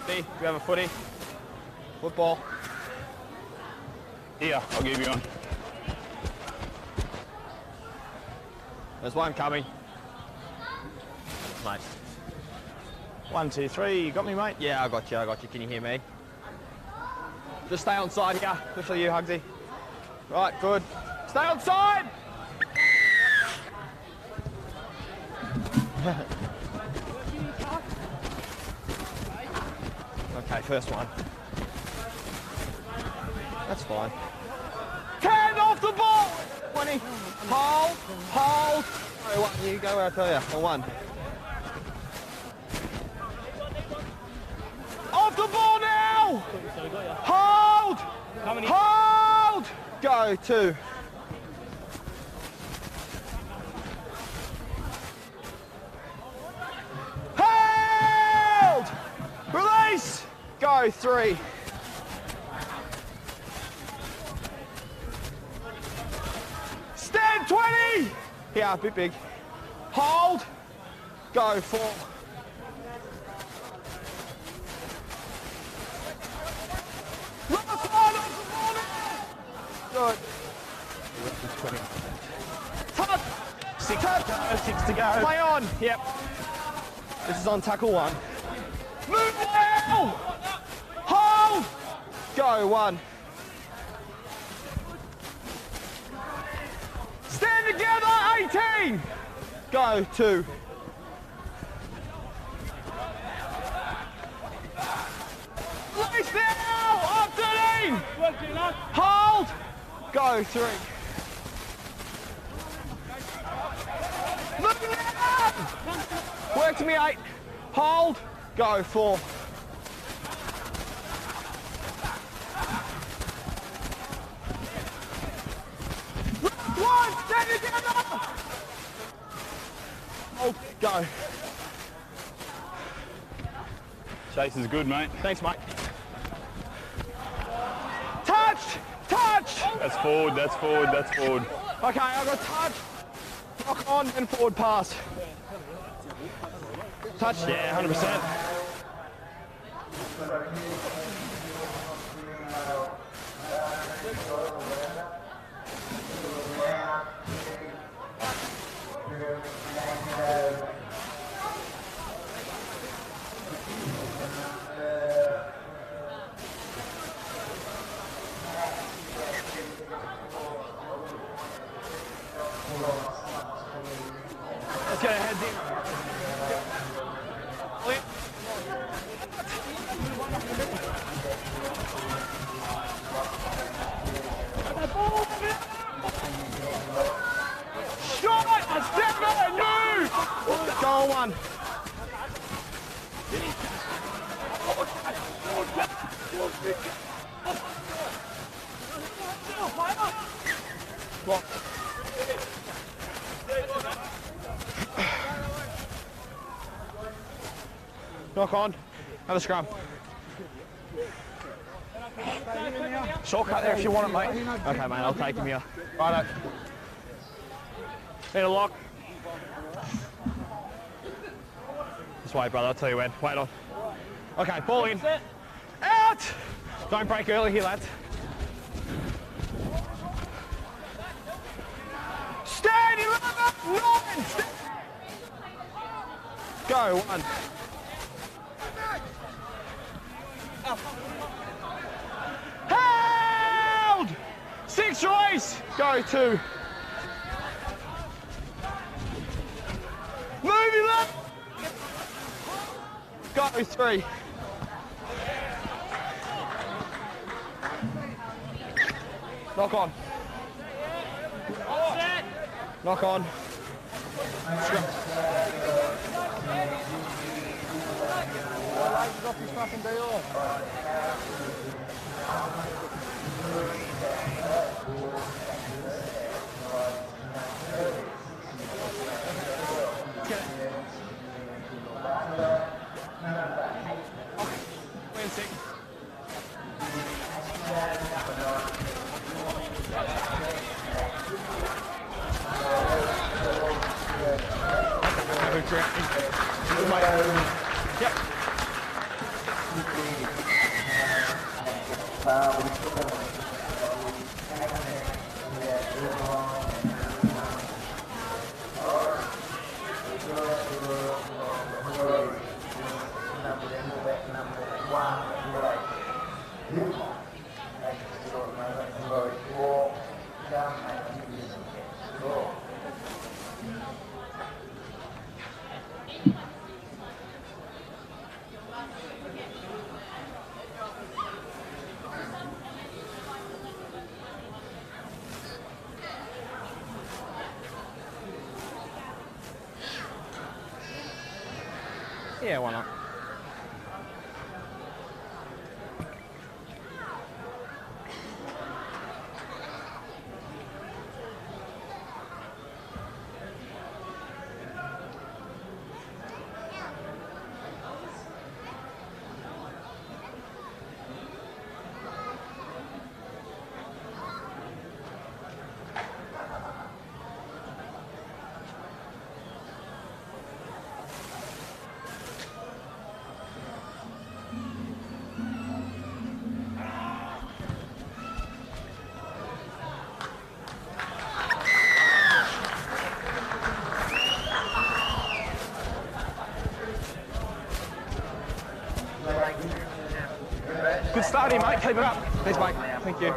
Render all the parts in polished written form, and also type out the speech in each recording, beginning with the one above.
Do you have a footy? Football? Here, I'll give you one. There's one coming. Mate. 1, 2, 3. You got me, mate? Yeah, I got you. Can you hear me? Just stay on side here, especially you, Hugsy. Right, good. Stay on side! Okay, first one. That's fine. 10 off the ball! 20. Hold. Oh, what? You go where I tell you. On 1. Off the ball now! Hold! Hold! Go, 2. Hold! Release! Go, 3. Stand 20! Yeah, a bit big. Hold! Go, 4. Good. 6 to go. Play on. Yep. This is on tackle 1. Move now! Hold! Go, 1. Stand together, 18! Go, 2. Release now! Up 13! Hold! Go, 3. Look now! Work to me, 8. Hold. Go, 4. One, stand together! Hold, go. Chase is good, mate. Thanks, mate. Touch! That's forward. Okay, I've got touch. Knock on and forward pass. Touch, yeah, 100%. Let's get our heads in. Shot! Step back! Move! Go on 1. Block. Knock on. Another scrum. Shortcut there if you want it, mate. Okay, mate, I'll take him here. Righto. Need a lock. This way, brother, I'll tell you when. Wait on. Okay, ball in. Out! Don't break early here, lads. Stand 11! 9! Stand. Go, 1. Held! 6 release. Go, 2. Move your left. Go, 3. Knock on. Knock on. Off his fucking day off. Wait a second. Yep. Yeah, why not? Good start here, mate. Keep it up. Thanks, mate. Thank you.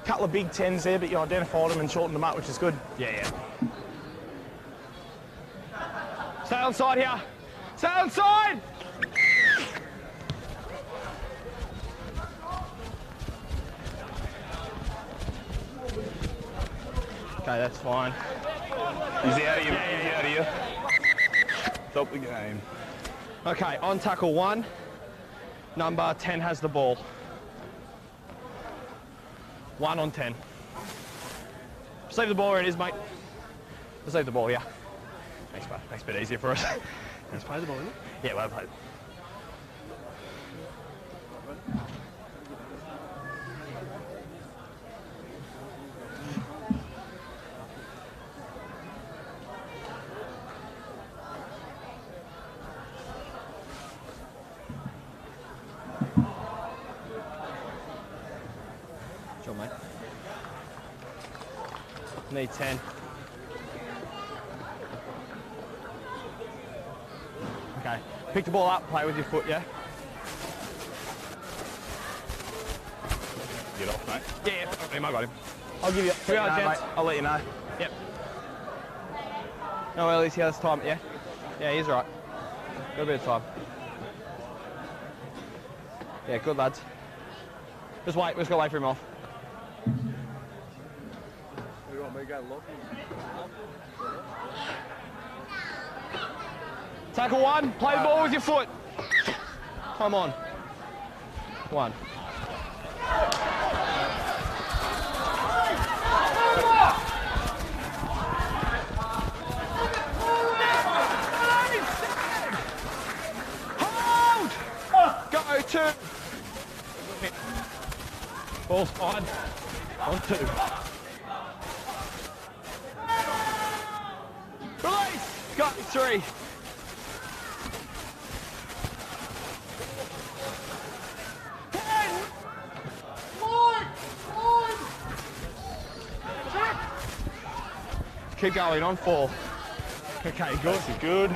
Couple of big 10s there, but you identified them and shortened them up, which is good. Yeah. Stay on side here. Stay on side! Okay, that's fine. Easy out of you, easy out of you. Stop the game. Okay, on tackle 1, number 10 has the ball. 1 on 10. Just leave the ball where it is, mate. Just leave the ball, yeah. Thanks, bud. Makes it a bit easier for us. Let's play the ball, isn't it? Yeah, well played. Sure, mate. Need 10. Okay. Pick the ball up, play with your foot, yeah? Get off, mate. Yeah, I got him. I'll give you 3 hours, gents. I'll let you know. Yep. No earlies here this time, yeah? Yeah, he's right. Got a bit of time. Yeah, good lads. Just wait, we've just got to wait for him off. You want me to go look? Tackle 1, play the ball with your foot. Come on. 1. Hold! Go 2. Ball's fine. On 2. Release! Go 3. Keep going, on 4. Okay, good. This is good.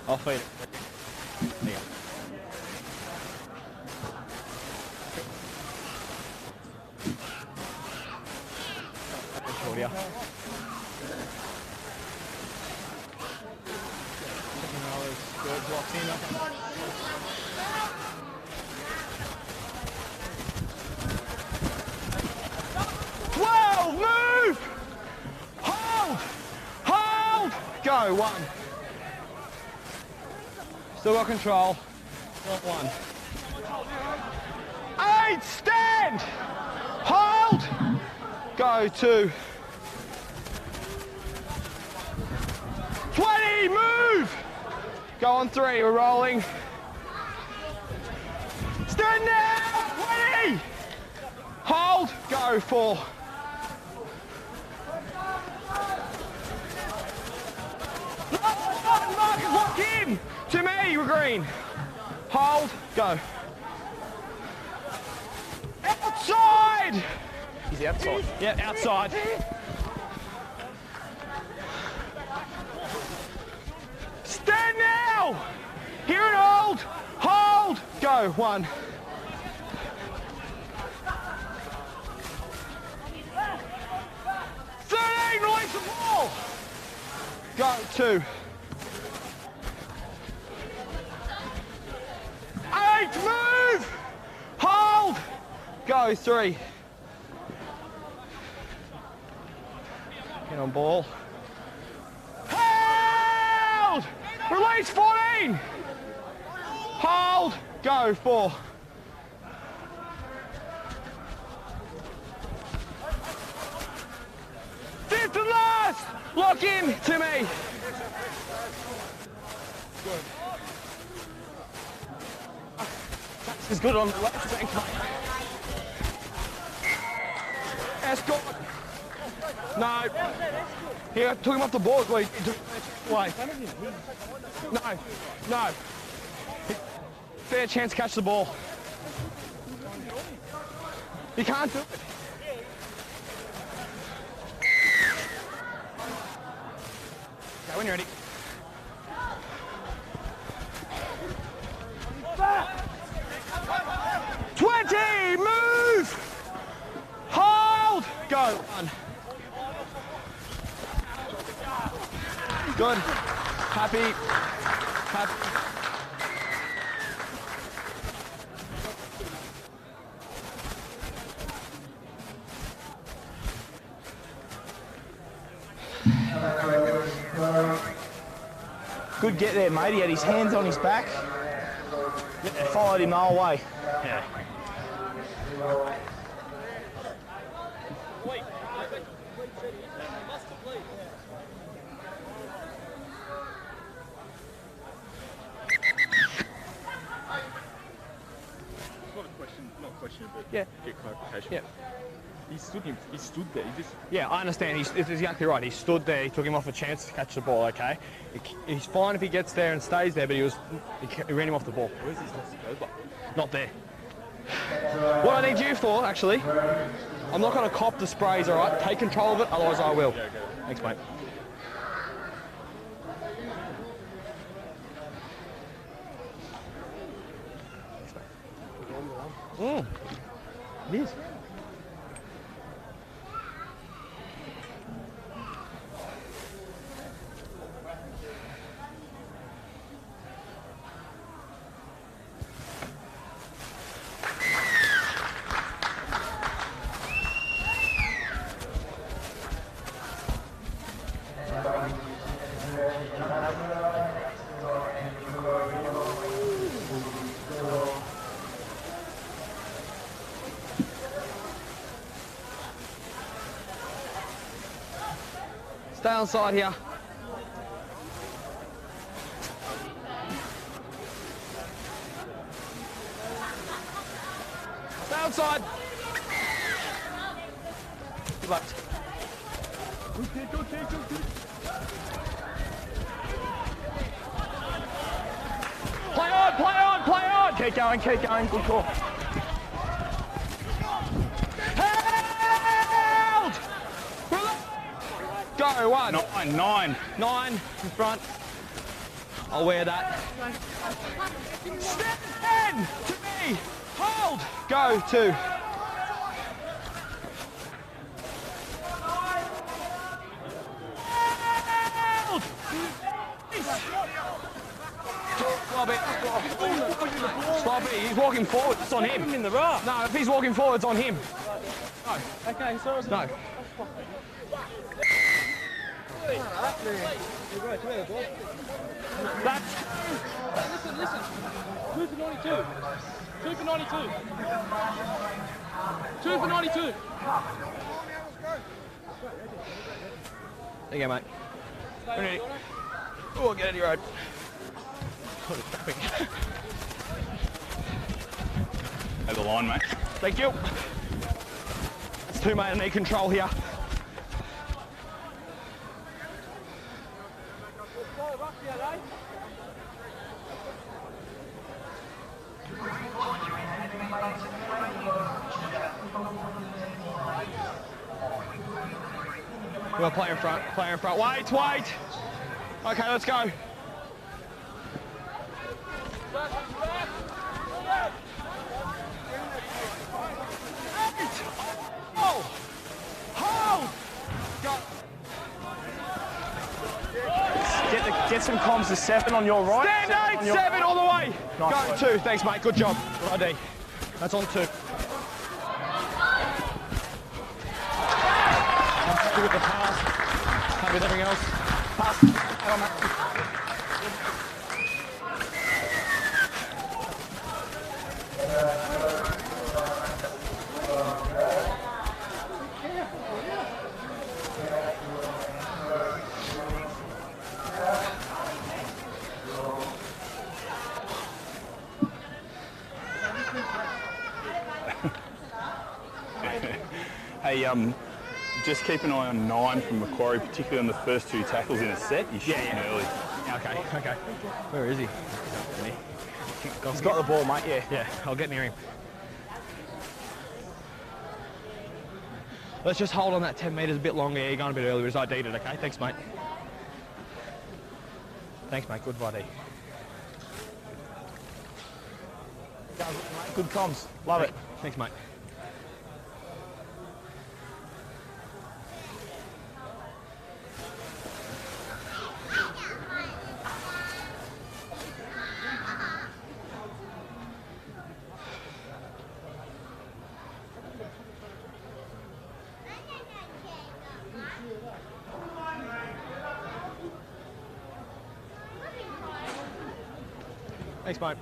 I'll feed it. There you go. Shorty. Good, blocks in. 12, move! Hold! Hold! Go, 1. Still got control. Got 1. 8, stand! Hold! Go, 2. 20, move! Go on 3, we're rolling. Stand now! 20! Go 4. Marcus, lock in! To me, green. Hold, go. Outside! He's outside. Yeah, outside. Stand now! Here and hold! Hold! Go, 1. Release the ball! Go, 2. 8, move! Hold! Go, 3. Get on ball. Hold! Release 14! Hold! Go, 4. Fifth and last! Lock in to me. Good. That's as good on the left bank, mate. Escort. No. Here, took him off the ball. Wait, way. No, no. Fair chance to catch the ball. You can't do it. Okay, when you're ready. Move! Hold! Go! 1. Good. Happy. Good get there, mate. He had his hands on his back. Followed him the whole way. Yeah. Yeah. Get clarification. Yeah. He stood there. He just. Yeah, I understand. He's exactly right. He stood there. He took him off a chance to catch the ball. Okay. He's fine if he gets there and stays there, but he ran him off the ball. Where's his last go? Not there. What I need you for, actually, I'm not going to cop the sprays. All right. Take control of it. Otherwise, I will. Yeah, Thanks, mate. It is. Stay on side here. Stay on side. Good luck. Play on, play on, play on. Keep going, keep going. Good call. Held! Go, 1. 9. 9 in front. I'll wear that. Step 10 to me. Hold. Go, 2. Hold. Stop it. Stop it. He's walking forward. It's on him. In the rough. No, if he's walking forward, it's on him. No. Okay, so it's No. That's... Listen. 2 for 92. 2 for 92. 2 for 92. There you go, mate. Ready. Oh, get out of your road. Over the line, mate. Thank you. That's 2. 2, mate. I need control here. We'll play in front, play in front. Wait, wait. Okay, let's go. Oh! Hold! Go. Get some comms to 7 on your right. Stand 8, 7 all the way. Nice. Go 2. Thanks, mate. Good job. Good ID. That's on 2. Happy with the pass. Happy with everything else. Pass. Out on that. Hey, just keep an eye on 9 from Macquarie, particularly on the first 2 tackles in a set. He's shooting early. Yeah, okay, okay. Where is he? He's got the ball, mate, yeah. Yeah, I'll get near him. Let's just hold on that 10 metres a bit longer. Yeah, you're going a bit early. He's ID'd it, okay? Thanks, mate. Thanks, mate. Good ID. Good comms. Love it. Thanks, mate. Thanks, mate.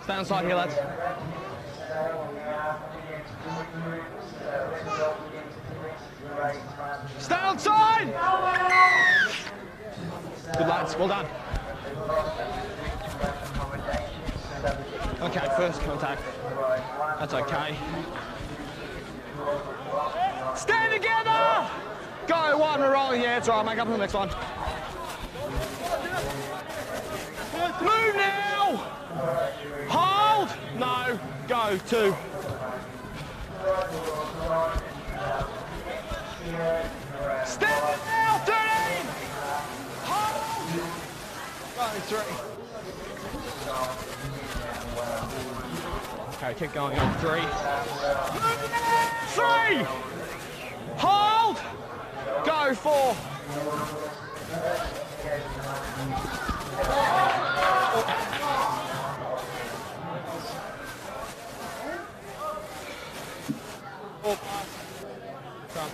Stay on side here, lads. Stay on side! Good lads, well done. Okay, first contact. That's okay. Stand together! Go, 1, we're rolling. Yeah, it's all right, make up for the next one. Move now! Hold! No, go, 2. Stand now, 13! Hold! Go, 3. Okay, keep going on 3. 3! Hold! Go, 4. Oh. Come.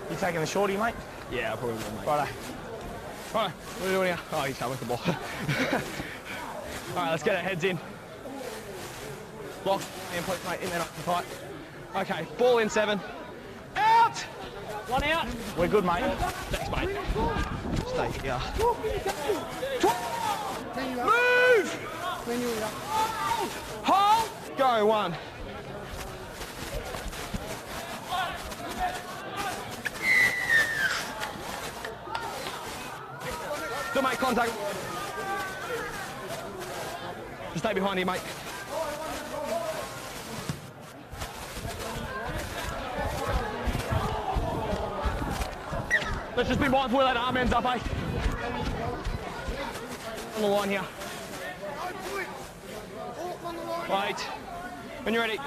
You taking the shorty, mate? Yeah, I probably will, mate. Righto. Right, what are we doing here? Oh, he's coming with the ball. All right, let's get our heads in. Block and please, mate, in there, up the fight. Okay, ball in 7. Out! 1 out. We're good, mate. Thanks, mate. Stay here. Move! Hold! Go, 1. Still make contact. Just stay behind you, mate. Let's just be mindful where that arm ends up, eh? On the line here. Wait. When you're ready.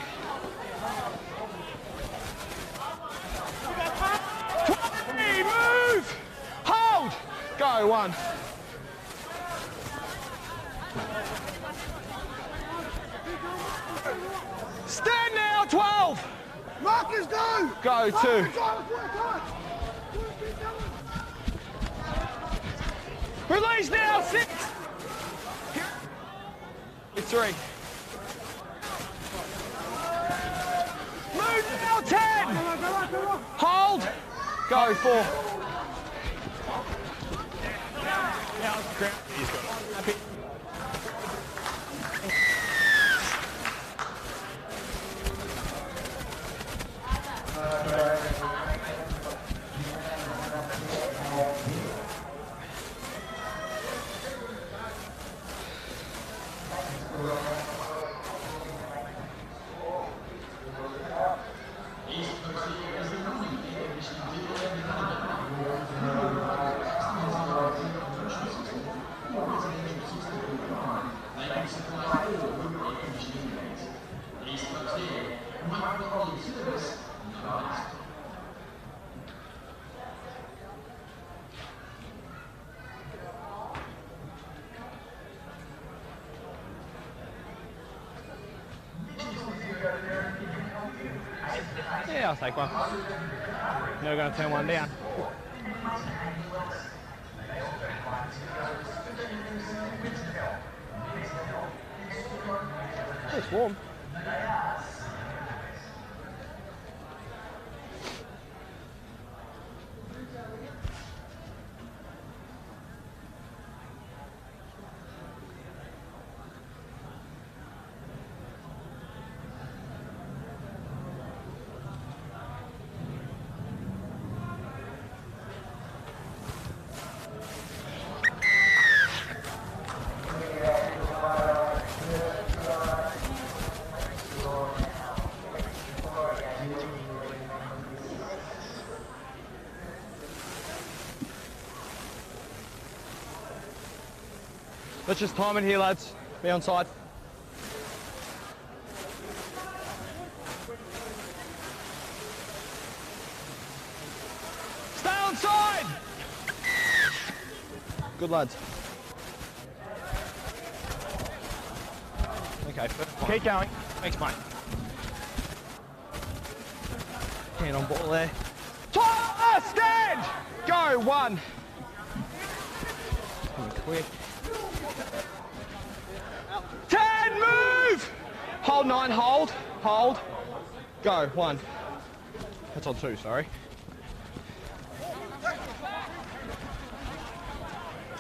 20, move! Hold! Go, 1. Stand now, 12. Marcus, go! Go, 2. Release now, 6. 3. Move now, 10. Hold. Go, 4. He's got it. Happy. Yeah, I'll take one. Never going to turn one down. It's warm. Let's just time it here, lads. Be on side. Stay on side! Good, lads. Okay, keep going. Thanks, mate. Hand on ball there. Stand! Go, 1. Quick. 10, move! Hold 9, hold. Go, 1. That's on 2, sorry.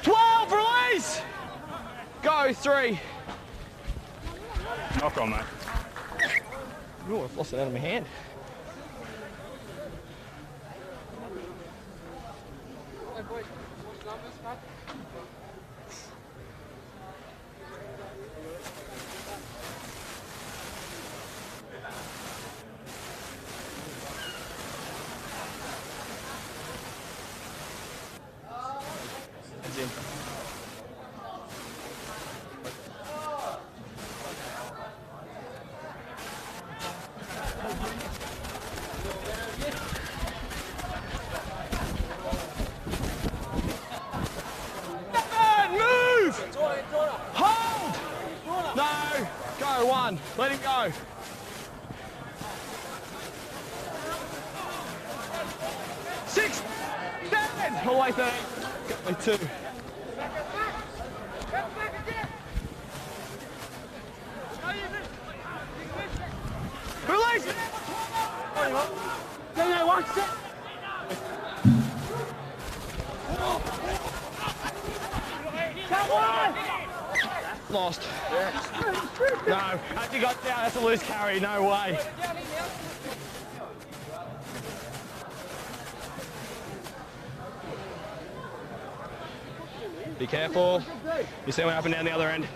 12, release! Go, 3. Knock on, mate. Ooh, I've lost it out of my hand. In. Move! Hold! No! Go, 1. Let him go. Six! 7! All the way 30. Go, 2. Release! No, 1 set. Lost. No, after you got down, that's a loose carry, no way. Be careful. You see what happened down the other end.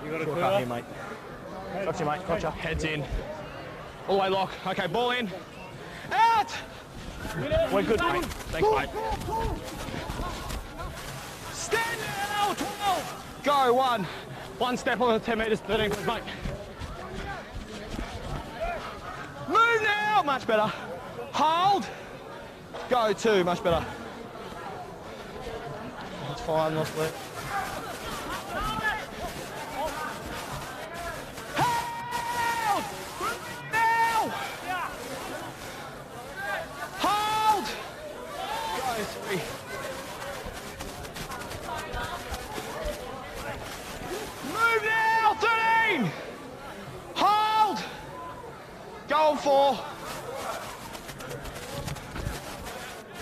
You got a Short cut here, mate. Gotcha, mate. Gotcha. Heads in. All the way lock. Okay, ball in. Out! We're good, mate. Thanks, mate. Stand now, 12! Go, 1. 1 step on the 10 metres, 13, please, mate. Move now, much better. Hold. Go, 2, much better. That's fine, not split. Hold! Now! Hold! Go, 3. Move now, 13! Hold! Go on 4.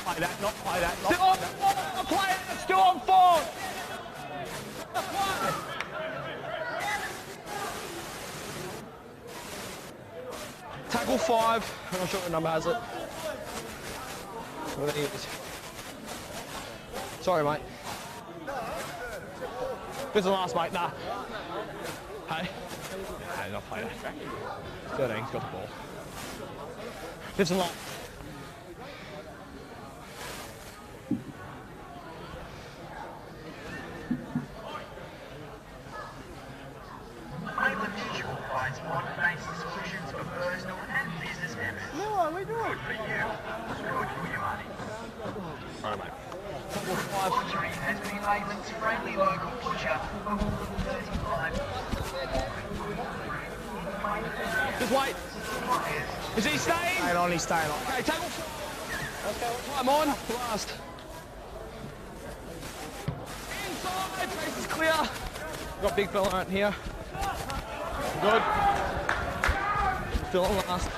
Play that, not play that. Still on 4, play it, still on 4. Tackle 5, I'm not sure what number has it. What it is. Sorry, mate. This is the last, mate, nah. Hey? Hey, not play that. 13's got the ball. This is the last. Maitland Digital provides modern-based solutions for personal and business members. No, we do it. Good for you. Good for your money. All right, mate. Sponsoring has been Maitland's friendly local butcher for 35. Just wait. Is he staying? Staying on, he's staying on. Okay, tackle 4. Okay, I'm on. Last. Inside, face is clear. Got big fella out here. Good. Still on last.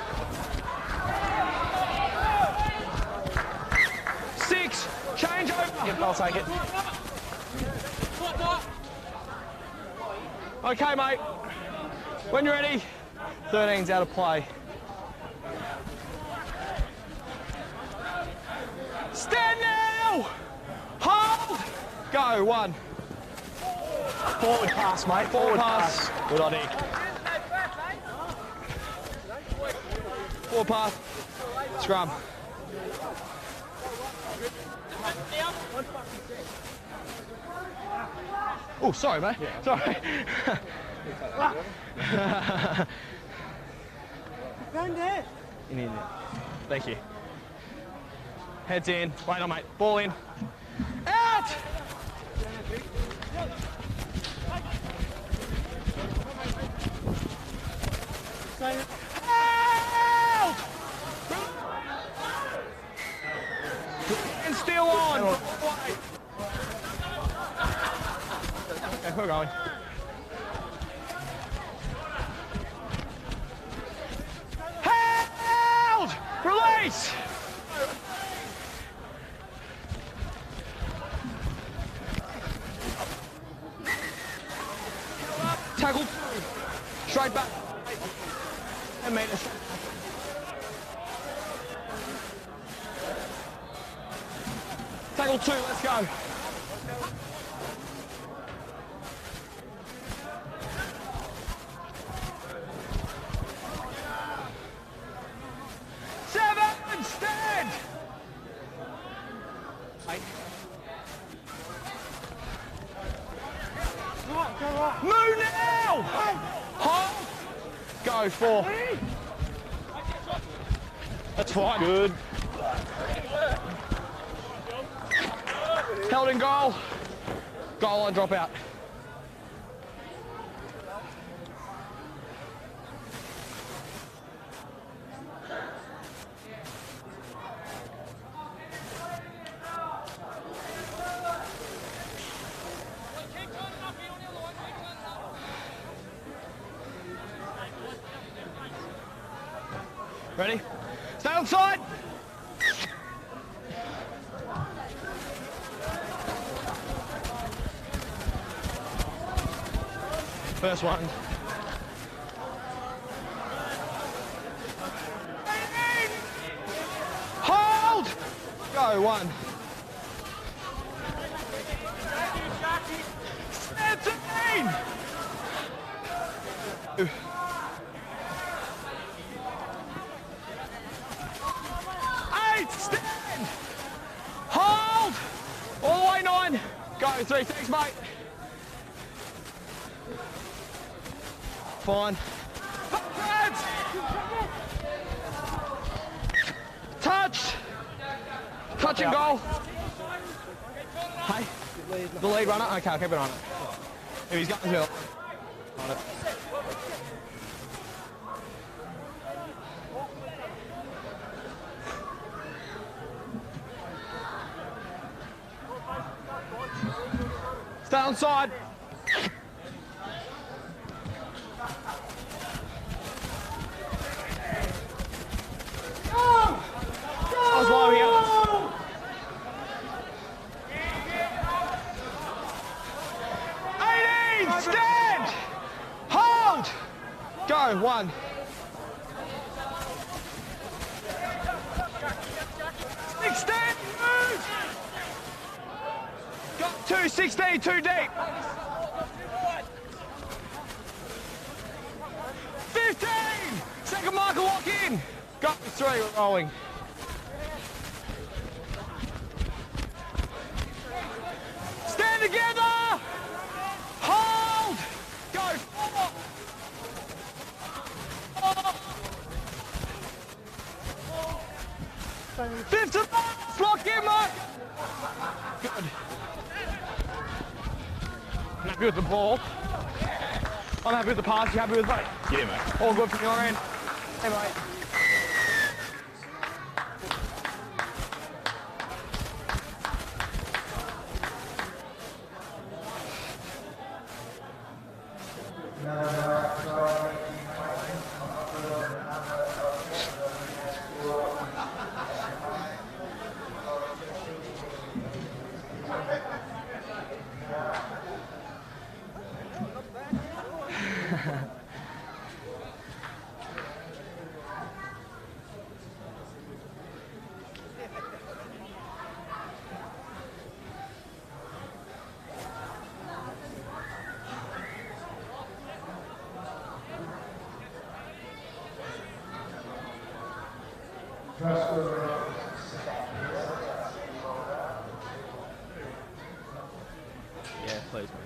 6. Change over. Yep, I'll take it. Okay, mate. When you're ready. 13's out of play. Stand now. Hold. Go. 1. Forward pass, mate. Forward pass. Good idea. Forward pass. Scrum. Oh, sorry, mate. Yeah. Sorry. Down there. In here. Thank you. Heads in. Wait on, mate. Ball in. Out! Out! And still on. Okay, we're going. Held! Release! Tackle. Straight back. 10 metres. Tackle 2, let's go. Seven, stand. 8. Move now. Hold. Go 4. That's fine. Good. Held in goal. Goal line drop out. Ready? Stay on side. First one. Hold! Go, 1. Stand to 9! Stand! Hold! All the way 9. Go, 3. Thanks, mate. Fine. Touch! Touch and goal. Hey, the lead runner? Okay, I'll keep it on it. If he's got the hill. On it. Stay on side. I was low here. Stand! Hold! Go, 1. Stand, move! Got 2, 16, 2 deep. 15! Second marker, walk in. Got 3, we're rolling. Stand together! Hold! Go! 4! 5 to last! Lock in, Mark! Good. I'm happy with the ball. I'm happy with the pass. You happy with it? Yeah, mate. All good from your end. Hey, mate. Yeah, please, mate.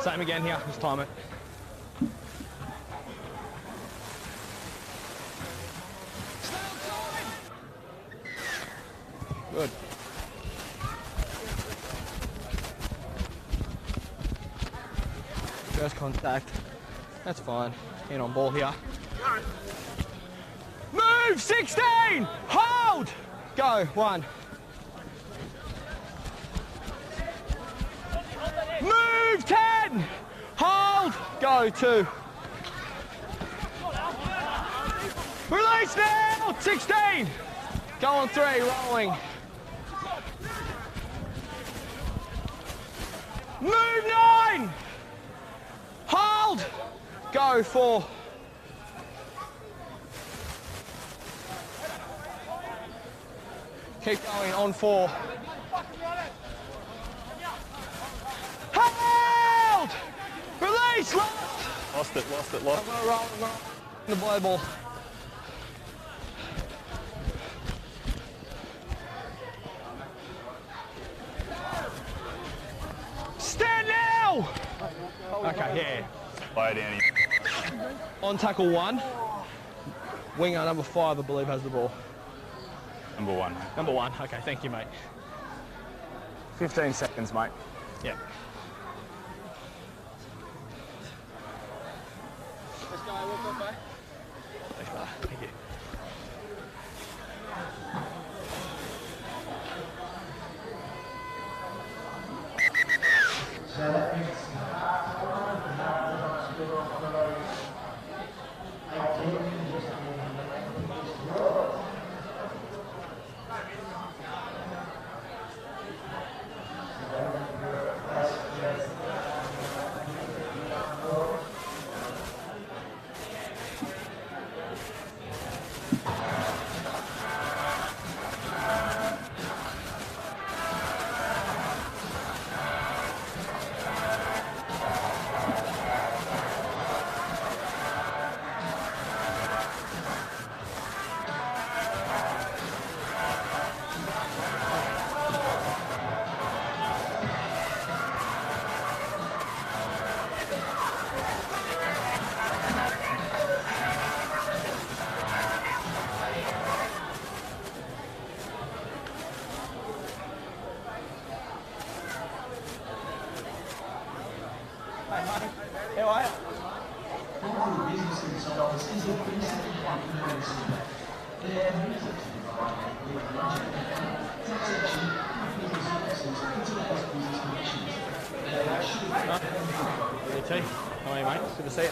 Same again here, just time it. Good. First contact. That's fine. In on ball here. Move! 16! Hold! Go, 1. Move! 10! Hold! Go, 2. Release now! 16! Go on 3, rolling. Move 9! Hold! Go 4. Keep going on 4. Hold! Release! Lost it. I'm gonna roll the blow ball. Stand now! Okay, yeah. Play it down here. On tackle 1. Winger number 5, I believe, has the ball. Number 1. Number 1. Okay, thank you, mate. 15 seconds, mate. Yeah. Let's go, walk on, mate. Thanks, brother. Thank you. How are you? How are you, mate? Good to see you.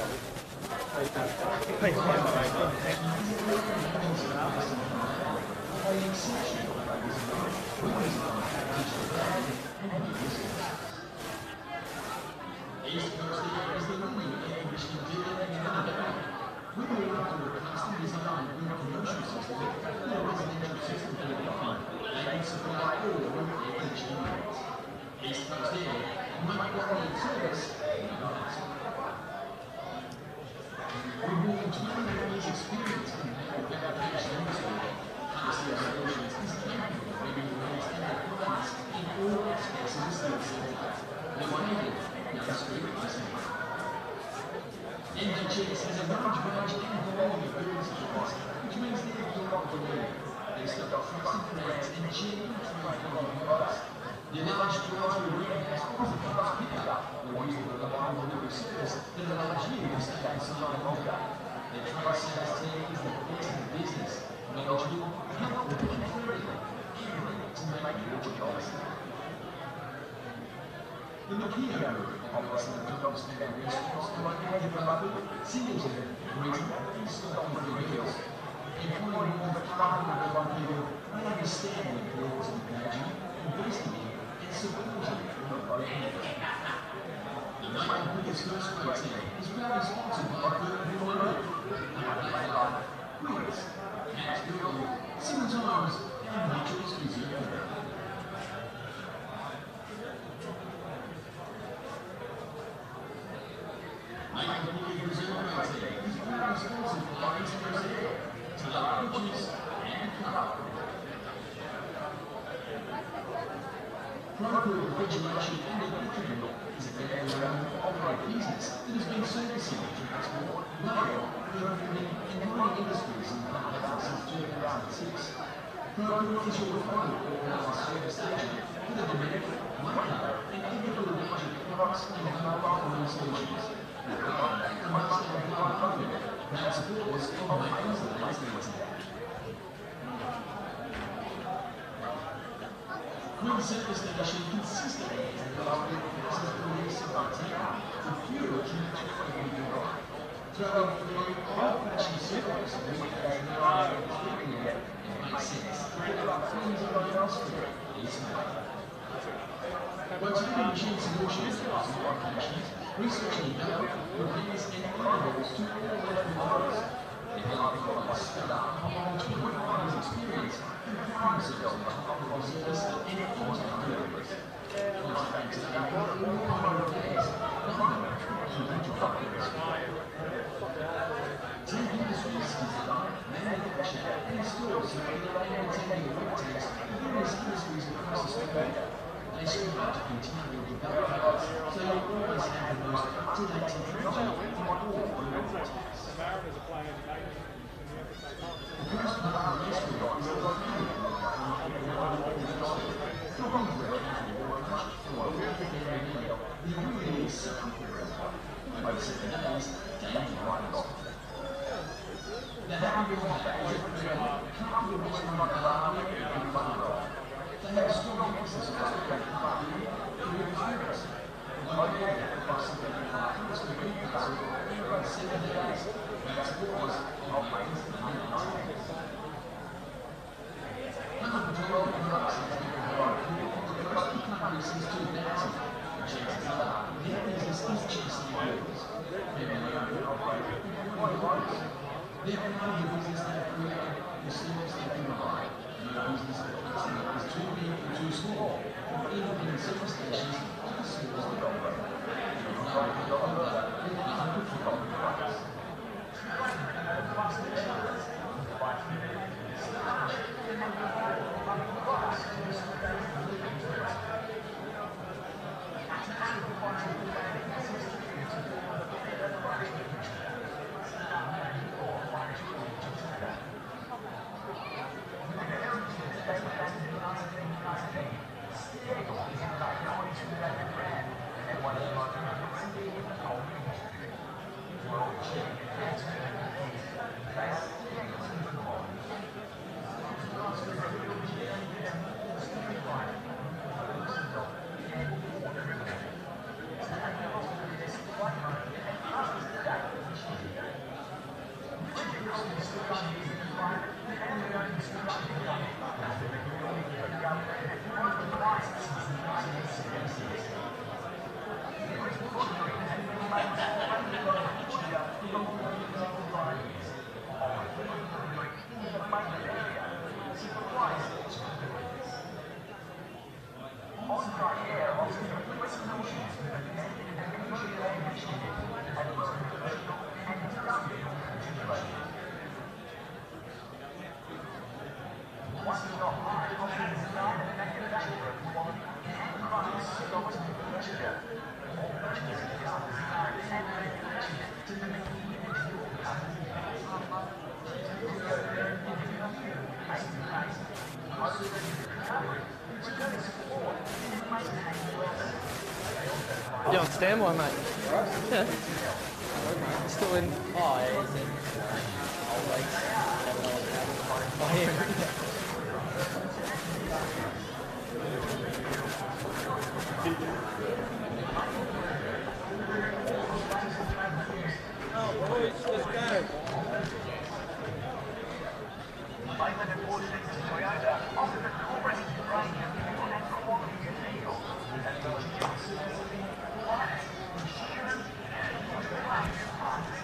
standby, mate. Yeah. Still in. Oh, yeah, he's in. Oh, yeah. Oh, boys, let's go. Maitland and Toyota offer the corporate range of fuel and quality vehicles, as well as Johnson, finance, insurance, and claims parts.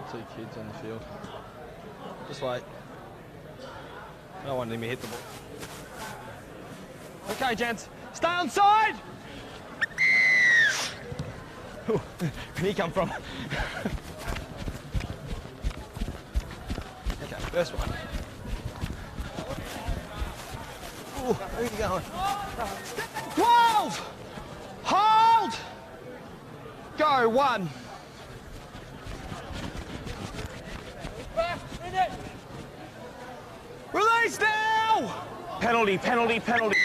Two kids on the field. Just wait. I don't want him to hit the ball. Okay, gents, stay on side. Where'd he come from? Okay, first one. Ooh, where are you going? 12! Hold! Go, 1. Release now! Penalty, penalty, penalty.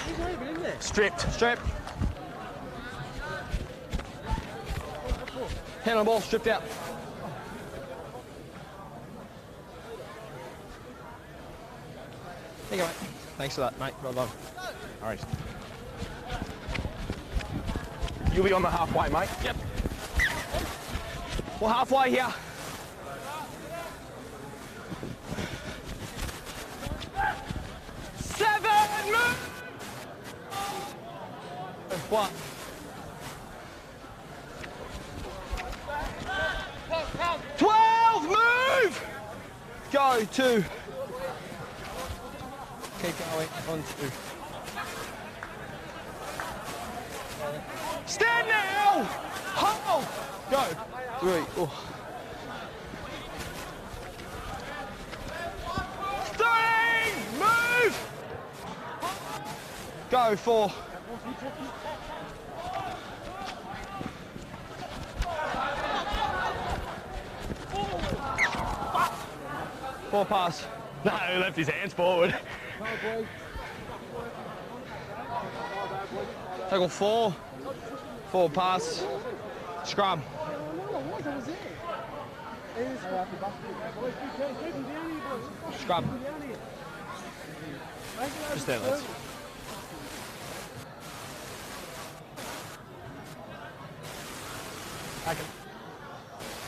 He's not even in there. Stripped. Hand on the ball, stripped out. There you go, mate. Thanks for that, mate. Well done. All right. You'll be on the halfway, mate. Yep. We're halfway here. What? 12, move! Go, 2. Keep going. On 2. Stand now! Hold! Go. 3. Oh. 3! Move! Go, 4. Four pass. No, he left his hands forward. Tackle 4. 4 pass. Scrum. Scrum. Just there, lads. Back him.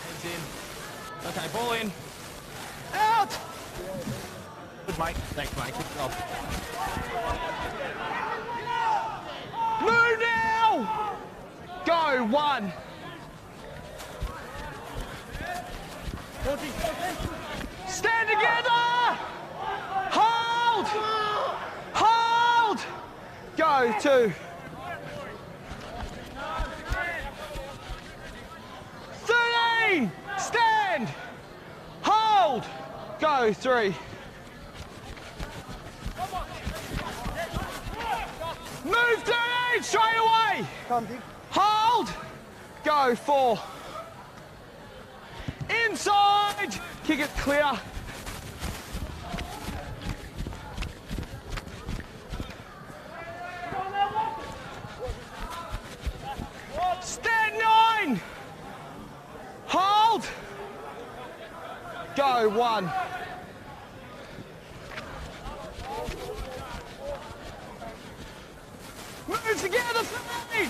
Hands in. Okay, ball in. Out! Good, mate. Thanks, mate. Good job. Move now! Go, 1. Stand together! Hold! Hold! Go, 2. 13! Stand! Hold! Go, 3. Move 13! Straight away! Hold! Go, 4. Inside! Kick it clear. Stand 9! Hold! Go, 1. Move together, 3!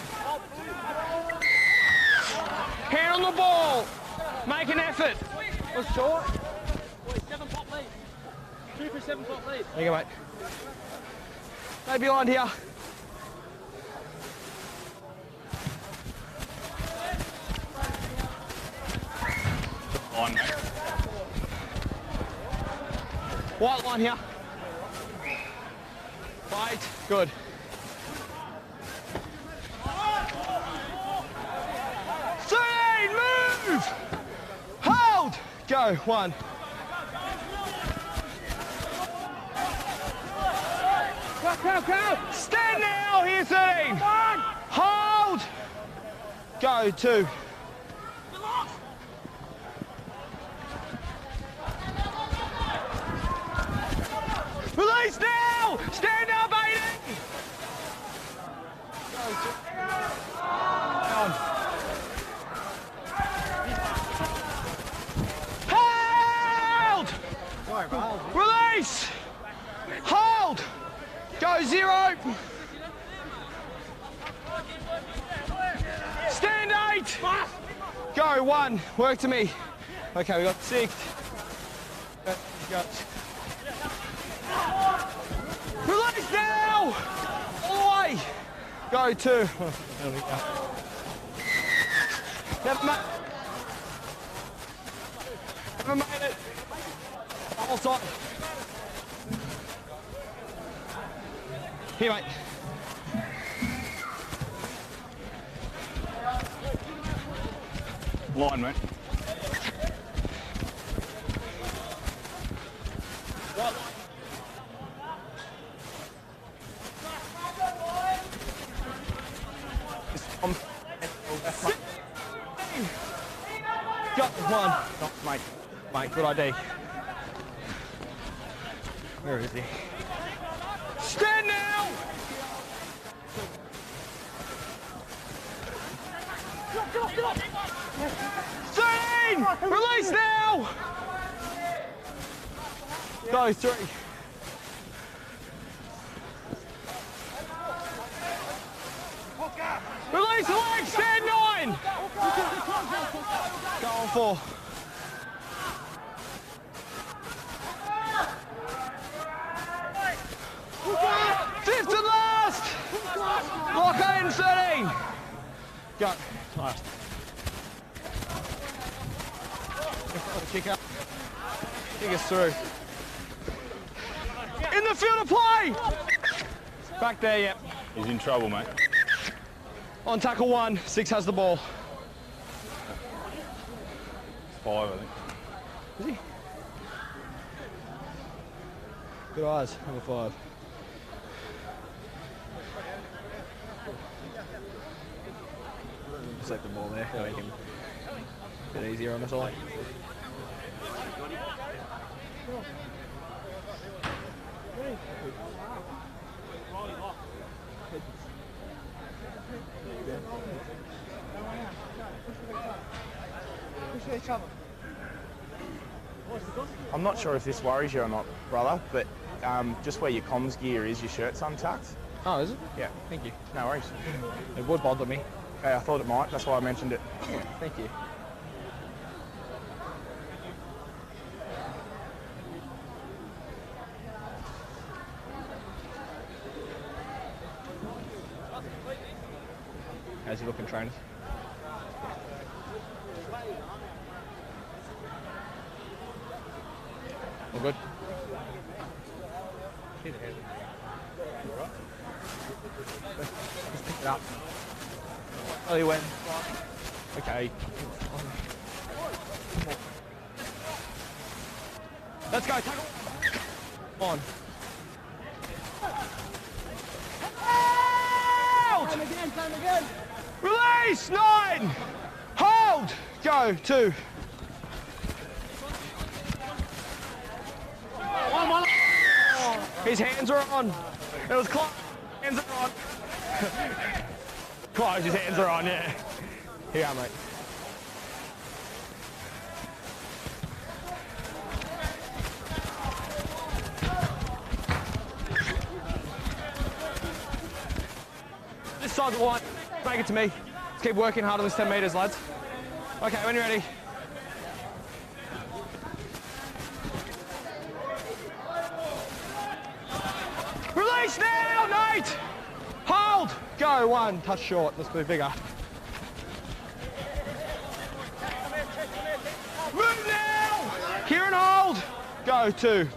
Hand on the ball. Make an effort. What's short? Boys, 7 pot lead. 2 for 7 pot lead. There you go, mate. Stay behind here. On. White line here. Wait. Good. Go, 1. Stand now, here 13. Hold. Go, 2. Release now! Stand up, 18! Hold! Release! Hold! Go, 0! Stand 8! Go, 1. Work to me. Okay, we got 6. Go. Release now! All the way! Go, 2. There we go. Never made it. Whole side. Here, mate. Line, mate. Got 1. Oh, mate. Mate, good ID. Where is he? Stand now! Get off! 13! Release now! Go, 3. Release the leg, stand 9! Go on 4. Fifth and last! Lock in, 13! Go. Last. Kick up. Kick us through. In the field of play! Back there, yep. He's in trouble, mate. On tackle 1, 6 has the ball. 5, I think. Is he? Good eyes, number 5. Just like the ball there, make him a bit easier on us all. I'm not sure if this worries you or not, brother, but just where your comms gear is, your shirt's untucked. Oh, is it? Yeah. Thank you. No worries. It would bother me. Okay, I thought it might, that's why I mentioned it. Thank you. How's he looking, trainers? All good? Just pick it up. Oh, he went. Okay. Let's go, tackle. On. Out! Time again. Release, 9. Hold. Go, 2. His hands are on. It was close. Hands are on. Close, his hands are on, yeah. Here you go, mate. This side's the line. Make it to me. Let's keep working hard on this 10 metres, lads. Okay, when you're ready. Release now, Nate! Hold! Go, 1, touch short, let's move bigger. Move now! Kieran, hold! Go, 2.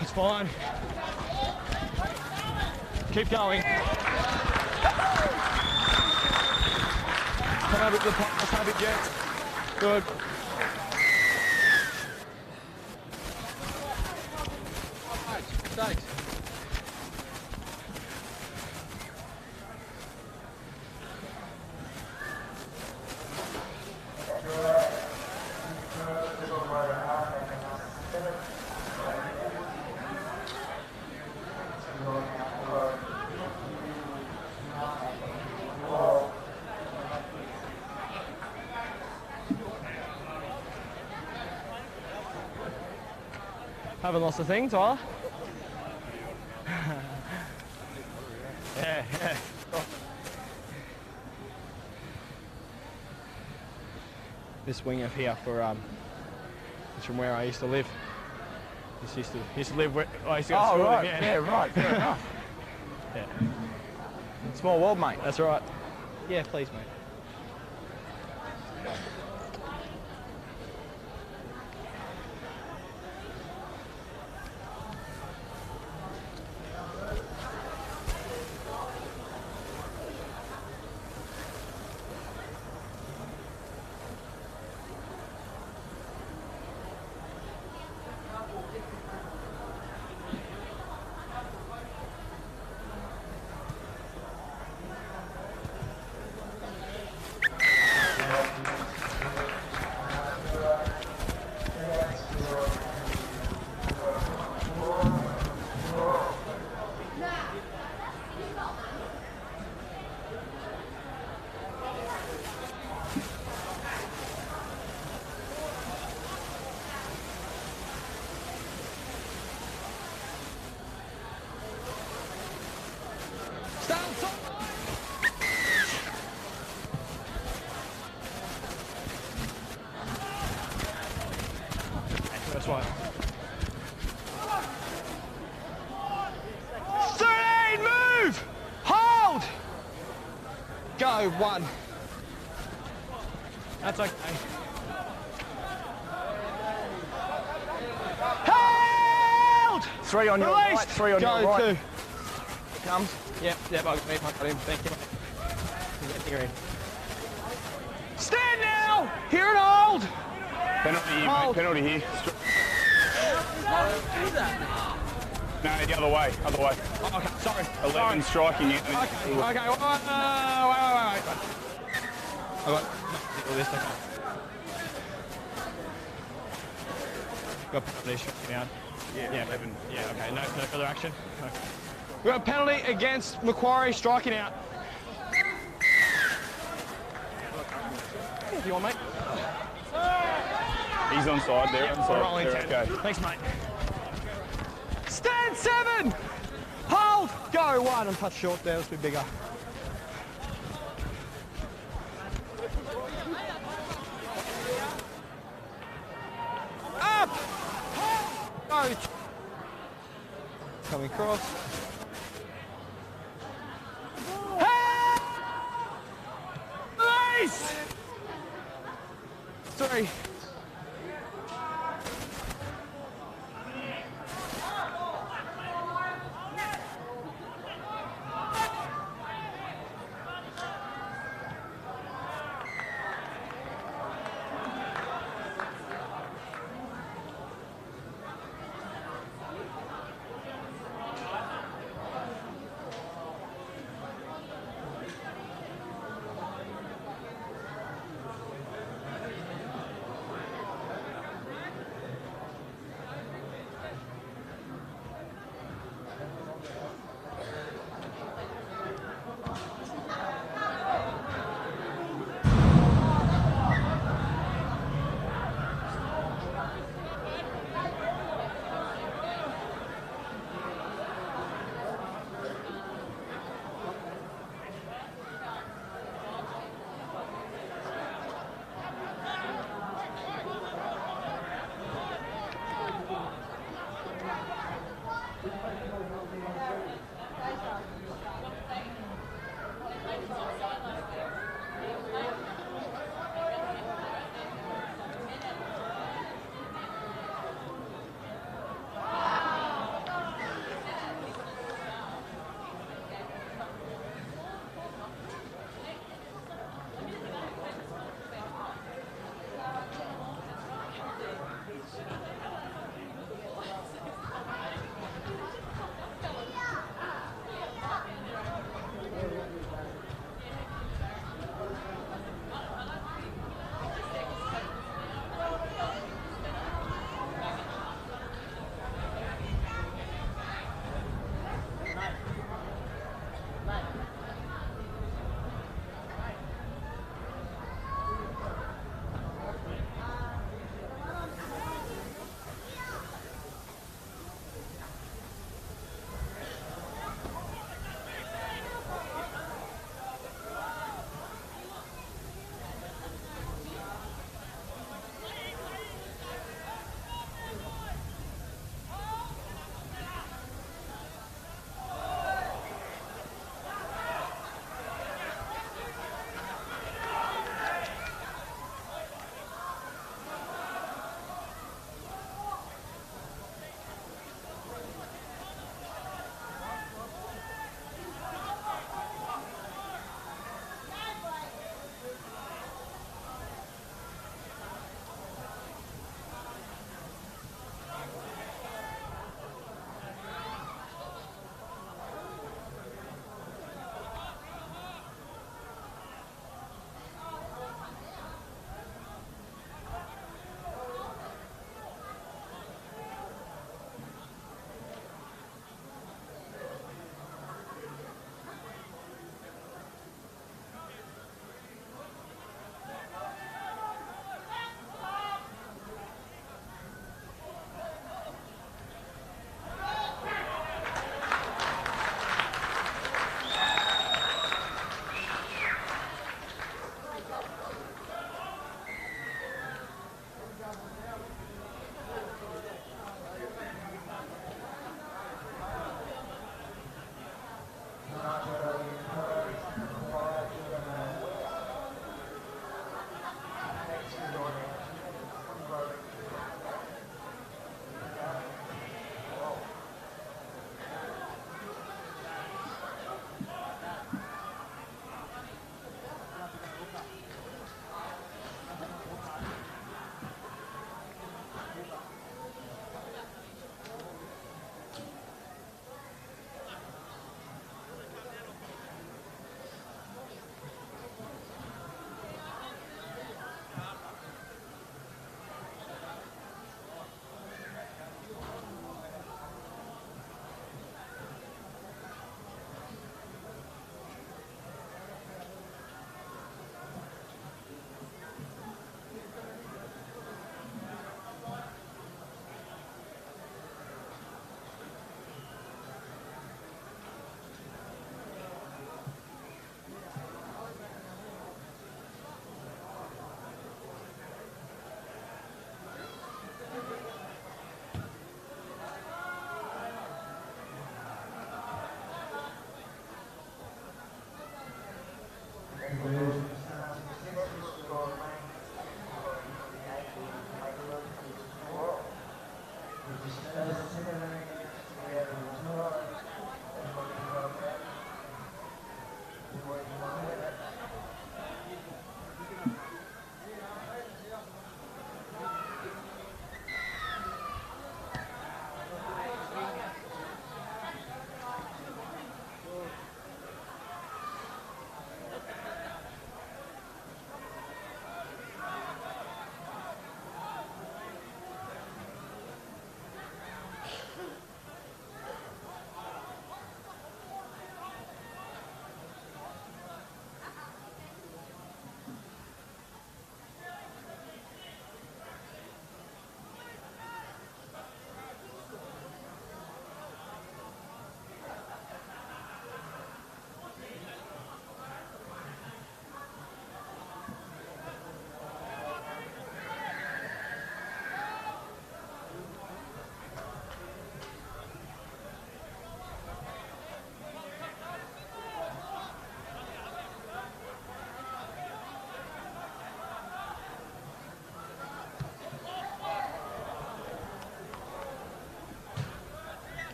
It's fine. Keep going. Come Have it, the pass, have it, Jets. Good. Thanks. Haven't lost a thing, Tyler. Yeah. This wing up here for it's from where I used to live. Used to live where I used to go to Oh, school. right. Yeah. Yeah, right. Fair enough. Yeah. Small world, mate. That's right. Yeah, please, mate. That's right. 13, move! Hold! Go, 1. That's okay. Held! 3 on your Released! right, 3 on Go, your right. 2. Comes. Yep, I got him. Thank you, mate. Get here in. Stand now! Here and hold! Penalty here, Hold. mate. Penalty here. No, the other way. Oh, okay, sorry. 11 striking out. Okay, wait. I got all this, okay. Got penalty down. Yeah, 11. Yeah, okay, no further action. No. We got a penalty against Macquarie striking out. If you want, mate. He's onside there. We're rolling Onside. 10. They're okay. Thanks, mate. Stand 7! Hold! Go 1. I'm touch short there. Let's be bigger. Up! Go! Coming across. Release! 3.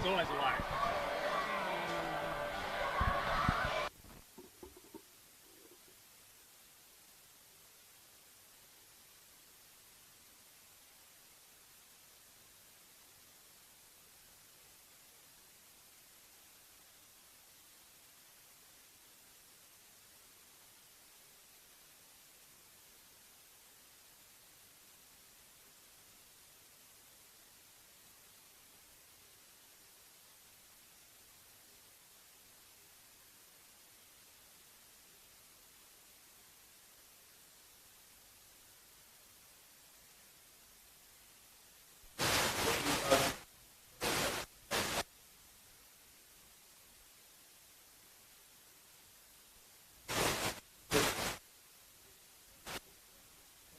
It's always a way.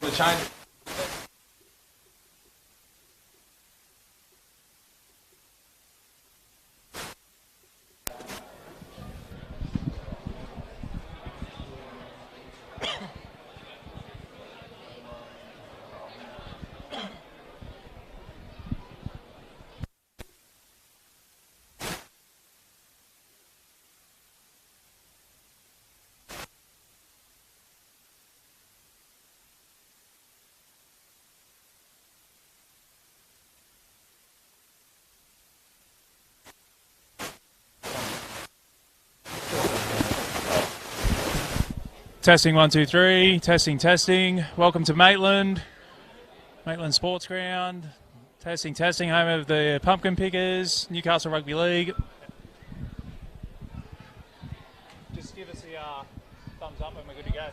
The change. Testing 1 2 3. Testing. Welcome to Maitland Sports Ground. Testing. Home of the Pumpkin Pickers, Newcastle Rugby League. give us the thumbs up and we're good to go.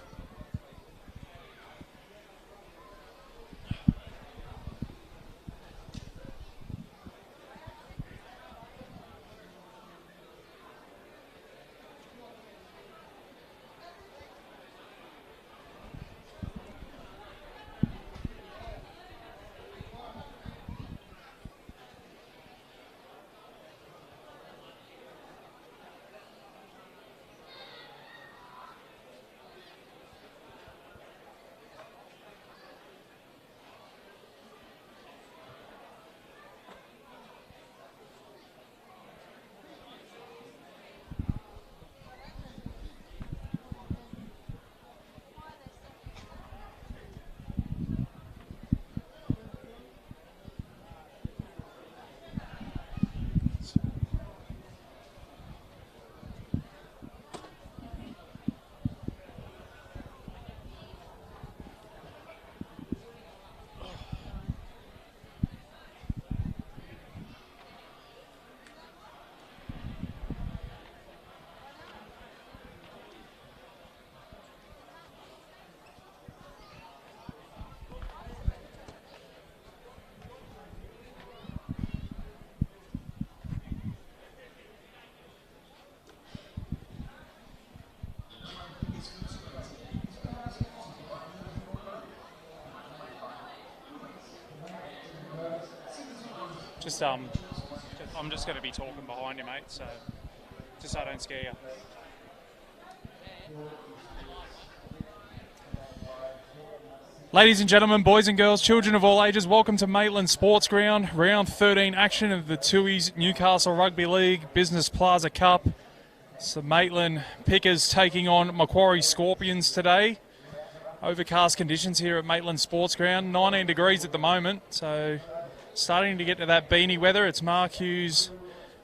I'm just going to be talking behind you, mate, so just so I don't scare you. Ladies and gentlemen, boys and girls, children of all ages, welcome to Maitland Sports Ground, round 13 action of the Tui's Newcastle Rugby League Business Plaza Cup. It's the Maitland Pickers taking on Macquarie Scorpions today. Overcast conditions here at Maitland Sports Ground, 19 degrees at the moment, so starting to get to that beanie weather. It's Mark Hughes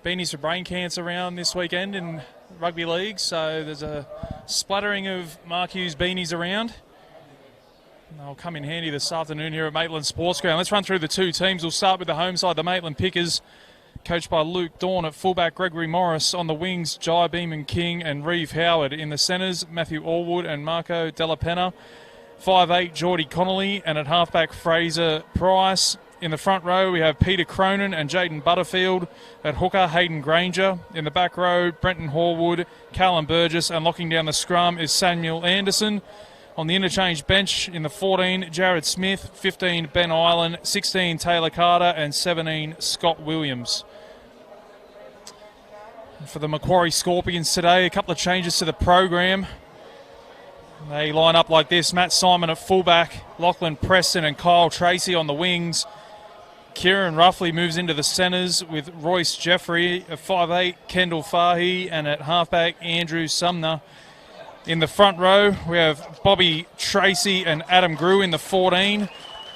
Beanies for Brain Cancer round this weekend in Rugby League, so there's a splattering of Mark Hughes beanies around. And they'll come in handy this afternoon here at Maitland Sports Ground. Let's run through the two teams. We'll start with the home side, the Maitland Pickers, coached by Luke Dawn at fullback, Gregory Morris on the wings, Jai Beeman King and Reeve Howard. In the centres, Matthew Allwood and Marco Della Penna. 5'8", Geordie Connolly, and at halfback, Fraser Price. In the front row, we have Peter Cronin and Jaden Butterfield. At hooker, Hayden Granger. In the back row, Brenton Horwood, Callum Burgess, and locking down the scrum is Samuel Anderson. On the interchange bench, in the 14, Jared Smith, 15, Ben Island, 16, Taylor Carter, and 17, Scott Williams. For the Macquarie Scorpions today, a couple of changes to the program. They line up like this: Matt Simon at fullback, Lachlan Preston and Kyle Tracy on the wings. Kieran Ruffley moves into the centres with Royce Jeffrey at 5'8", Kendall Fahey, and at halfback, Andrew Sumner. In the front row, we have Bobby Tracy and Adam Grew in the 14.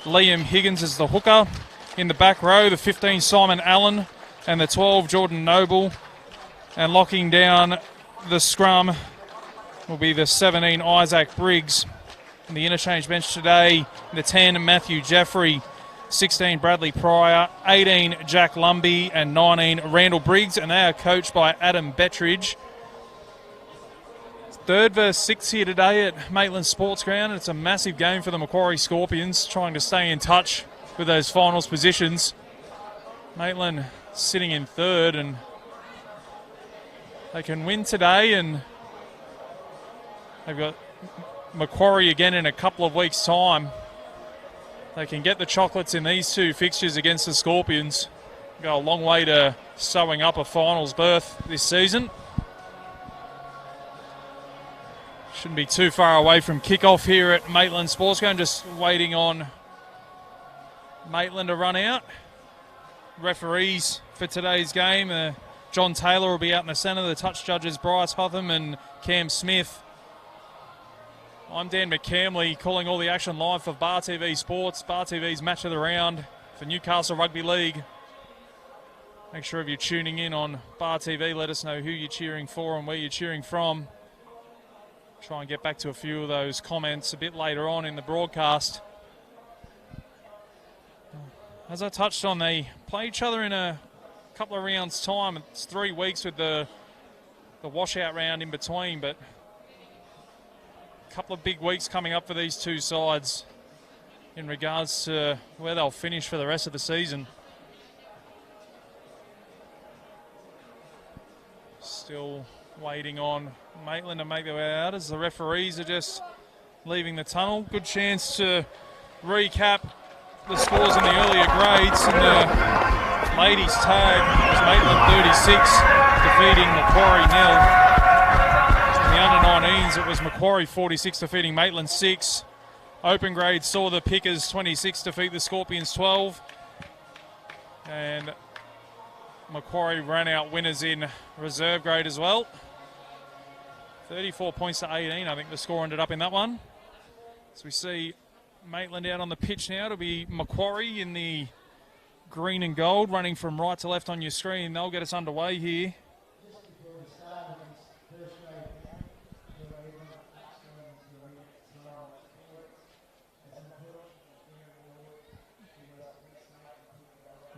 Liam Higgins is the hooker. In the back row, the 15, Simon Allen, and the 12, Jordan Noble. And locking down the scrum will be the 17, Isaac Briggs. In the interchange bench today, the 10, Matthew Jeffrey, 16, Bradley Pryor, 18, Jack Lumby, and 19, Randall Briggs, and they are coached by Adam Bettridge. Third versus sixth here today at Maitland Sports Ground. It's a massive game for the Macquarie Scorpions, trying to stay in touch with those finals positions. Maitland sitting in third, and they can win today, and they've got Macquarie again in a couple of weeks' time. They can get the chocolates in these two fixtures against the Scorpions. Go a long way to sewing up a finals berth this season. Shouldn't be too far away from kickoff here at Maitland Sports Ground. Just waiting on Maitland to run out. Referees for today's game, John Taylor will be out in the centre. The touch judges, Bryce Hotham and Cam Smith. I'm Dan McCamley, calling all the action live for Bar TV Sports, Bar TV's Match of the Round for Newcastle Rugby League. Make sure if you're tuning in on Bar TV, let us know who you're cheering for and where you're cheering from. Try and get back to a few of those comments a bit later on in the broadcast. As I touched on, they play each other in a couple of rounds' time. It's 3 weeks with the washout round in between, but A couple of big weeks coming up for these two sides in regards to where they'll finish for the rest of the season. Still waiting on Maitland to make their way out as the referees are just leaving the tunnel. Good chance to recap the scores in the earlier grades. In the ladies' tag, it was Maitland 36 defeating Macquarie 0. In the under-19s, it was Macquarie 46 defeating Maitland 6. Open grade saw the Pickers 26 defeat the Scorpions 12. And Macquarie ran out winners in reserve grade as well. 34 points to 18, I think the score ended up in that one. So we see Maitland out on the pitch now. It'll be Macquarie in the green and gold, running from right to left on your screen. They'll get us underway here.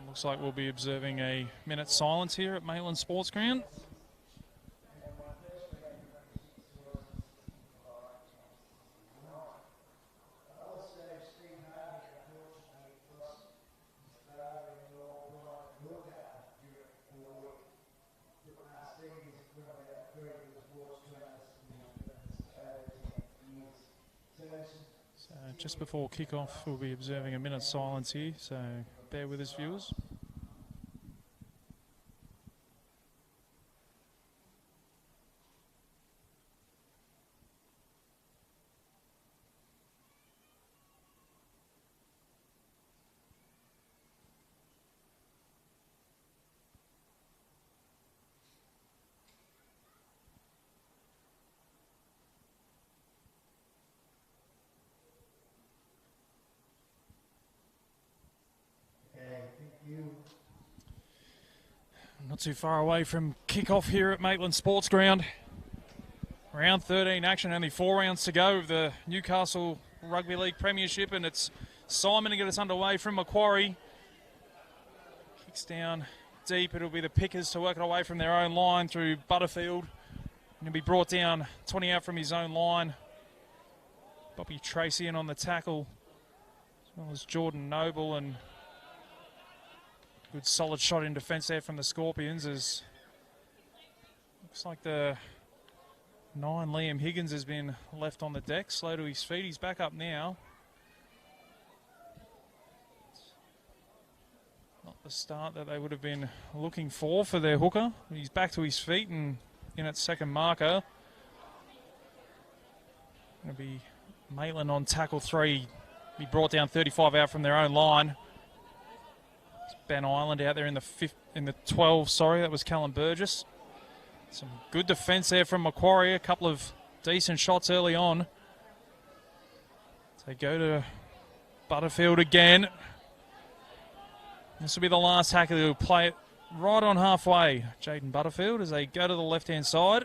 Looks like we'll be observing a minute's silence here at Maitland Sports Ground. So just before kick-off, we'll be observing a minute's silence here, so bear with us, viewers. Not too far away from kick-off here at Maitland Sports Ground. Round 13 action, only 4 rounds to go of the Newcastle Rugby League Premiership, and it's Simon to get us underway from Macquarie. Kicks down deep. It'll be the Pickers to work it away from their own line through Butterfield. And he'll be brought down 20 out from his own line. Bobby Tracy in on the tackle, as well as Jordan Noble, and good solid shot in defence there from the Scorpions, as looks like the 9 Liam Higgins has been left on the deck, slow to his feet. He's back up now. Not the start that they would have been looking for their hooker. He's back to his feet and in at second marker. Going to be Maitland on tackle 3. He brought down 35 out from their own line. Ben Island out there in the 12, sorry, that was Callum Burgess. Some good defence there from Macquarie, a couple of decent shots early on. They go to Butterfield again. This will be the last tackle. He'll play it right on halfway, Jaden Butterfield, as they go to the left-hand side.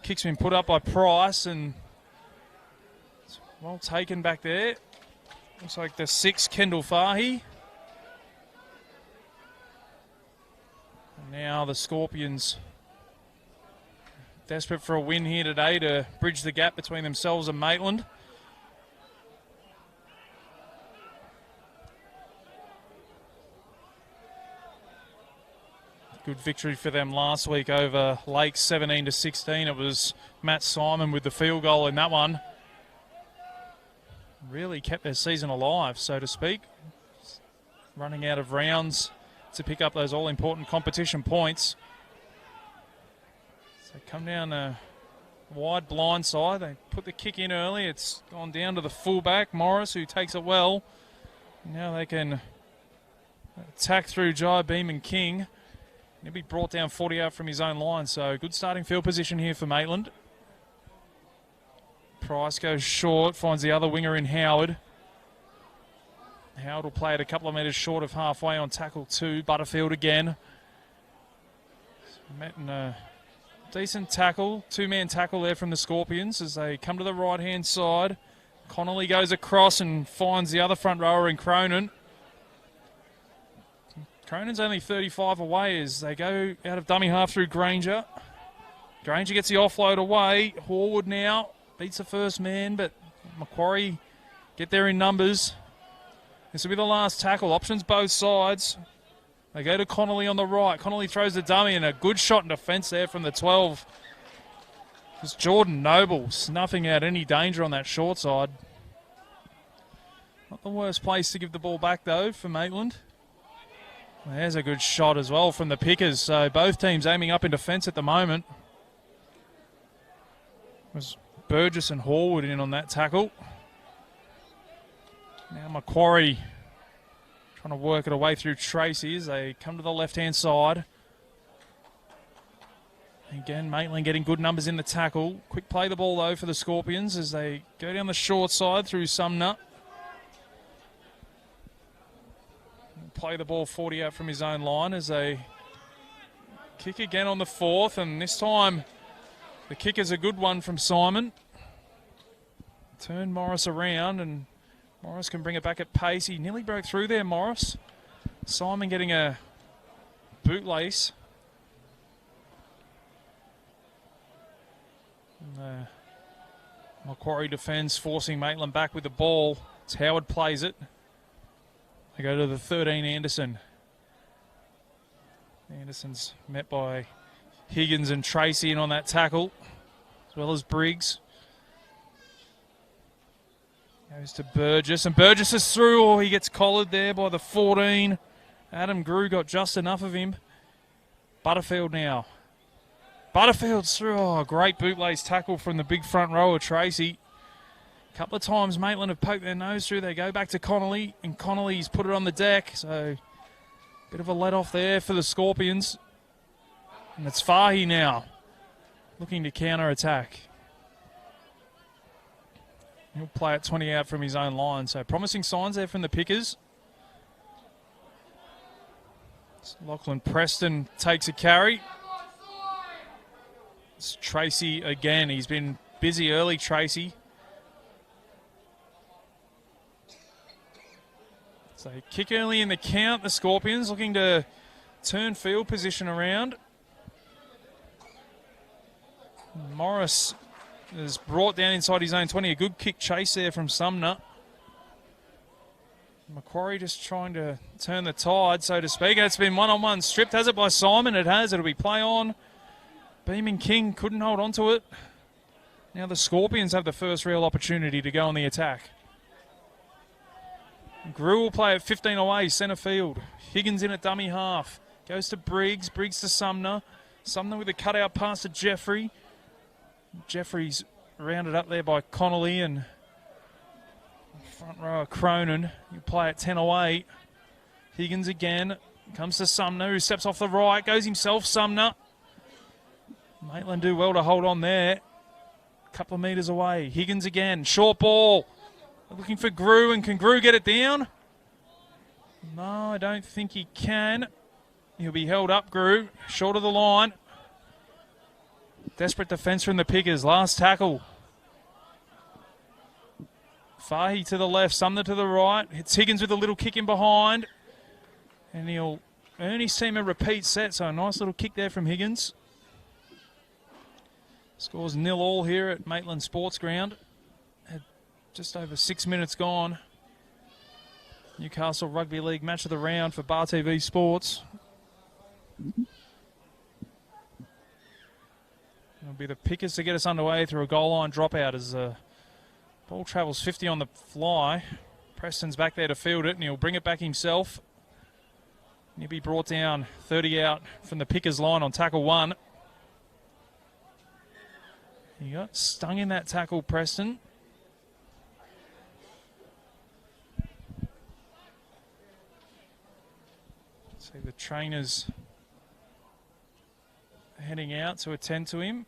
Kick's been put up by Price, and it's well taken back there. Looks like the 6, Kendall Fahy. Now the Scorpions desperate for a win here today to bridge the gap between themselves and Maitland. Good victory for them last week over Lakes, 17-16. It was Matt Simon with the field goal in that one. Really kept their season alive, so to speak. Running out of rounds to pick up those all-important competition points. So come down the wide blind side. They put the kick in early. It's gone down to the fullback, Morris, who takes it well. Now they can attack through Jai Beam and King. He'll be brought down 40 out from his own line. So good starting field position here for Maitland. Price goes short, finds the other winger in Howard. Howard will play it a couple of metres short of halfway on tackle 2. Butterfield again. Met in a decent tackle, 2-man tackle there from the Scorpions as they come to the right-hand side. Connolly goes across and finds the other front rower in Cronin. Cronin's only 35 away as they go out of dummy half through Granger. Granger gets the offload away. Horwood now beats the first man, but Macquarie get there in numbers. This will be the last tackle. Options both sides. They go to Connolly on the right. Connolly throws the dummy and a good shot in defence there from the 12. It's Jordan Noble snuffing out any danger on that short side. Not the worst place to give the ball back though for Maitland. There's a good shot as well from the Pickers. So both teams aiming up in defence at the moment. It was Burgess and Horwood in on that tackle. Now Macquarie trying to work it away through Tracy as they come to the left-hand side. Again, Maitland getting good numbers in the tackle. Quick play the ball, though, for the Scorpions as they go down the short side through Sumner. Play the ball 40 out from his own line as they kick again on the 4th, and this time the kick is a good one from Simon. Turn Morris around, and Morris can bring it back at pace. He nearly broke through there, Morris. Simon getting a bootlace. Macquarie defends, forcing Maitland back with the ball. It's Howard plays it. They go to the 13, Anderson. Anderson's met by Higgins and Tracy in on that tackle, as well as Briggs. Goes to Burgess, and Burgess is through. Oh, he gets collared there by the 14. Adam Grew got just enough of him. Butterfield now. Butterfield's through. Oh, great bootlace tackle from the big front rower, Tracy. A couple of times Maitland have poked their nose through. They go back to Connolly, and Connolly's put it on the deck. So, bit of a let-off there for the Scorpions. And it's Fahy now, looking to counter-attack. He'll play it 20 out from his own line. So, promising signs there from the Pickers. Lachlan Preston takes a carry. It's Tracy again. He's been busy early, Tracy. So kick early in the count. The Scorpions looking to turn field position around. Morris is brought down inside his own 20. A good kick chase there from Sumner. Macquarie just trying to turn the tide, so to speak. It's been one-on-one stripped. Has it by Simon? It has. It'll be play on. Beaming King couldn't hold on to it. Now the Scorpions have the first real opportunity to go on the attack. Grew will play at 15 away, centre field. Higgins in at dummy half. Goes to Briggs. Briggs to Sumner. Sumner with a cutout pass to Jeffrey. Jeffrey's rounded up there by Connolly and front rower Cronin. You play at 10 away. Higgins again. Comes to Sumner, who steps off the right. Goes himself, Sumner. Maitland do well to hold on there. A couple of metres away. Higgins again. Short ball. Looking for Grew, and can Grew get it down? No, I don't think he can. He'll be held up, Grew. Short of the line. Desperate defence from the Pickers. Last tackle. Fahy to the left, Sumner to the right. It's Higgins with a little kick in behind. And he'll earn his team a repeat set, so a nice little kick there from Higgins. Scores 0-0 here at Maitland Sports Ground. Had just over 6 minutes gone. Newcastle Rugby League match of the round for Bar TV Sports. It'll be the Pickers to get us underway through a goal line dropout as the ball travels 50 on the fly. Preston's back there to field it, and he'll bring it back himself. He'll be brought down 30 out from the Pickers line on tackle 1. He got stung in that tackle, Preston. See the trainers heading out to attend to him.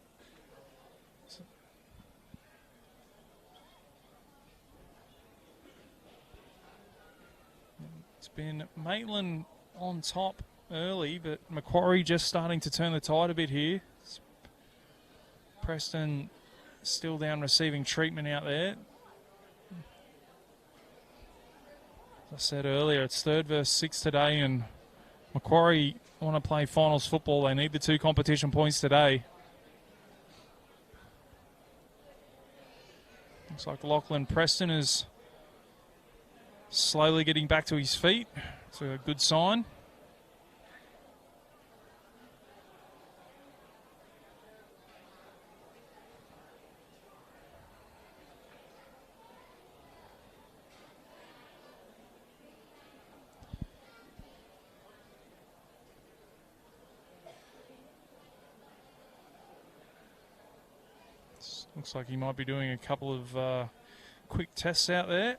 It's been Maitland on top early, but Macquarie just starting to turn the tide a bit here. Preston still down receiving treatment out there. As I said earlier, it's 3rd versus 6 today, and Macquarie want to play finals football. They need the 2 competition points today. Looks like Lachlan Preston is slowly getting back to his feet. It's a good sign. Looks like he might be doing a couple of quick tests out there.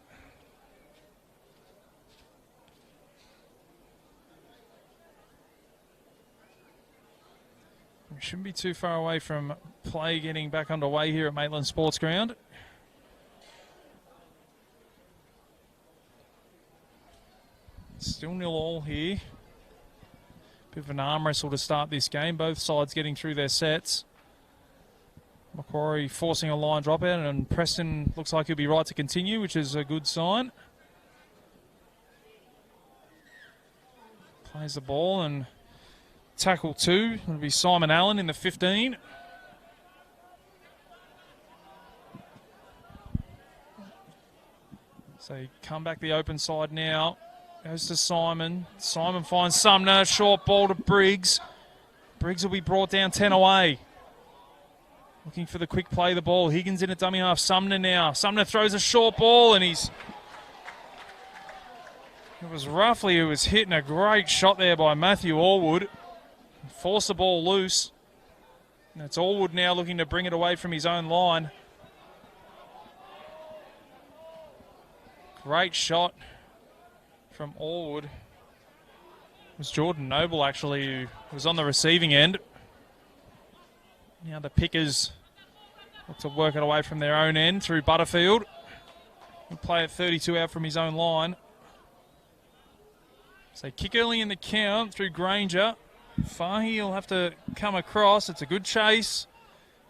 We shouldn't be too far away from play getting back underway here at Maitland Sports Ground. Still 0-0 here. Bit of an arm wrestle to start this game. Both sides getting through their sets. Macquarie forcing a line dropout, and Preston looks like he'll be right to continue, which is a good sign. Plays the ball and tackle 2. It'll be Simon Allen in the 15. So he come back the open side now. Goes to Simon. Simon finds Sumner. Short ball to Briggs. Briggs will be brought down 10 away. Looking for the quick play of the ball. Higgins in a dummy half. Sumner now. Sumner throws a short ball and it was hitting a great shot there by Matthew Allwood. Forced the ball loose. And it's Allwood now looking to bring it away from his own line. Great shot from Allwood. It was Jordan Noble actually who was on the receiving end. Now the Pickers look to work it away from their own end through Butterfield. He'll play at 32 out from his own line. So kick early in the count through Granger. Fahy will have to come across. It's a good chase.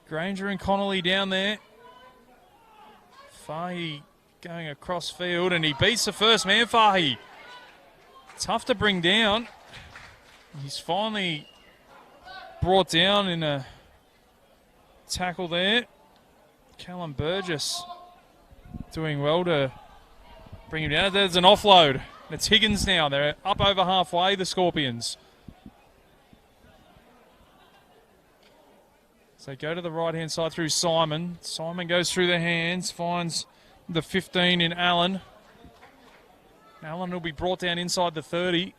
Granger and Connolly down there. Fahy going across field and he beats the first man, Fahy. Tough to bring down. He's finally brought down in a tackle there. Callum Burgess doing well to bring him down. There's an offload. It's Higgins now. They're up over halfway, the Scorpions. So go to the right-hand side through Simon. Simon goes through the hands, finds the 15 in Allen. Allen will be brought down inside the 30.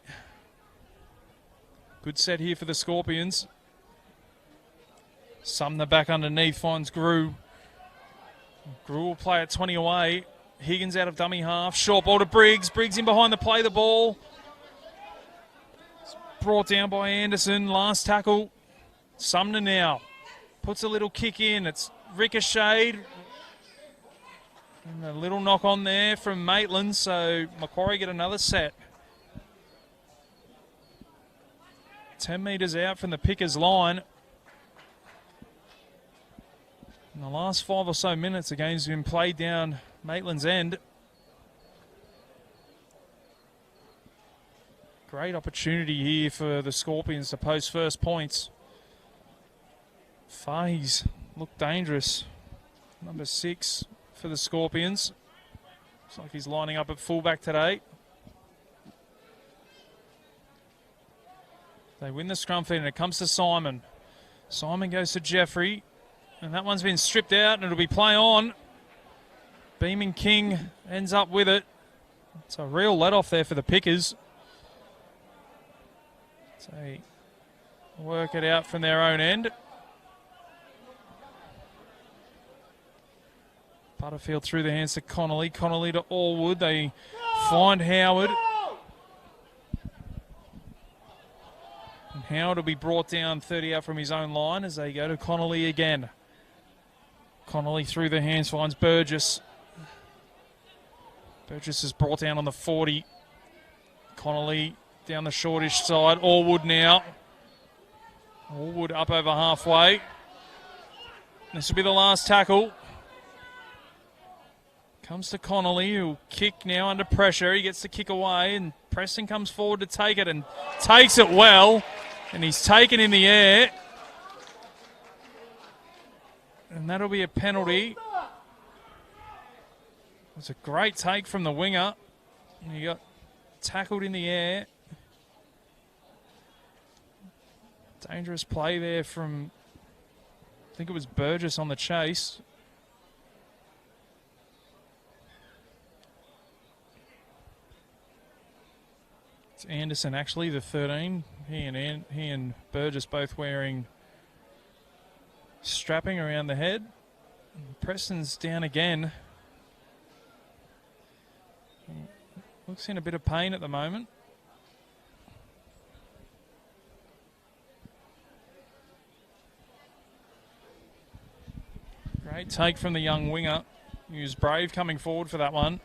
Good set here for the Scorpions. Sumner back underneath, finds Grew. Grew will play at 20 away. Higgins out of dummy half. Short ball to Briggs. Briggs in behind the play, the ball. It's brought down by Anderson. Last tackle. Sumner now. Puts a little kick in. It's ricocheted. And a little knock on there from Maitland, so Macquarie get another set. 10 metres out from the Pickers line. In the last 5 or so minutes, the game's been played down Maitland's end. Great opportunity here for the Scorpions to post first points. Fahy's look dangerous. Number 6 for the Scorpions. Looks like he's lining up at fullback today. They win the scrum feed and it comes to Simon. Simon goes to Jeffrey. And that one's been stripped out and it'll be play on. Beeman King ends up with it. It's a real let-off there for the Pickers. So they work it out from their own end. Butterfield through the hands to Connolly. Connolly to Allwood. They find Howard. And Howard will be brought down 30 out from his own line as they go to Connolly again. Connolly through the hands finds Burgess. Burgess is brought down on the 40. Connolly down the shortish side. Allwood now. Allwood up over halfway. This will be the last tackle. Comes to Connolly, who'll kick now under pressure. He gets the kick away, and Preston comes forward to take it, and takes it well. And he's taken in the air. And that'll be a penalty. was a great take from the winger. He got tackled in the air. Dangerous play there from, I think it was Burgess on the chase. It's Anderson actually, the 13. He and Burgess both wearing strapping around the head. Preston's down again. Looks in a bit of pain at the moment. Great take from the young winger. He was brave coming forward for that one.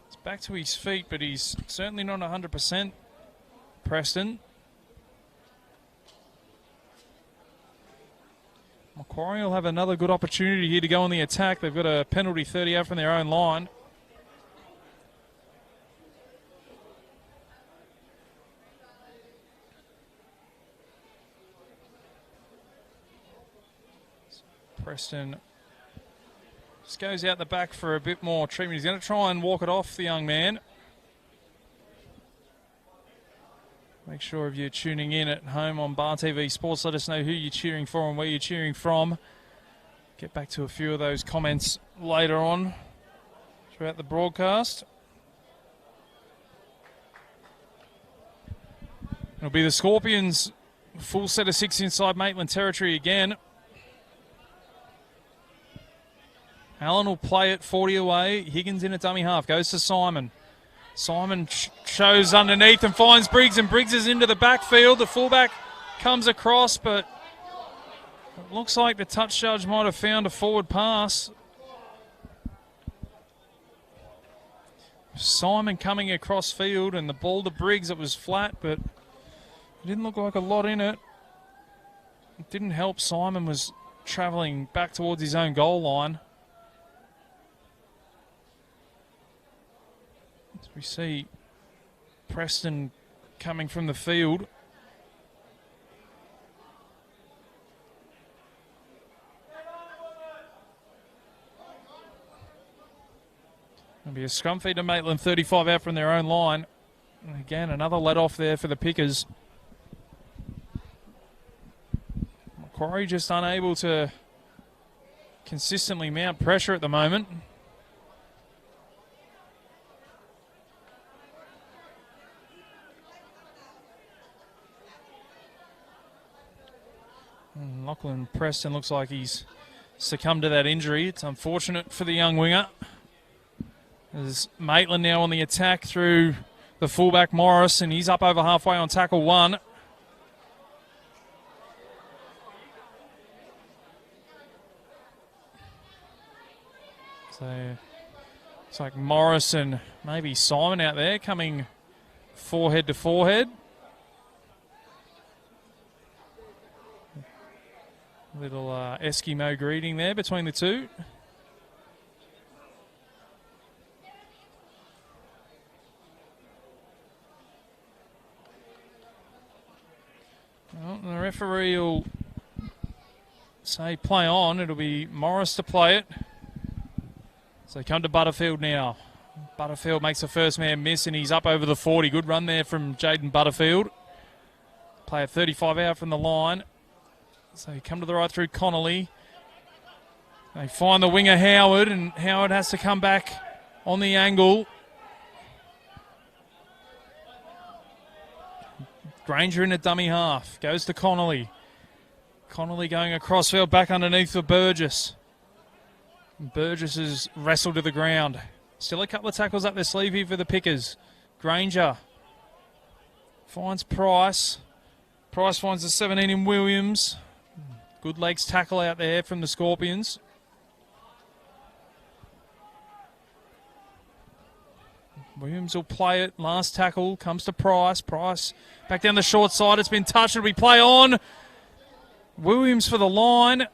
It's back to his feet, but he's certainly not 100%. Preston. Macquarie will have another good opportunity here to go on the attack. They've got a penalty 30 out from their own line. Preston just goes out the back for a bit more treatment. He's going to try and walk it off, the young man. Make sure if you're tuning in at home on Bar TV Sports, let us know who you're cheering for and where you're cheering from. Get back to a few of those comments later on throughout the broadcast. It'll be the Scorpions, full set of 6 inside Maitland territory again. Allen will play it 40 away. Higgins in a dummy half. Goes to Simon. Simon shows underneath and finds Briggs, and Briggs is into the backfield. The fullback comes across, but it looks like the touch judge might have found a forward pass. Simon coming across field, and the ball to Briggs, it was flat, but it didn't look like a lot in it. It didn't help. Simon was travelling back towards his own goal line. We see Preston coming from the field. It'll be a scrum feed to Maitland, 35 out from their own line. And again, another let off there for the Pickers. Macquarie just unable to consistently mount pressure at the moment. Lachlan Preston looks like he's succumbed to that injury. It's unfortunate for the young winger. There's Maitland now on the attack through the fullback Morris, and he's up over halfway on tackle 1. So it's like Morris and maybe Simon out there coming forehead to forehead. Little Eskimo greeting there between the two. Well, the referee will say play on. It'll be Morris to play it. So come to Butterfield now. Butterfield makes the first man miss, and he's up over the 40. Good run there from Jaden Butterfield. Player 35 out from the line. So you come to the right through Connolly. They find the winger Howard, and Howard has to come back on the angle. Granger in a dummy half. Goes to Connolly. Connolly going across field, back underneath for Burgess. Burgess is wrestled to the ground. Still a couple of tackles up their sleeve here for the Pickers. Granger finds Price. Price finds the 17 in Williams. Good legs tackle out there from the Scorpions. Williams will play it. Last tackle comes to Price. Price back down the short side. It's been touched. It'll be play on. Williams for the line.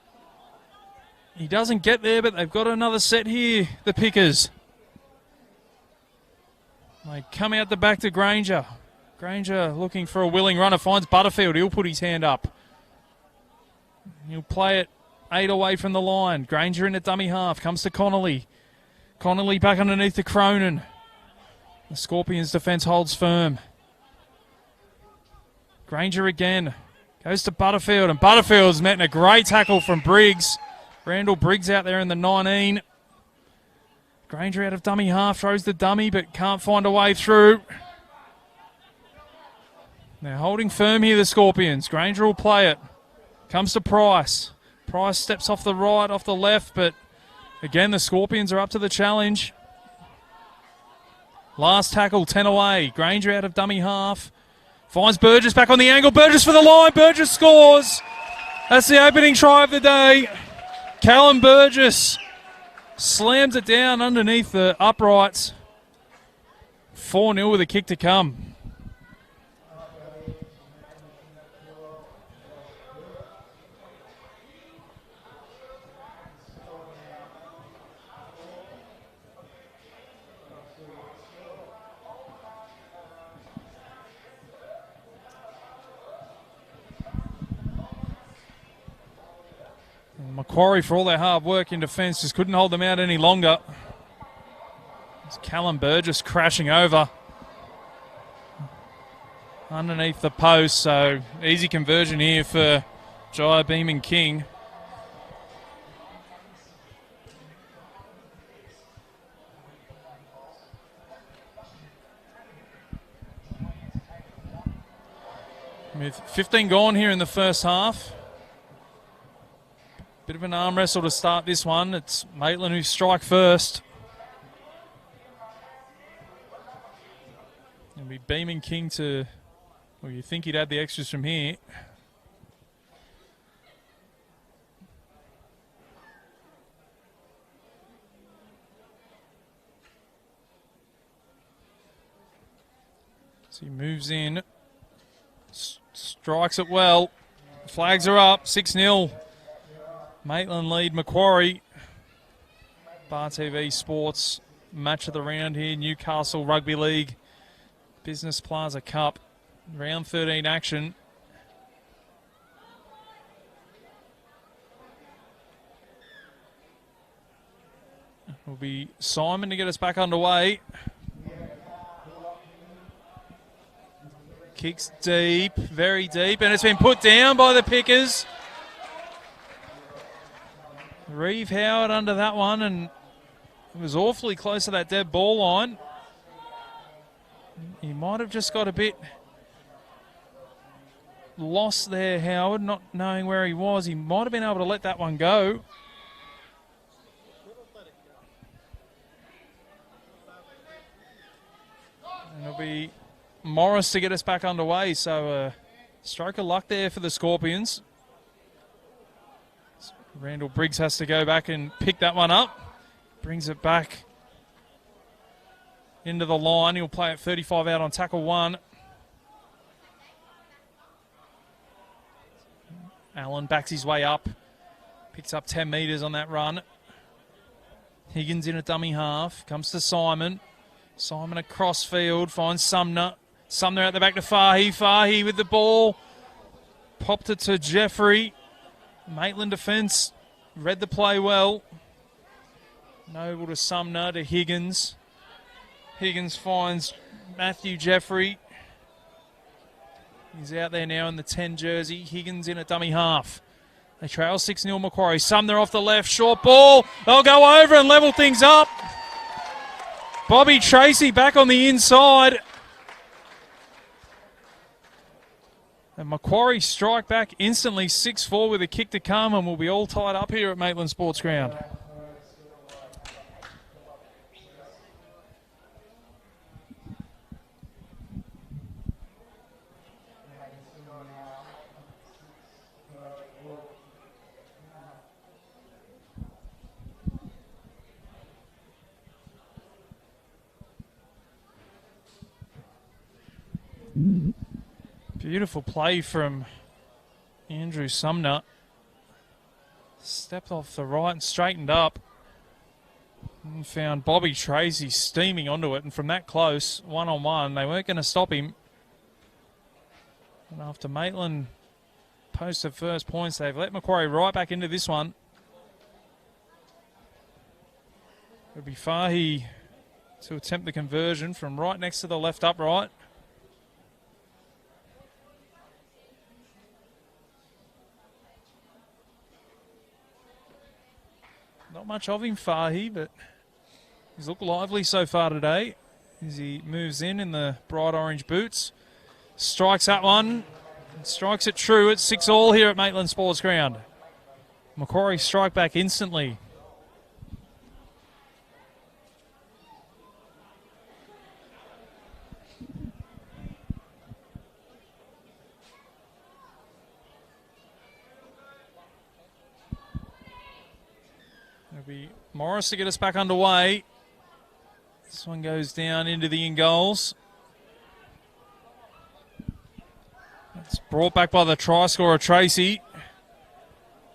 He doesn't get there, but they've got another set here, the Pickers. They come out the back to Granger. Granger looking for a willing runner, finds Butterfield. He'll put his hand up. He'll play it 8 away from the line. Granger in a dummy half. Comes to Connolly. Connolly back underneath to Cronin. The Scorpions' defence holds firm. Granger again. Goes to Butterfield, and Butterfield's met in a great tackle from Briggs. Randall Briggs out there in the 19. Granger out of dummy half, throws the dummy, but can't find a way through. They're holding firm here, the Scorpions. Granger will play it. Comes to Price. Price steps off the right, off the left, but again, the Scorpions are up to the challenge. Last tackle, 10 away. Granger out of dummy half. Finds Burgess back on the angle. Burgess for the line. Burgess scores. That's the opening try of the day. Callum Burgess slams it down underneath the uprights. 4-0 with a kick to come. Macquarie, for all their hard work in defence, just couldn't hold them out any longer. It's Callum Burgess crashing over underneath the post, so easy conversion here for Jai Beeman King. With 15 gone here in the first half. Bit of an arm wrestle to start this one. It's Maitland who strike first. It'll be Beeman King to... Well, you think he'd add the extras from here. So he moves in. Strikes it well. Flags are up. 6-0. Maitland lead Macquarie. Bar TV Sports match of the round here. Newcastle Rugby League Business Plaza Cup. Round 13 action. Will be Simon to get us back underway. Kicks deep, very deep, and it's been put down by the Pickers. Reeve Howard under that one, and it was awfully close to that dead ball line. He might have just got a bit lost there, Howard, not knowing where he was. He might have been able to let that one go. And it'll be Morris to get us back underway, so stroke of luck there for the Scorpions. Randall Briggs has to go back and pick that one up. Brings it back into the line. He'll play it 35 out on tackle 1. Allen backs his way up. Picks up 10 metres on that run. Higgins in a dummy half. Comes to Simon. Simon across field. Finds Sumner. Sumner at the back to Fahy. Fahy with the ball. Popped it to Jeffrey. Maitland defence read the play well. Noble to Sumner to Higgins. Higgins finds Matthew Jeffrey. He's out there now in the 10 jersey. Higgins in a dummy half. They trail 6-0 Macquarie. Sumner off the left. Short ball. They'll go over and level things up. Bobby Tracy back on the inside. And Macquarie strike back instantly, 6-4 with a kick to come, and we'll be all tied up here at Maitland Sports Ground. Beautiful play from Andrew Sumner. Stepped off the right and straightened up. And found Bobby Tracy steaming onto it. And from that close, one-on-one, they weren't going to stop him. And after Maitland posted first points, they've let Macquarie right back into this one. It'll be Fahy to attempt the conversion from right next to the left upright. Not much of him, Fahy, but he's looked lively so far today as he moves in the bright orange boots. Strikes that one. Strikes it true. It's 6-all here at Maitland Sports Ground. Macquarie strike back instantly. It'll be Morris to get us back underway. This one goes down into the in goals. It's brought back by the try scorer, Tracy.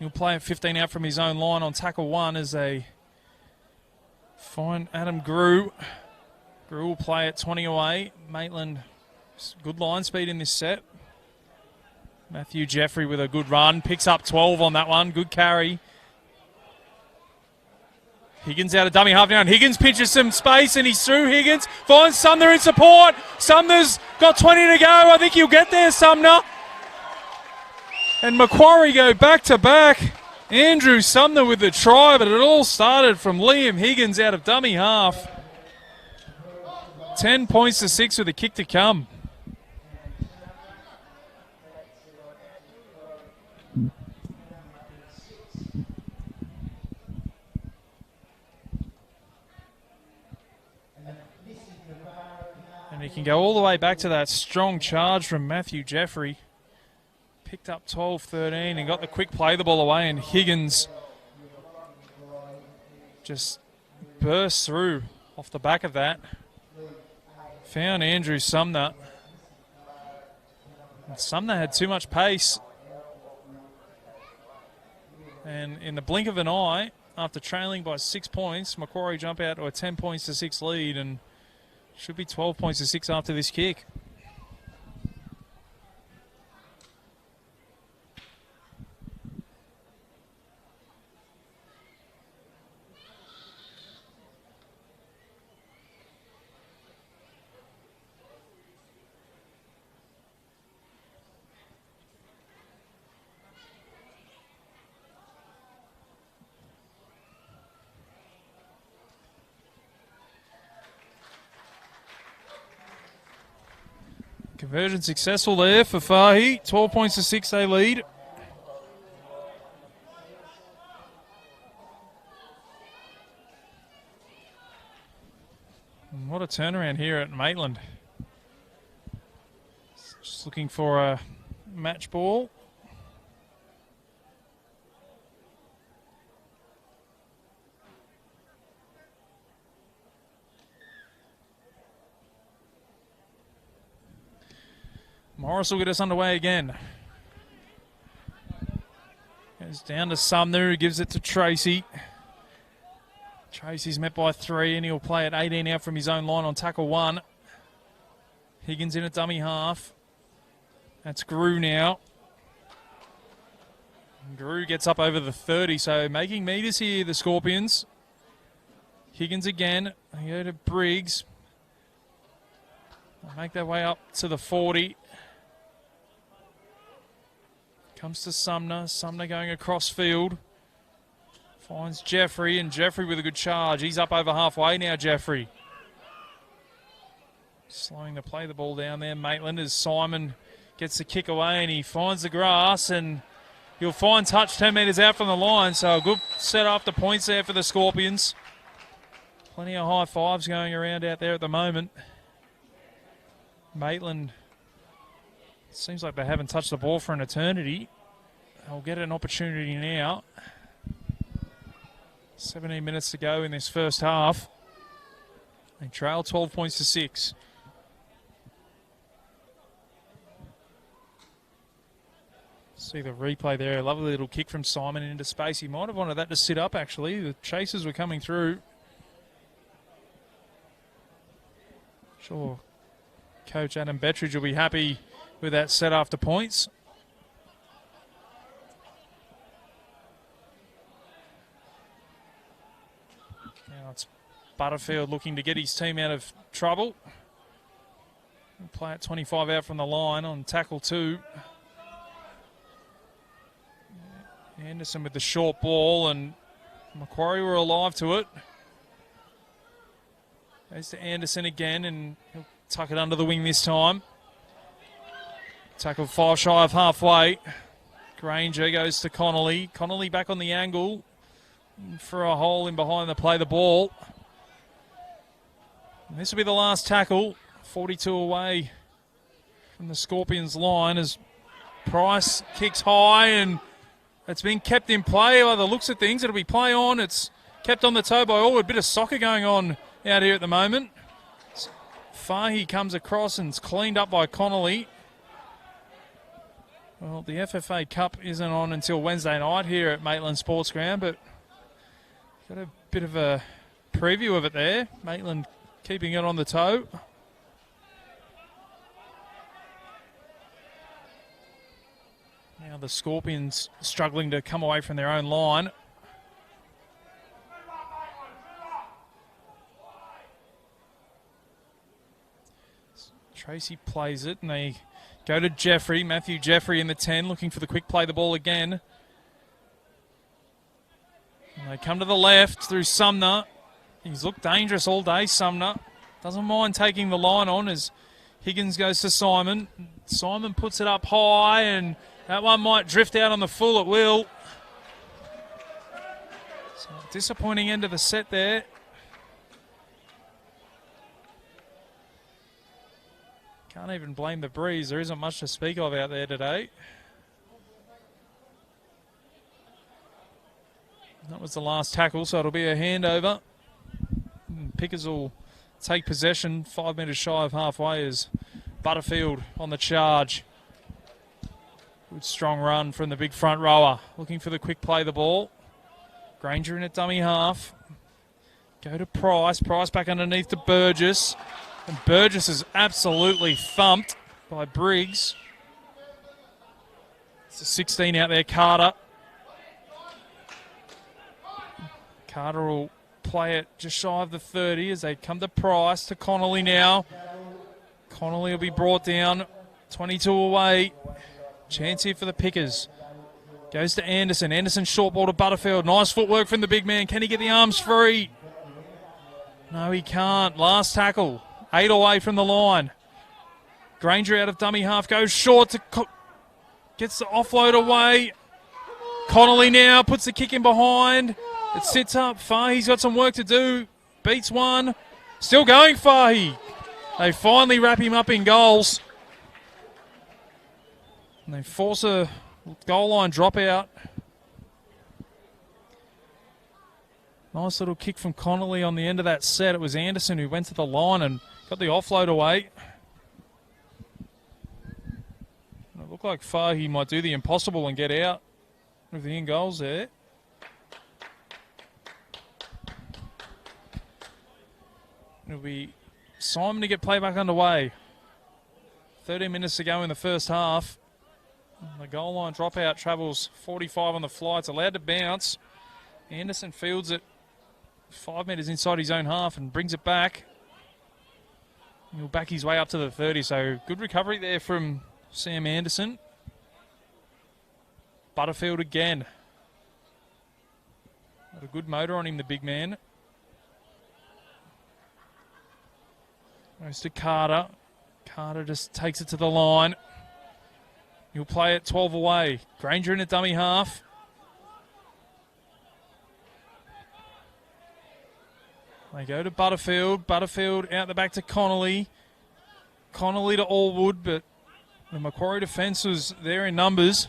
He'll play at 15 out from his own line on tackle 1 as they find Adam Grew. Grew will play at 20 away. Maitland, good line speed in this set. Matthew Jeffrey with a good run. Picks up 12 on that one. Good carry. Higgins out of dummy half now, and Higgins pinches some space, and he's through. Higgins finds Sumner in support. Sumner's got 20 to go. I think he'll get there, Sumner. And Macquarie go back to back. Andrew Sumner with the try, but it all started from Liam Higgins out of dummy half. 10 points to 6 with a kick to come. And he can go all the way back to that strong charge from Matthew Jeffrey. Picked up 12-13 and got the quick play the ball away, and Higgins just burst through off the back of that. Found Andrew Sumner. And Sumner had too much pace. And in the blink of an eye, after trailing by 6 points, Macquarie jump out to a 10 points to 6 lead, and should be 12 points to 6 after this kick. Conversion successful there for Fahy. 12 points to 6 they lead. And what a turnaround here at Maitland. Just looking for a match ball. Morris will get us underway again. Goes down to Sumner, who gives it to Tracy. Tracy's met by 3, and he'll play at 18 out from his own line on tackle 1. Higgins in a dummy half. That's Grew now. Grew gets up over the 30, so making meters here, the Scorpions. Higgins again. They go to Briggs. They'll make their way up to the 40. Comes to Sumner. Sumner going across field. Finds Jeffrey, and Jeffrey with a good charge. He's up over halfway now, Jeffrey. Slowing to play the ball down there, Maitland, as Simon gets the kick away, and he finds the grass, and he'll find touch 10 metres out from the line. So a good set after points there for the Scorpions. Plenty of high fives going around out there at the moment. Maitland, seems like they haven't touched the ball for an eternity. They'll get an opportunity now. 17 minutes to go in this first half. They trail 12 points to 6. See the replay there. A lovely little kick from Simon into space. He might have wanted that to sit up, actually. The chasers were coming through. Sure, Coach Adam Bettridge will be happy with that set after points. Now it's Butterfield looking to get his team out of trouble. Play at 25 out from the line on tackle 2. Anderson with the short ball, and Macquarie were alive to it. Goes to Anderson again, and he'll tuck it under the wing this time. Tackle 5 shy of halfway. Granger goes to Connolly. Connolly back on the angle for a hole in behind the play the ball. And this will be the last tackle. 42 away from the Scorpions line as Price kicks high, and it's been kept in play by the looks of things. It'll be play on. It's kept on the toe by all. A bit of soccer going on out here at the moment. Fahey comes across and it's cleaned up by Connolly. Well, the FFA Cup isn't on until Wednesday night here at Maitland Sports Ground, but got a bit of a preview of it there. Maitland keeping it on the toe. Now the Scorpions struggling to come away from their own line. Tracy plays it, and they go to Jeffrey. Matthew Jeffrey in the 10, looking for the quick play the ball again. And they come to the left through Sumner. He's looked dangerous all day, Sumner. Doesn't mind taking the line on as Higgins goes to Simon. Simon puts it up high, and that one might drift out on the full. It will. So disappointing end of the set there. Can't even blame the breeze. There isn't much to speak of out there today. That was the last tackle, so it'll be a handover. Pickers will take possession. 5 metres shy of halfway is Butterfield on the charge. Good strong run from the big front rower. Looking for the quick play the ball. Granger in at dummy half. Go to Price. Price back underneath to Burgess. And Burgess is absolutely thumped by Briggs. It's a 16 out there, Carter. Carter will play it just shy of the 30 as they come to Price, to Connolly now. Connolly will be brought down, 22 away. Chance here for the Pickers. Goes to Anderson. Anderson short ball to Butterfield. Nice footwork from the big man. Can he get the arms free? No, he can't. Last tackle. 8 away from the line. Granger out of dummy half. Goes short to... Gets the offload away. Connolly now puts the kick in behind. It sits up. Fahey's got some work to do. Beats one. Still going, Fahey. They finally wrap him up in goals. And they force a goal line dropout. Nice little kick from Connolly on the end of that set. It was Anderson who went to the line and got the offload away. It looked like Fahey might do the impossible and get out with the in goals there. It'll be Simon to get play back underway. 13 minutes to go in the first half. The goal line dropout travels 45 on the fly. It's allowed to bounce. Anderson fields it 5 metres inside his own half and brings it back. He'll back his way up to the 30, so good recovery there from Sam Anderson. Butterfield again. Got a good motor on him, the big man. Goes to Carter. Carter just takes it to the line. He'll play it 12 away. Granger in a dummy half. They go to Butterfield. Butterfield out the back to Connolly. Connolly to Allwood, but the Macquarie defence was there in numbers.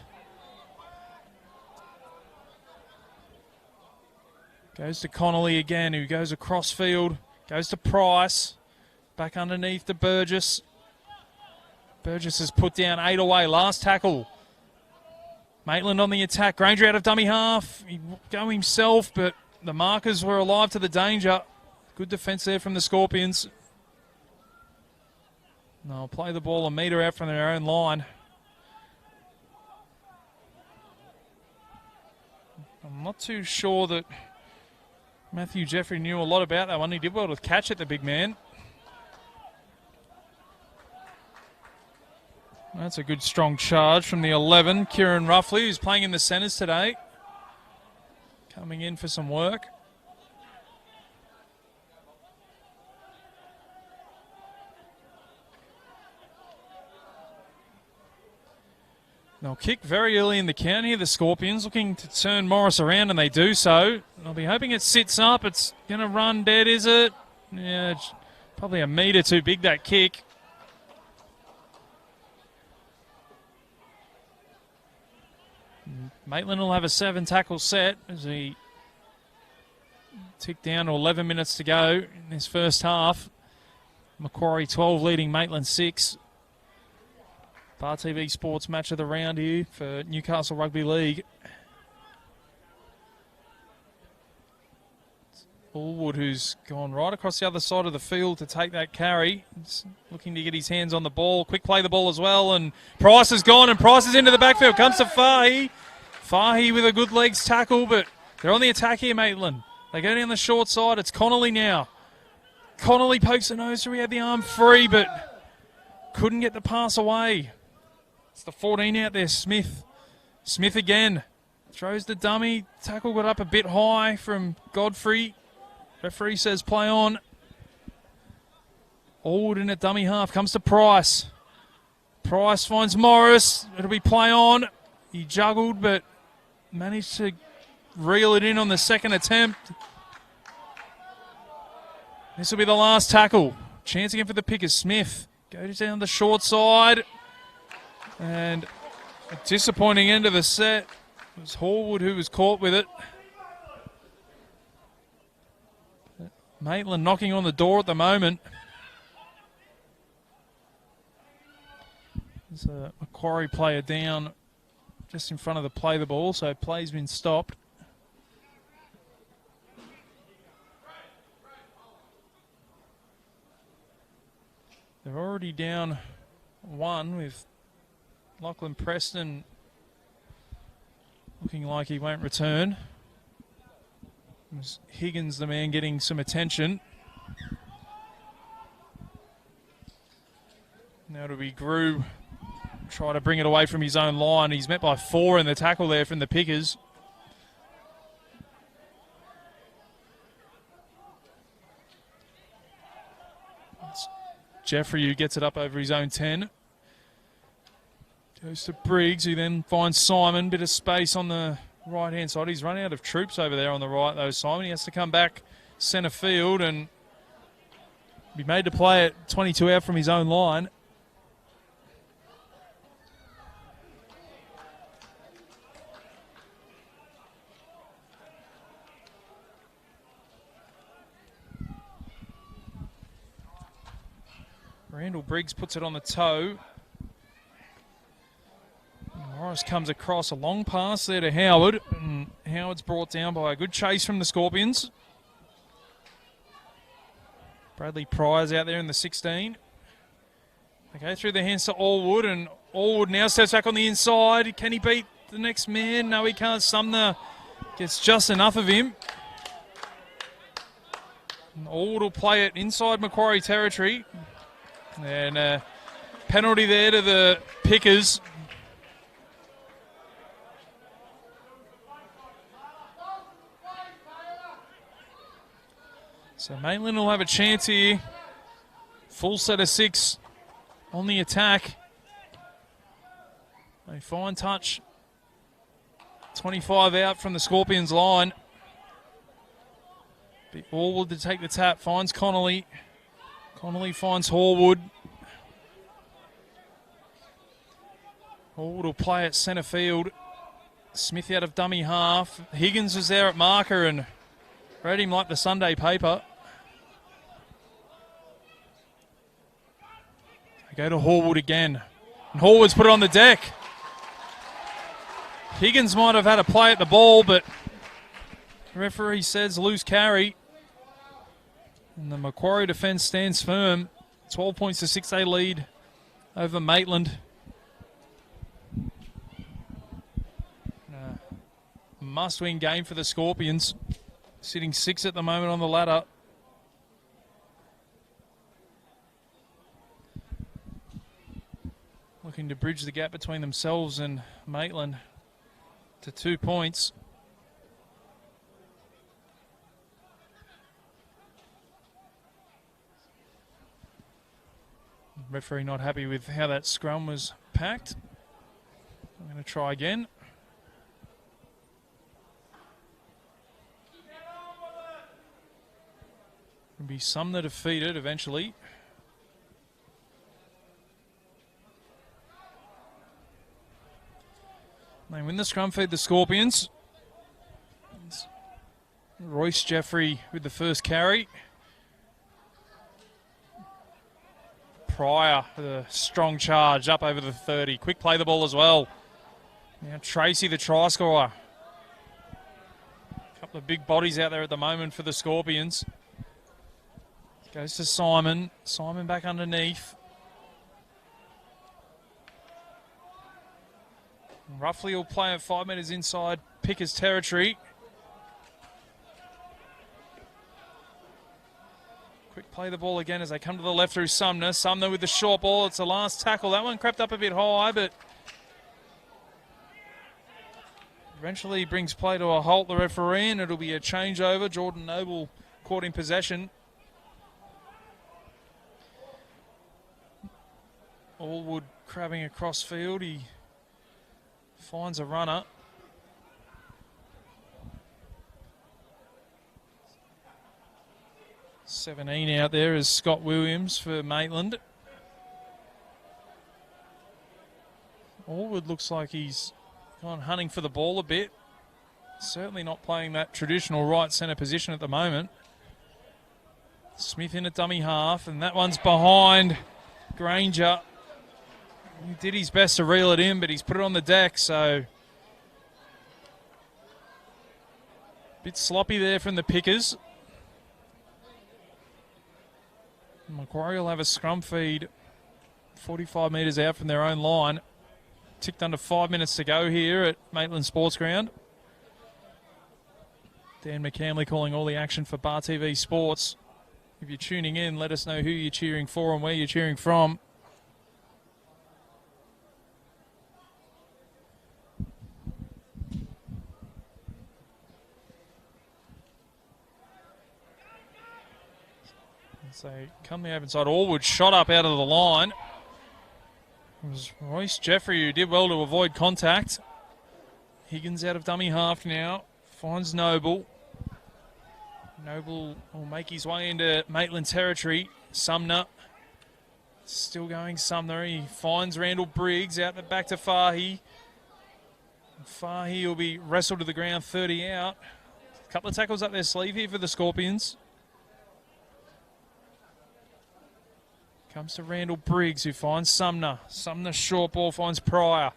Goes to Connolly again, who goes across field. Goes to Price. Back underneath to Burgess. Burgess has put down 8 away. Last tackle. Maitland on the attack. Granger out of dummy half. He go himself, but the markers were alive to the danger. Good defence there from the Scorpions. They'll play the ball a metre out from their own line. I'm not too sure that Matthew Jeffrey knew a lot about that one. He did well to catch it, the big man. That's a good strong charge from the 11, Kieran Ruffley, who's playing in the centres today. Coming in for some work. They'll kick very early in the count here, the Scorpions, looking to turn Morris around, and they do so. I'll be hoping it sits up. It's going to run dead, is it? Yeah, it's probably a metre too big, that kick. Maitland will have a 7-tackle set as he ticked down to 11 minutes to go in this first half. Macquarie 12 leading Maitland 6. Bar TV Sports match of the round here for Newcastle Rugby League. It's Allwood, who's gone right across the other side of the field to take that carry. He's looking to get his hands on the ball. Quick play the ball as well, and Price is gone, and Price is into the backfield. Comes to Fahy. Fahy with a good legs tackle, but they're on the attack here, Maitland. They go down the short side. It's Connolly now. Connolly pokes the nose through. He had the arm free, but couldn't get the pass away. It's the 14 out there, Smith. Smith again. Throws the dummy. Tackle got up a bit high from Godfrey. Referee says play on. Allwood in a dummy half. Comes to Price. Price finds Morris. It'll be play on. He juggled, but managed to reel it in on the second attempt. This will be the last tackle. Chance again for the Pickers. Smith goes down the short side. And a disappointing end of the set. It was Horwood who was caught with it. Maitland knocking on the door at the moment. There's a Macquarie player down just in front of the play the ball, so play's been stopped. They're already down 1 with Lachlan Preston looking like he won't return. It was Higgins, the man, getting some attention. Now it'll be Grew try to bring it away from his own line. He's met by 4 in the tackle there from the Pickers. It's Jeffrey who gets it up over his own 10. Goes to Briggs, who then finds Simon. Bit of space on the right-hand side. He's run out of troops over there on the right, though, Simon. He has to come back centre field and be made to play at 22 out from his own line. Randall Briggs puts it on the toe. Morris comes across a long pass there to Howard, and Howard's brought down by a good chase from the Scorpions. Bradley Pryor's out there in the 16. They go through the hands to Allwood, and Allwood now steps back on the inside. Can he beat the next man? No, he can't. Sumner gets just enough of him. And Allwood will play it inside Macquarie territory. And a penalty there to the Pickers. So Maitland will have a chance here. Full set of 6 on the attack. A fine touch. 25 out from the Scorpions line. Allwood to take the tap. Finds Connolly. Connolly finds Horwood. Horwood will play at centre field. Smith out of dummy half. Higgins was there at marker and read him like the Sunday paper. They go to Horwood again. And Horwood's put it on the deck. Higgins might have had a play at the ball, but the referee says loose carry. And the Macquarie defence stands firm. 12 points to 6 they lead over Maitland. Must-win game for the Scorpions. Sitting 6 at the moment on the ladder. Looking to bridge the gap between themselves and Maitland to 2 points. Referee not happy with how that scrum was packed. I'm going to try again. There'll be some that defeated eventually. They win the scrum, feed the Scorpions. It's Royce Jeffrey with the first carry. Pryor with a strong charge up over the 30. Quick play the ball as well. Now Tracy, the try scorer. A couple of big bodies out there at the moment for the Scorpions. Goes to Simon. Simon back underneath. Roughly will play at 5 metres inside Picker's territory. Quick play the ball again as they come to the left through Sumner. Sumner with the short ball. It's the last tackle. That one crept up a bit high, but eventually brings play to a halt, the referee, and it'll be a changeover. Jordan Noble caught in possession. Allwood crabbing across field. He finds a runner. $17 out there is Scott Williams for Maitland. Allwood looks like he's gone hunting for the ball a bit. Certainly not playing that traditional right centre position at the moment. Smith in a dummy half, and that one's behind Granger. He did his best to reel it in, but he's put it on the deck, so bit sloppy there from the Pickers. Macquarie will have a scrum feed 45 metres out from their own line. Ticked under 5 minutes to go here at Maitland Sports Ground. Dan McCamley calling all the action for Bar TV Sports. If you're tuning in, let us know who you're cheering for and where you're cheering from. So come the open side. Allwood shot up out of the line. It was Royce Jeffrey who did well to avoid contact. Higgins out of dummy half now. Finds Noble. Noble will make his way into Maitland territory. Sumner. Still going Sumner. He finds Randall Briggs out the back to Fahy. Fahy will be wrestled to the ground, 30 out. A couple of tackles up their sleeve here for the Scorpions. Comes to Randall Briggs, who finds Sumner. Sumner short ball finds Pryor.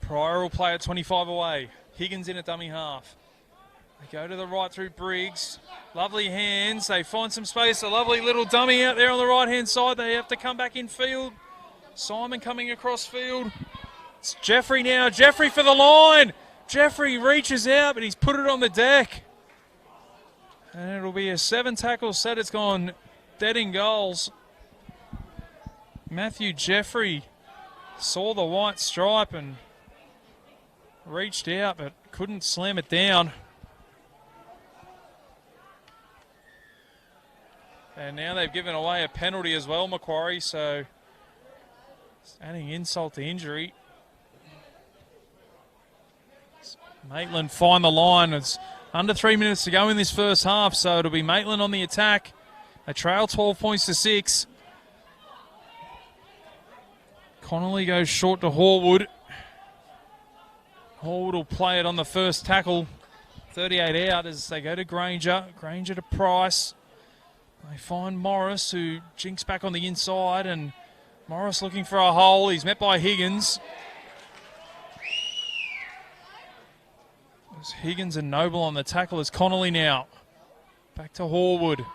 Pryor will play at 25 away. Higgins in at dummy half. They go to the right through Briggs. Lovely hands. They find some space. A lovely little dummy out there on the right-hand side. They have to come back in field. Simon coming across field. It's Jeffrey now. Jeffrey for the line. Jeffrey reaches out, but he's put it on the deck. And it'll be a 7-tackle set. It's gone dead in goals. Matthew Jeffrey saw the white stripe and reached out but couldn't slam it down. And now they've given away a penalty as well, Macquarie, so it's adding insult to injury. Maitland find the line. It's under 3 minutes to go in this first half, so it'll be Maitland on the attack. They trail 12 points to 6. Connolly goes short to Horwood. Horwood will play it on the first tackle. 38 out as they go to Granger. Granger to Price. They find Morris, who jinks back on the inside, and Morris looking for a hole. He's met by Higgins. There's Higgins and Noble on the tackle. As Connolly now. Back to Horwood.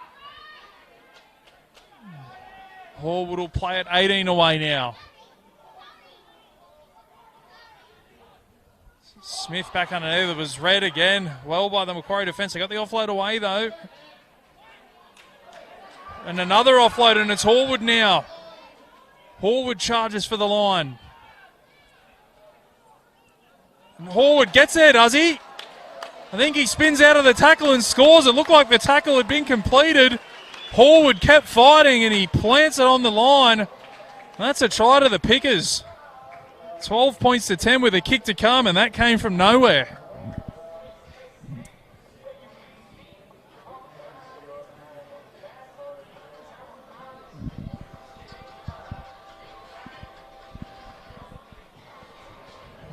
Horwood will play it 18 away now. Smith back underneath. It was red again. Well by the Macquarie defence. They got the offload away though. And another offload, and it's Horwood now. Horwood charges for the line. And Horwood gets there, does he? I think he spins out of the tackle and scores. It looked like the tackle had been completed. Horwood kept fighting and he plants it on the line. That's a try to the Pickers. 12 points to 10 with a kick to come, and that came from nowhere.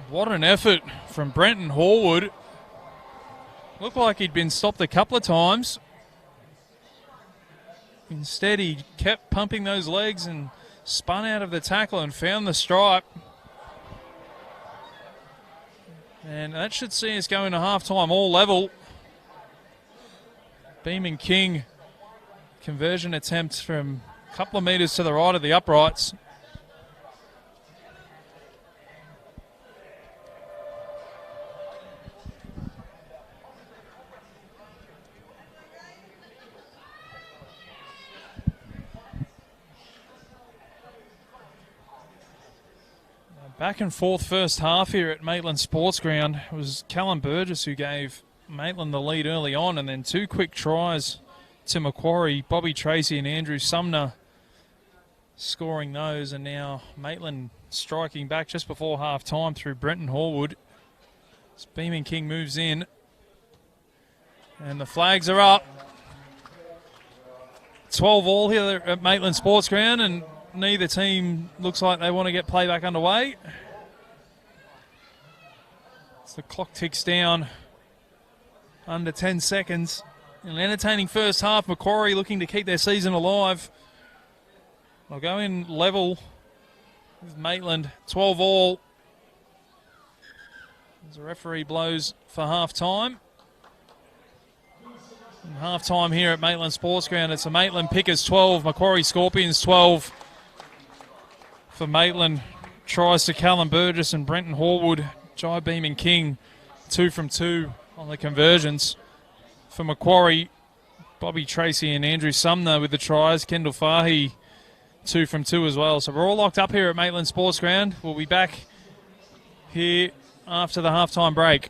What an effort from Brenton Horwood. Looked like he'd been stopped a couple of times. Instead, he kept pumping those legs and spun out of the tackle and found the stripe. And that should see us go into half-time all level. Beeman King, conversion attempt from a couple of metres to the right of the uprights. Back and forth first half here at Maitland Sports Ground. It was Callum Burgess who gave Maitland the lead early on, and then two quick tries to Macquarie. Bobby Tracy and Andrew Sumner scoring those, and now Maitland striking back just before half time through Brenton Horwood. As Beeman King moves in, and the flags are up. 12 all here at Maitland Sports Ground, and neither team looks like they want to get play back underway. As the clock ticks down, under 10 seconds. An entertaining first half. Macquarie looking to keep their season alive. They'll go in level with Maitland. 12 all. As the referee blows for half time. Half time here at Maitland Sports Ground. It's the Maitland Pickers 12, Macquarie Scorpions 12. For Maitland, tries to Callum Burgess and Brenton Horwood. Jai Beeman King, 2 from 2 on the conversions. For Macquarie, Bobby Tracy and Andrew Sumner with the tries. Kendall Fahey, 2 from 2 as well. So we're all locked up here at Maitland Sports Ground. We'll be back here after the halftime break.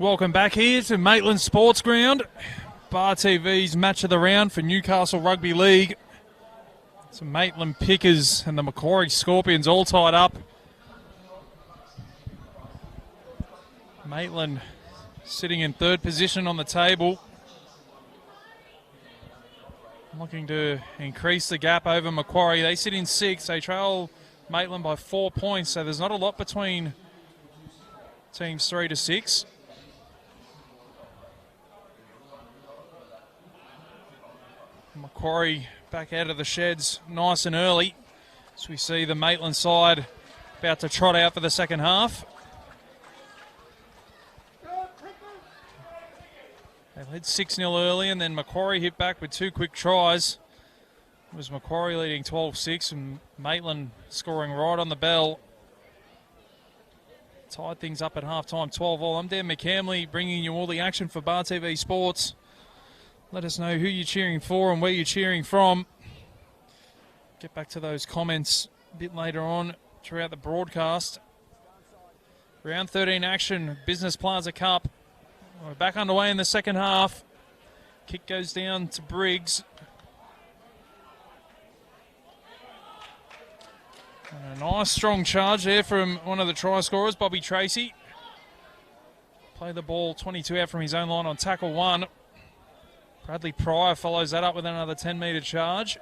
Welcome back here to Maitland Sports Ground. Bar TV's match of the round for Newcastle Rugby League. It's Maitland Pickers and the Macquarie Scorpions all tied up. Maitland sitting in third position on the table. Looking to increase the gap over Macquarie. They sit in sixth. They trail Maitland by 4 points, so there's not a lot between teams 3 to 6. Macquarie back out of the sheds nice and early. So we see the Maitland side about to trot out for the second half. They led 6-0 early, and then Macquarie hit back with 2 quick tries. It was Macquarie leading 12-6 and Maitland scoring right on the bell. Tied things up at halftime, 12-all. I'm Dan McCamley bringing you all the action for Bar TV Sports. Let us know who you're cheering for and where you're cheering from. Get back to those comments a bit later on throughout the broadcast. Round 13 action, Business Plaza Cup. We're back underway in the second half. Kick goes down to Briggs. And a nice strong charge there from one of the try scorers, Bobby Tracy. Play the ball 22 out from his own line on tackle 1. Bradley Pryor follows that up with another 10-metre charge.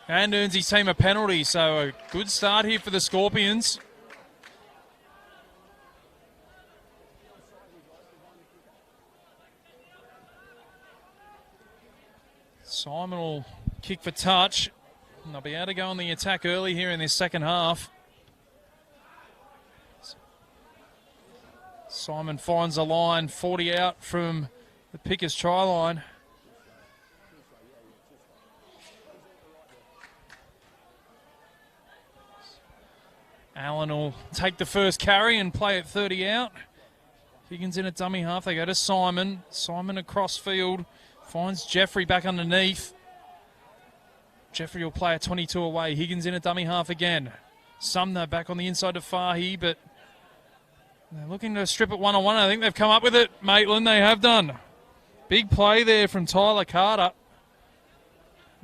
And earns his team a penalty, so a good start here for the Scorpions. Simon will kick for touch. And they'll be able to go on the attack early here in this second half. Simon finds a line 40 out from the Pickers try line. Allen will take the first carry and play it 30 out. Higgins in a dummy half. They go to Simon. Simon across field. Finds Jeffrey back underneath. Jeffrey will play a 22 away. Higgins in a dummy half again. Sumner back on the inside to Fahy, but they're looking to strip it one-on-one. I think they've come up with it, Maitland. They have done. Big play there from Tyler Carter.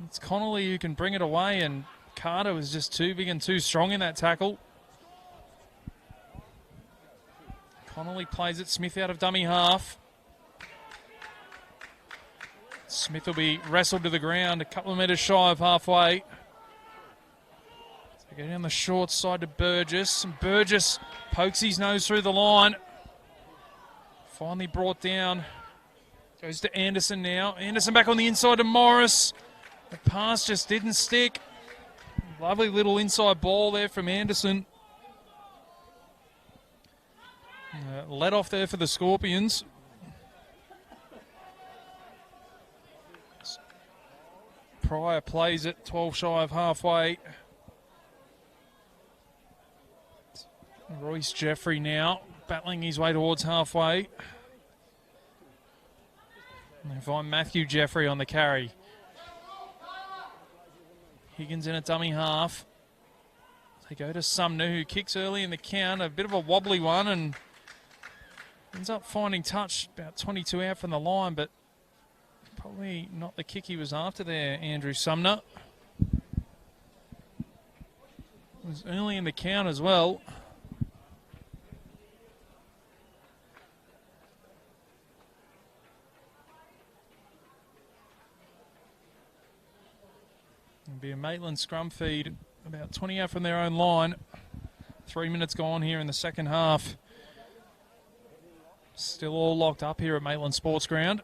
It's Connolly who can bring it away, and Carter was just too big and too strong in that tackle. Connolly plays it. Smith out of dummy half. Smith will be wrestled to the ground a couple of metres shy of halfway. So go down the short side to Burgess. And Burgess pokes his nose through the line. Finally brought down. Goes to Anderson now. Anderson back on the inside to Morris. The pass just didn't stick. Lovely little inside ball there from Anderson. Let off there for the Scorpions. Pryor plays it 12 shy of halfway. Royce Jeffrey now battling his way towards halfway. And they find Matthew Jeffrey on the carry. Higgins in a dummy half. They go to Sumner, who kicks early in the count. A bit of a wobbly one and ends up finding touch about 22 out from the line, but probably not the kick he was after there, Andrew Sumner. It was early in the count as well. It'll be a Maitland scrum feed, about 20 out from their own line. 3 minutes gone here in the second half. Still all locked up here at Maitland Sports Ground.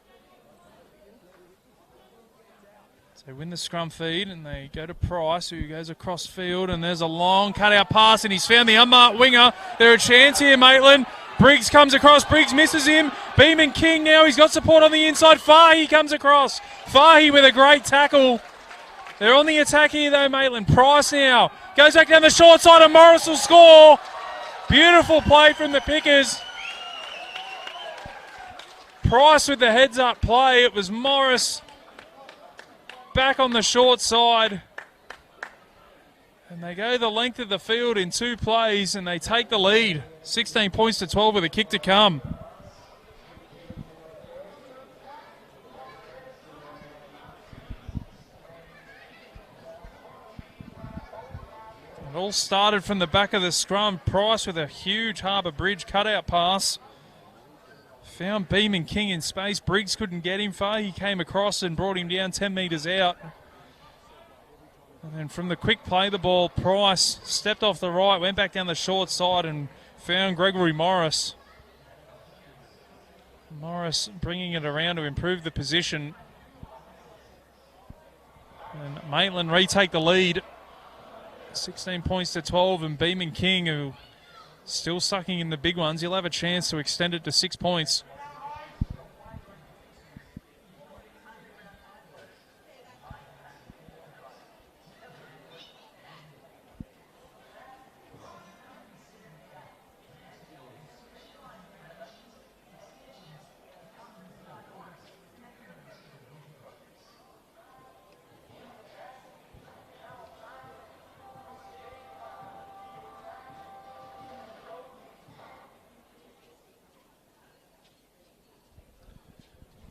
So they win the scrum feed and they go to Price, who goes across field, and there's a long cutout pass and he's found the unmarked winger. They're a chance here, Maitland. Briggs comes across. Briggs misses him. Beeman King now. He's got support on the inside. Fahy comes across. Fahy with a great tackle. They're on the attack here though, Maitland. Price now goes back down the short side and Morris will score. Beautiful play from the Pickers. Price with the heads-up play. It was Morris back on the short side. And they go the length of the field in 2 plays and they take the lead. 16 points to 12 with a kick to come. It all started from the back of the scrum. Price with a huge Harbour Bridge cutout pass. Found Beam and King in space. Briggs couldn't get him far. He came across and brought him down 10 metres out. And then from the quick play, the ball, Price stepped off the right, went back down the short side and found Gregory Morris. Morris bringing it around to improve the position. And Maitland retake the lead. 16 points to 12, and Beam and King, who still sucking in the big ones, he'll have a chance to extend it to 6 points.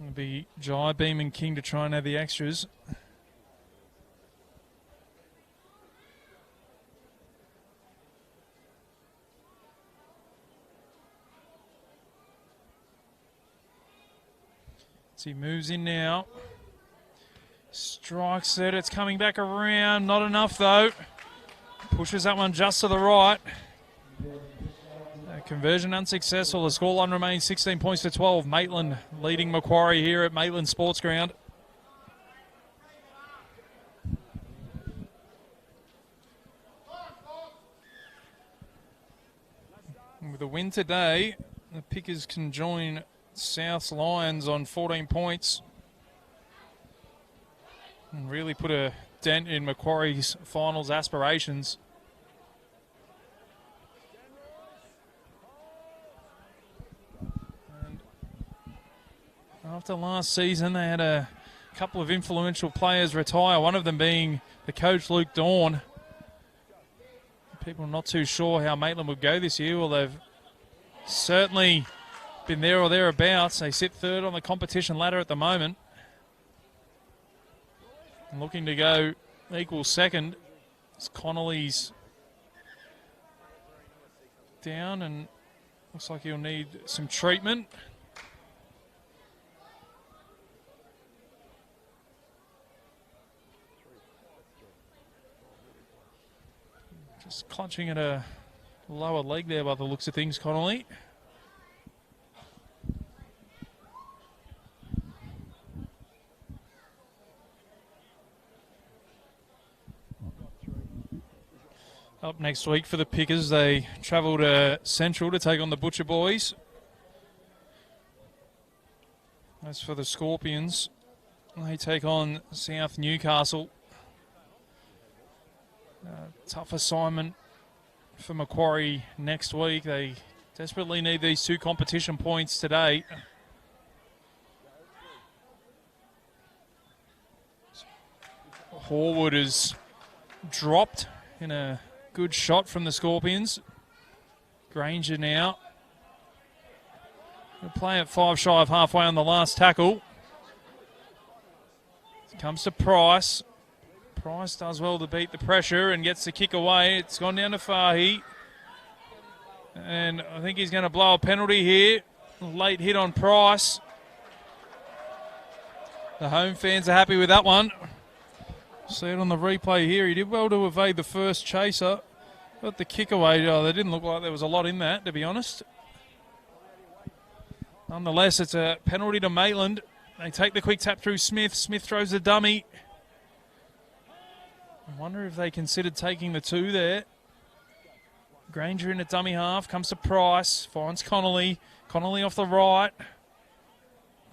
It'll be Jai, Beam and King to try and have the extras. As he moves in now. Strikes it, it's coming back around. Not enough though. Pushes that one just to the right. Conversion unsuccessful. The scoreline remains 16 points to 12. Maitland leading Macquarie here at Maitland Sports Ground. With a win today, the Pickers can join South's Lions on 14 points and really put a dent in Macquarie's finals aspirations. After last season, they had a couple of influential players retire, one of them being the coach, Luke Dawn. People not too sure how Maitland would go this year. Well, they've certainly been there or thereabouts. They sit third on the competition ladder at the moment. And looking to go equal second. As Connolly's down and looks like he'll need some treatment. Just clutching at a lower leg there by the looks of things, Connolly. Up next week for the Pickers, they travel to Central to take on the Butcher Boys. As for the Scorpions, they take on South Newcastle. Tough assignment for Macquarie next week. They desperately need these 2 competition points today. Horwood is dropped in a good shot from the Scorpions. Granger now. He'll play at 5 shy of halfway on the last tackle. Comes to Price. Price does well to beat the pressure and gets the kick away. It's gone down to Fahy. And I think he's going to blow a penalty here. Late hit on Price. The home fans are happy with that one. See it on the replay here. He did well to evade the first chaser. Got the kick away. Oh, they didn't look like there was a lot in that, to be honest. Nonetheless, it's a penalty to Maitland. They take the quick tap through Smith. Smith throws the dummy. I wonder if they considered taking the 2 there. Granger in a dummy half. Comes to Price. Finds Connolly. Connolly off the right.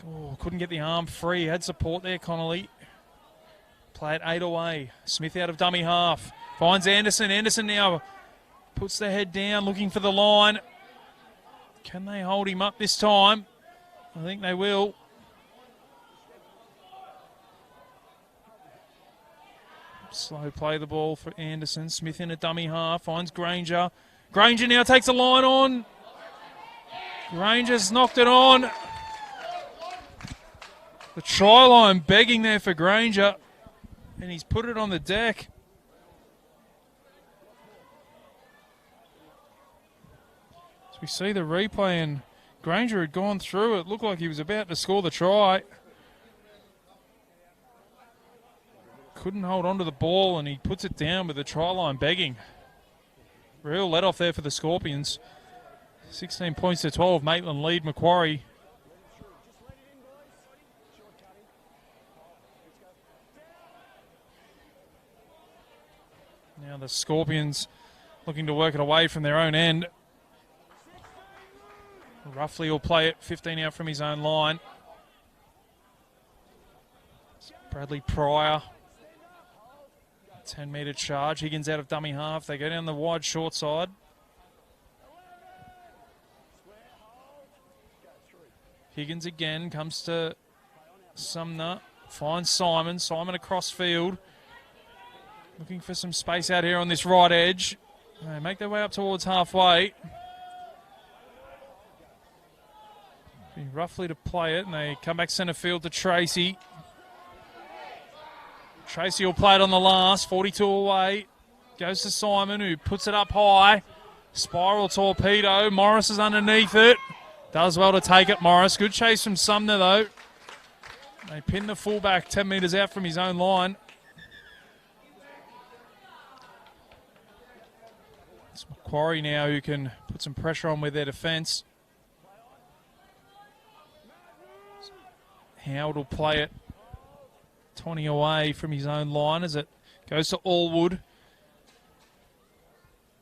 Oh, couldn't get the arm free. Had support there, Connolly. Play it 8 away. Smith out of dummy half. Finds Anderson. Anderson now puts the head down, looking for the line. Can they hold him up this time? I think they will. Slow play the ball for Anderson. Smith in a dummy half. Finds Granger. Granger now takes a line on. Granger's knocked it on. The try line begging there for Granger. And he's put it on the deck. So we see the replay, and Granger had gone through. It looked like he was about to score the try. Couldn't hold on to the ball, and he puts it down with the try line begging. Real let off there for the Scorpions. 16 points to 12. Maitland lead Macquarie. Now the Scorpions looking to work it away from their own end. Roughly will play it 15 out from his own line. Bradley Pryor. 10-metre charge. Higgins out of dummy half. They go down the wide short side. Higgins again comes to Sumner. Finds Simon. Simon across field. Looking for some space out here on this right edge. They make their way up towards halfway. Be roughly to play it, and they come back centre field to Tracy. Tracy will play it on the last, 42 away. Goes to Simon, who puts it up high. Spiral torpedo. Morris is underneath it. Does well to take it, Morris. Good chase from Sumner, though. They pin the fullback 10 metres out from his own line. It's Macquarie now who can put some pressure on with their defence. Howard will play it 20 away from his own line as it goes to Allwood.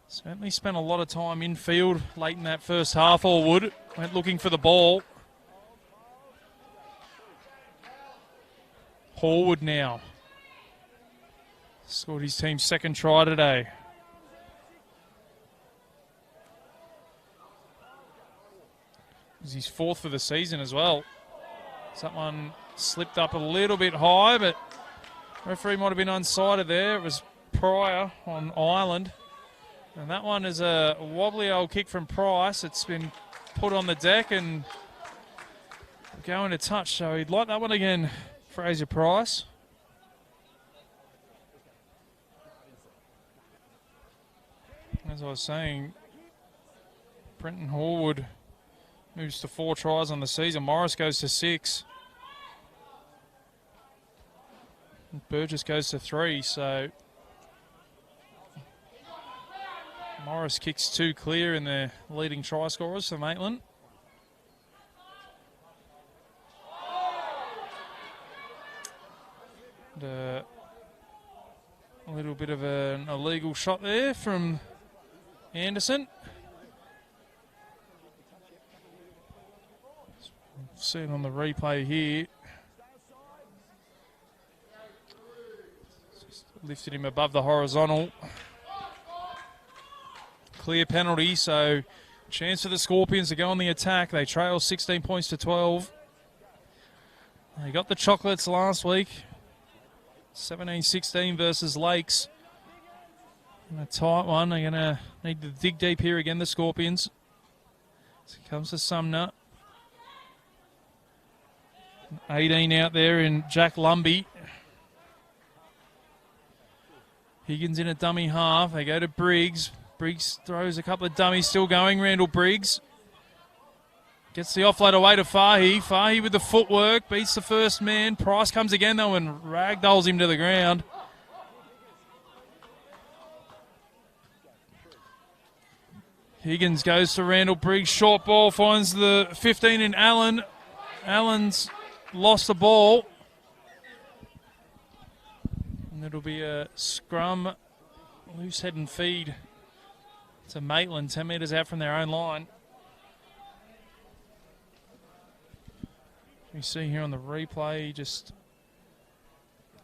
Certainly spent a lot of time in field late in that first half. Allwood went looking for the ball. Hallwood now. Scored his team's second try today. It was his fourth for the season as well. Someone slipped up a little bit high, but referee might have been unsighted there. It was Pryor on Ireland. And that one is a wobbly old kick from Price. It's been put on the deck and going to touch. So he'd like that one again, Fraser Price. As I was saying, Brenton Hallwood moves to 4 tries on the season. Morris goes to 6. And Burgess goes to 3, so Morris kicks 2 clear in the leading try scorers for Maitland. And, a little bit of an illegal shot there from Anderson. See it on the replay here. Just lifted him above the horizontal. Clear penalty, so chance for the Scorpions to go on the attack. They trail 16 points to 12. They got the chocolates last week. 17-16 versus Lakes. And a tight one. They're going to need to dig deep here again, the Scorpions. So it comes to Sumner. 18 out there in Jack Lumby. Higgins in a dummy half. They go to Briggs. Briggs throws a couple of dummies still going. Randall Briggs gets the offload away to Fahy. Fahy with the footwork. Beats the first man. Price comes again though and ragdolls him to the ground. Higgins goes to Randall Briggs. Short ball finds the 15 in Allen. Allen's lost the ball. And it'll be a scrum, loose head and feed to Maitland, 10 metres out from their own line. We see here on the replay, just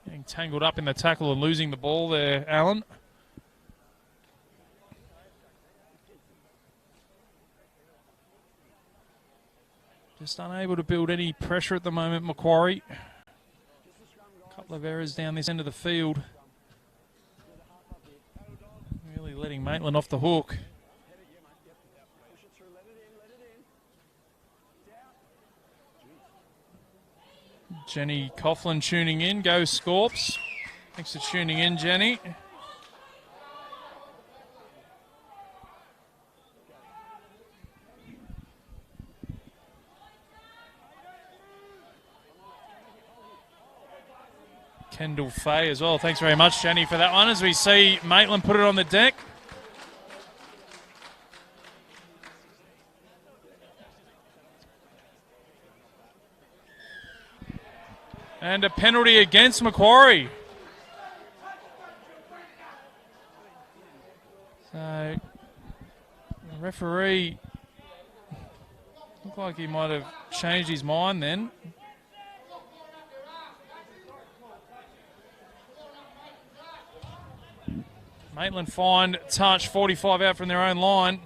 getting tangled up in the tackle and losing the ball there, Allen. Just unable to build any pressure at the moment, Macquarie. A couple of errors down this end of the field. Really letting Maitland off the hook. Jenny Coughlin tuning in. Go Scorps. Thanks for tuning in, Jenny. Kendall Fay as well. Thanks very much, Jenny, for that one. As we see Maitland put it on the deck. And a penalty against Macquarie. So, the referee looked like he might have changed his mind then. Maitland find touch, 45 out from their own line.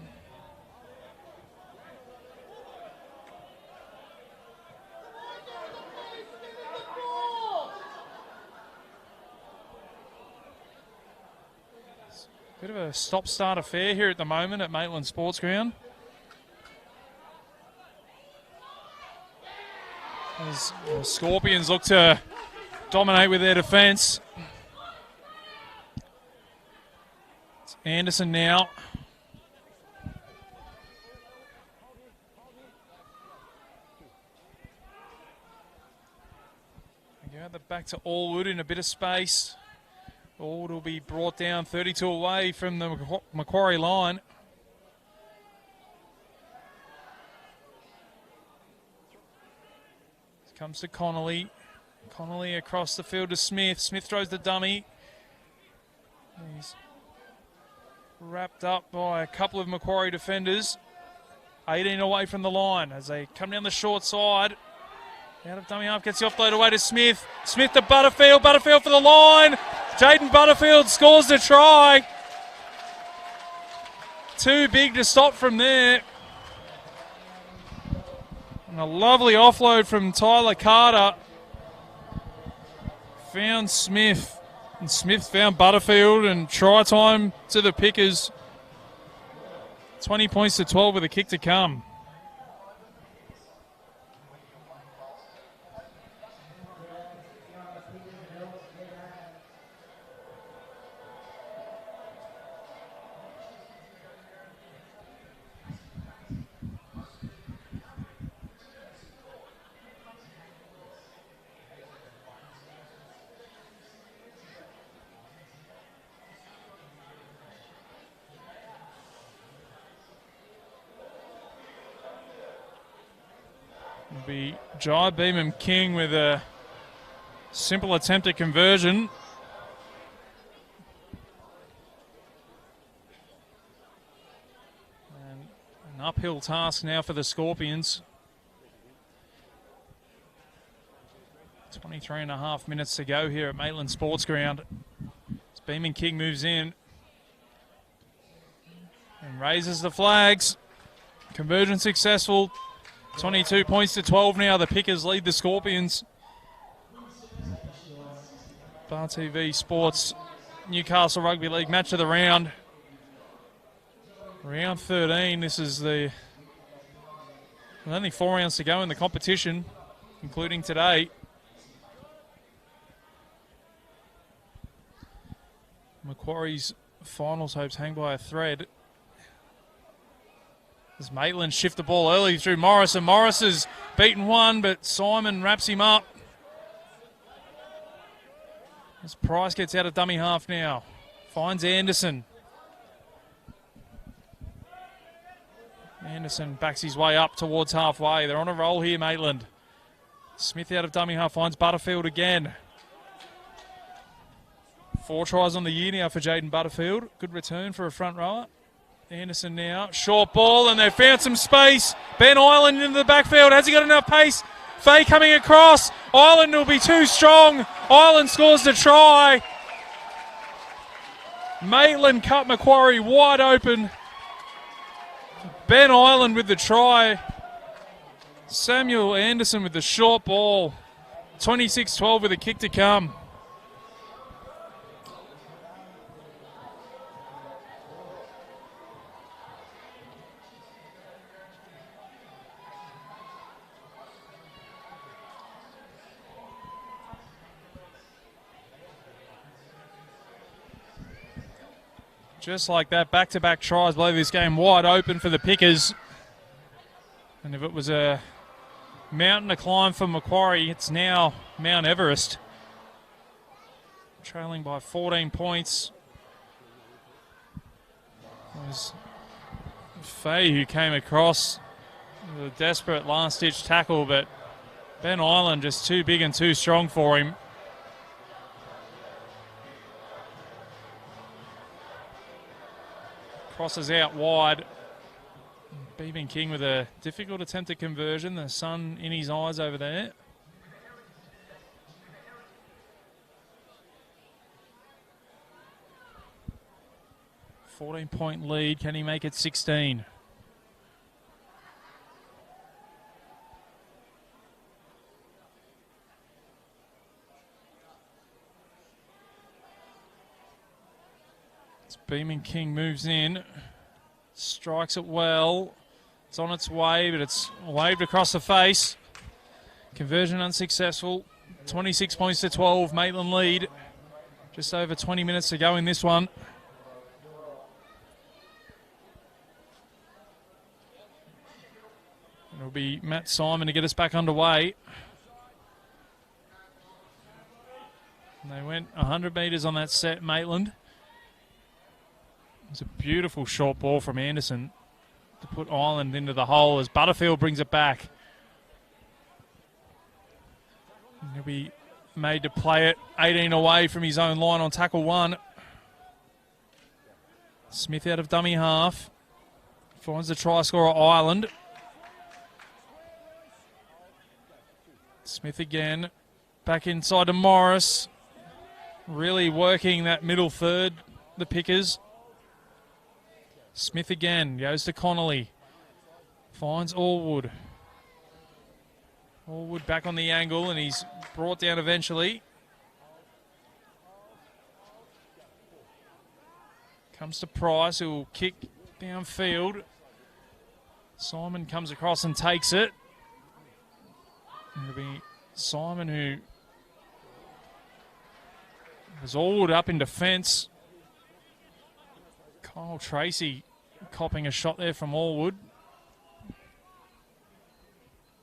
Bit of a stop-start affair here at the moment at Maitland Sports Ground. As the Scorpions look to dominate with their defence. It's Anderson now. They go back to Allwood in a bit of space. Allwood will be brought down 32 away from the Macquarie line. Comes to Connolly. Connolly across the field to Smith. Smith throws the dummy. He's wrapped up by a couple of Macquarie defenders. 18 away from the line as they come down the short side. Out of dummy half, gets the offload away to Smith. Smith to Butterfield. Butterfield for the line. Jaden Butterfield scores the try. Too big to stop from there. And a lovely offload from Tyler Carter. Found Smith. And Smith found Butterfield, and try time to the Pickers. 20 points to 12 with a kick to come. It'll be Jai Beamham King with a simple attempt at conversion. And an uphill task now for the Scorpions. 23 and a half minutes to go here at Maitland Sports Ground. As Beamham King moves in and raises the flags. Conversion successful. 22 points to 12 now. The Pickers lead the Scorpions. Bar TV Sports Newcastle Rugby League match of the round. Round 13. This is the... With only 4 rounds to go in the competition, including today. Macquarie's finals hopes hang by a thread. As Maitland shift the ball early through Morris, and Morris has beaten one, but Simon wraps him up. As Price gets out of dummy half now. Finds Anderson. Anderson backs his way up towards halfway. They're on a roll here, Maitland. Smith out of dummy half, finds Butterfield again. 4 tries on the year now for Jaden Butterfield. Good return for a front rower. Anderson now, short ball, and they've found some space. Ben Ireland into the backfield. Has he got enough pace? Fay coming across. Ireland will be too strong. Ireland scores the try. Maitland cut Macquarie wide open. Ben Ireland with the try. Samuel Anderson with the short ball. 26-12 with a kick to come. Just like that, back-to-back tries blow this game wide open for the Pickers. And if it was a mountain to climb for Macquarie, it's now Mount Everest. Trailing by 14 points. It was Fay who came across with a desperate last-ditch tackle, but Ben Island just too big and too strong for him. Crosses out wide. Beeben King with a difficult attempt at conversion. The sun in his eyes over there. .14 lead. Can he make it 16? Beeben King moves in, strikes it well. It's on its way, but it's waved across the face. Conversion unsuccessful. 26 points to 12. Maitland lead. Just over 20 minutes to go in this one. It'll be Matt Simon to get us back underway. And they went 100 metres on that set, Maitland. It's a beautiful short ball from Anderson to put Island into the hole as Butterfield brings it back. And he'll be made to play it 18 away from his own line on tackle one. Smith out of dummy half. Finds the try scorer Island. Smith again. Back inside to Morris. Really working that middle third, the Pickers. Smith again, goes to Connolly. Finds Allwood. Allwood back on the angle and he's brought down eventually. Comes to Price, who will kick downfield. Simon comes across and takes it. It'll be Simon who was Allwood up in defence. Kyle Tracy copping a shot there from Allwood.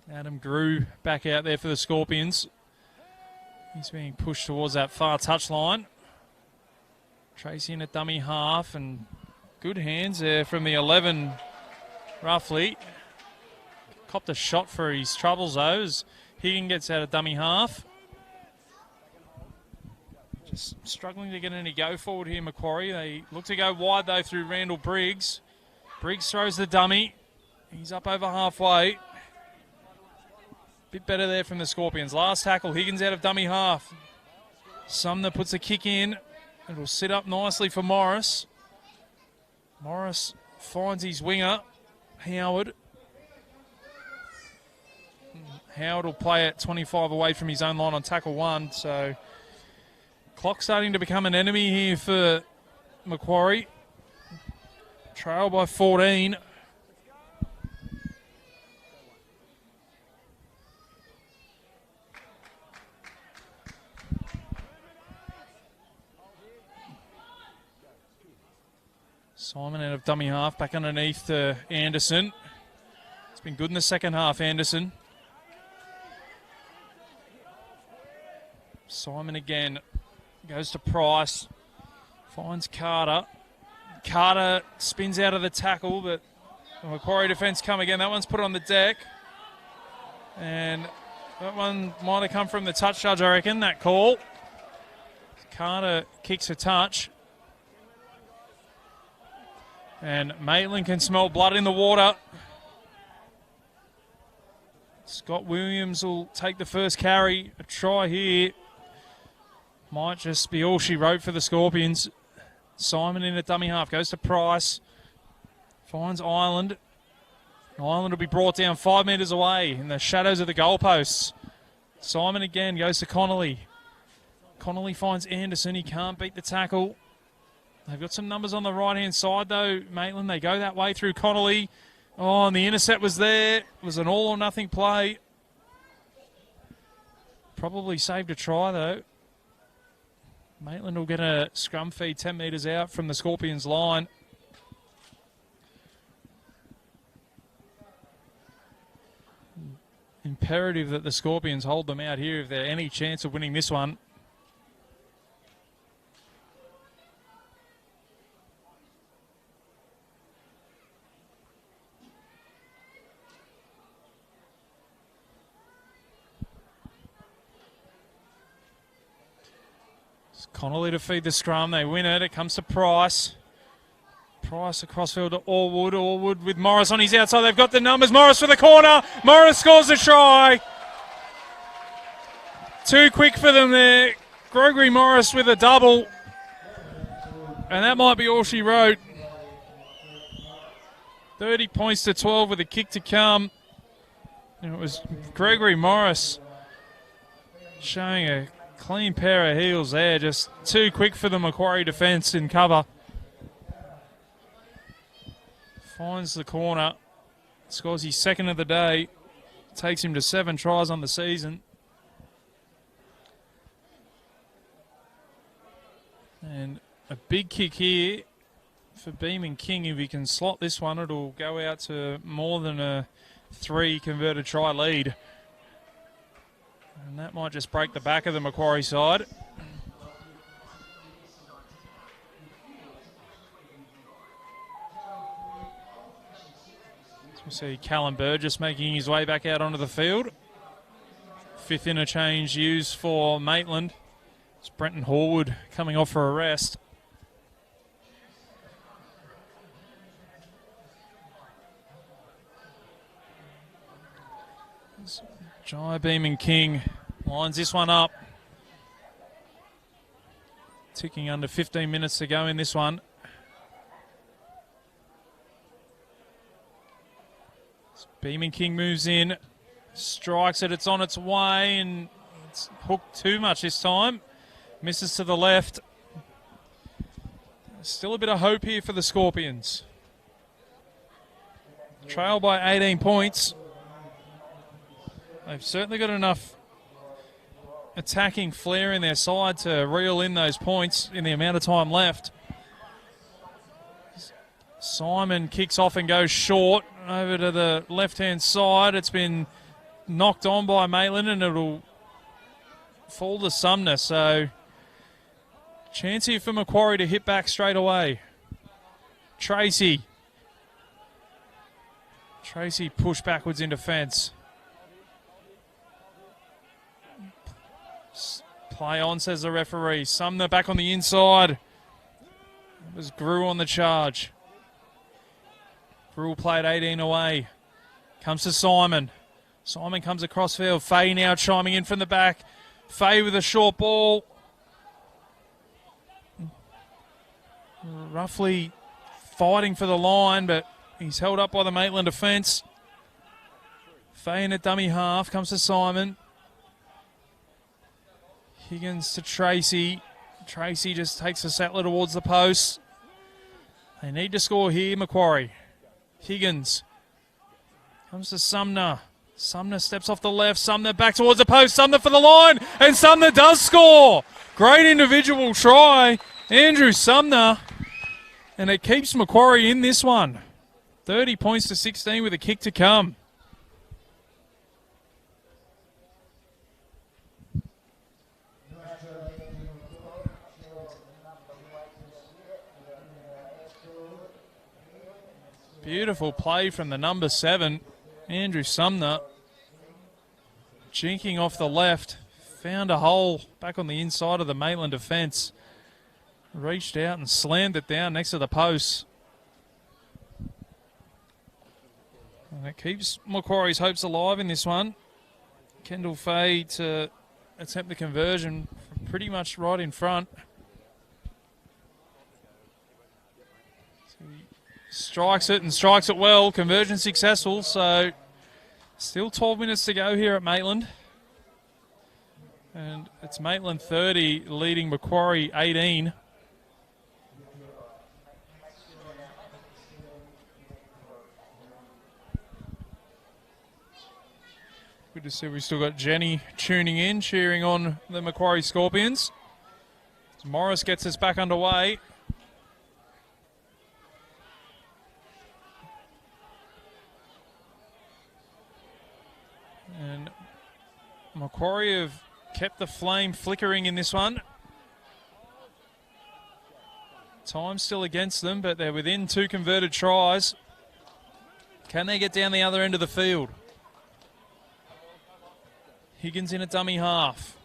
Adam Grew back out there for the Scorpions. He's being pushed towards that far touchline. Tracy in a dummy half and good hands there from the 11 roughly. Copped a shot for his troubles though as Higgin gets out of dummy half. Just struggling to get any go forward here, Macquarie. They look to go wide, though, through Randall Briggs. Briggs throws the dummy. He's up over halfway. Bit better there from the Scorpions. Last tackle, Higgins out of dummy half. Sumner puts a kick in. It'll sit up nicely for Morris. Morris finds his winger, Howard. Howard will play it 25 away from his own line on tackle one, so... Clock starting to become an enemy here for Macquarie. Trail by 14. Simon out of dummy half, back underneath to Anderson. It's been good in the second half, Anderson. Simon again. Goes to Price, finds Carter. Carter spins out of the tackle, but the Macquarie defence come again. That one's put on the deck. And that one might have come from the touch judge, I reckon, that call. Carter kicks a touch. And Maitland can smell blood in the water. Scott Williams will take the first carry. A try here. Might just be all she wrote for the Scorpions. Simon in a dummy half. Goes to Price. Finds Island. Island will be brought down 5 metres away in the shadows of the goalposts. Simon again goes to Connolly. Connolly finds Anderson. He can't beat the tackle. They've got some numbers on the right-hand side, though, Maitland. They go that way through Connolly. Oh, and the intercept was there. It was an all-or-nothing play. Probably saved a try, though. Maitland will get a scrum feed 10 metres out from the Scorpions line. Imperative that the Scorpions hold them out here if they're any chance of winning this one. It's Connolly to feed the scrum. They win it. It comes to Price. Price across field to Allwood. Allwood with Morris on his outside. They've got the numbers. Morris for the corner. Morris scores a try. Too quick for them there. Gregory Morris with a double. And that might be all she wrote. 30 points to 12 with a kick to come. And it was Gregory Morris showing a clean pair of heels there. Just too quick for the Macquarie defence in cover. Finds the corner, scores his second of the day, takes him to 7 tries on the season. And a big kick here for Beeman King. If he can slot this one, it'll go out to more than a 3 converted try lead. And that might just break the back of the Macquarie side. We see Callum Burgess making his way back out onto the field. 5th interchange used for Maitland. It's Brenton Horwood coming off for a rest. Jai Beeman King lines this one up. Ticking under 15 minutes to go in this one. Beeman King moves in, strikes it, it's on its way, and it's hooked too much this time. Misses to the left. Still a bit of hope here for the Scorpions. Trail by 18 points. They've certainly got enough attacking flair in their side to reel in those points in the amount of time left. Simon kicks off and goes short over to the left-hand side. It's been knocked on by Maitland and it'll fall to Sumner. So chance here for Macquarie to hit back straight away. Tracy pushed backwards in defence. Play on, says the referee. Sumner back on the inside. It was Grew on the charge. Grew played 18 away. Comes to Simon. Simon comes across field. Fay now chiming in from the back. Fay with a short ball. Roughly fighting for the line, but he's held up by the Maitland defence. Fay in a dummy half. Comes to Simon. Higgins to Tracy. Tracy just takes a settler towards the post. They need to score here, Macquarie. Higgins comes to Sumner. Sumner steps off the left. Sumner back towards the post. Sumner for the line. And Sumner does score. Great individual try. Andrew Sumner. And it keeps Macquarie in this one. 30 points to 16 with a kick to come. Beautiful play from the number 7, Andrew Sumner. Jinking off the left. Found a hole back on the inside of the Maitland defence. Reached out and slammed it down next to the post. And it keeps Macquarie's hopes alive in this one. Kendall Fay to attempt the conversion from pretty much right in front. Strikes it and strikes it well. Conversion successful, so still 12 minutes to go here at Maitland. And it's Maitland 30 leading Macquarie 18. Good to see we've still got Jenny tuning in, cheering on the Macquarie Scorpions. Morris gets us back underway. And Macquarie have kept the flame flickering in this one. Time's still against them, but they're within 2 converted tries. Can they get down the other end of the field? Higgins in a dummy half.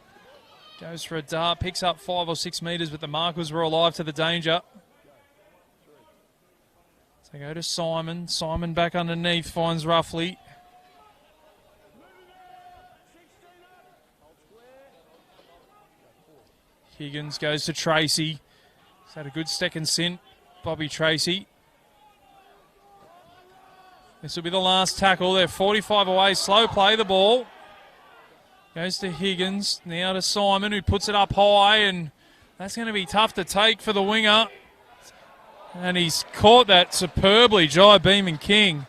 Goes for a dart, picks up 5 or 6 metres, but the markers were alive to the danger. So go to Simon. Simon back underneath, finds Roughly. Higgins goes to Tracy. He's had a good second stint, Bobby Tracy. This will be the last tackle. They're 45 away. Slow play the ball. Goes to Higgins. Now to Simon, who puts it up high, and that's going to be tough to take for the winger. And he's caught that superbly, Jai Beeman King.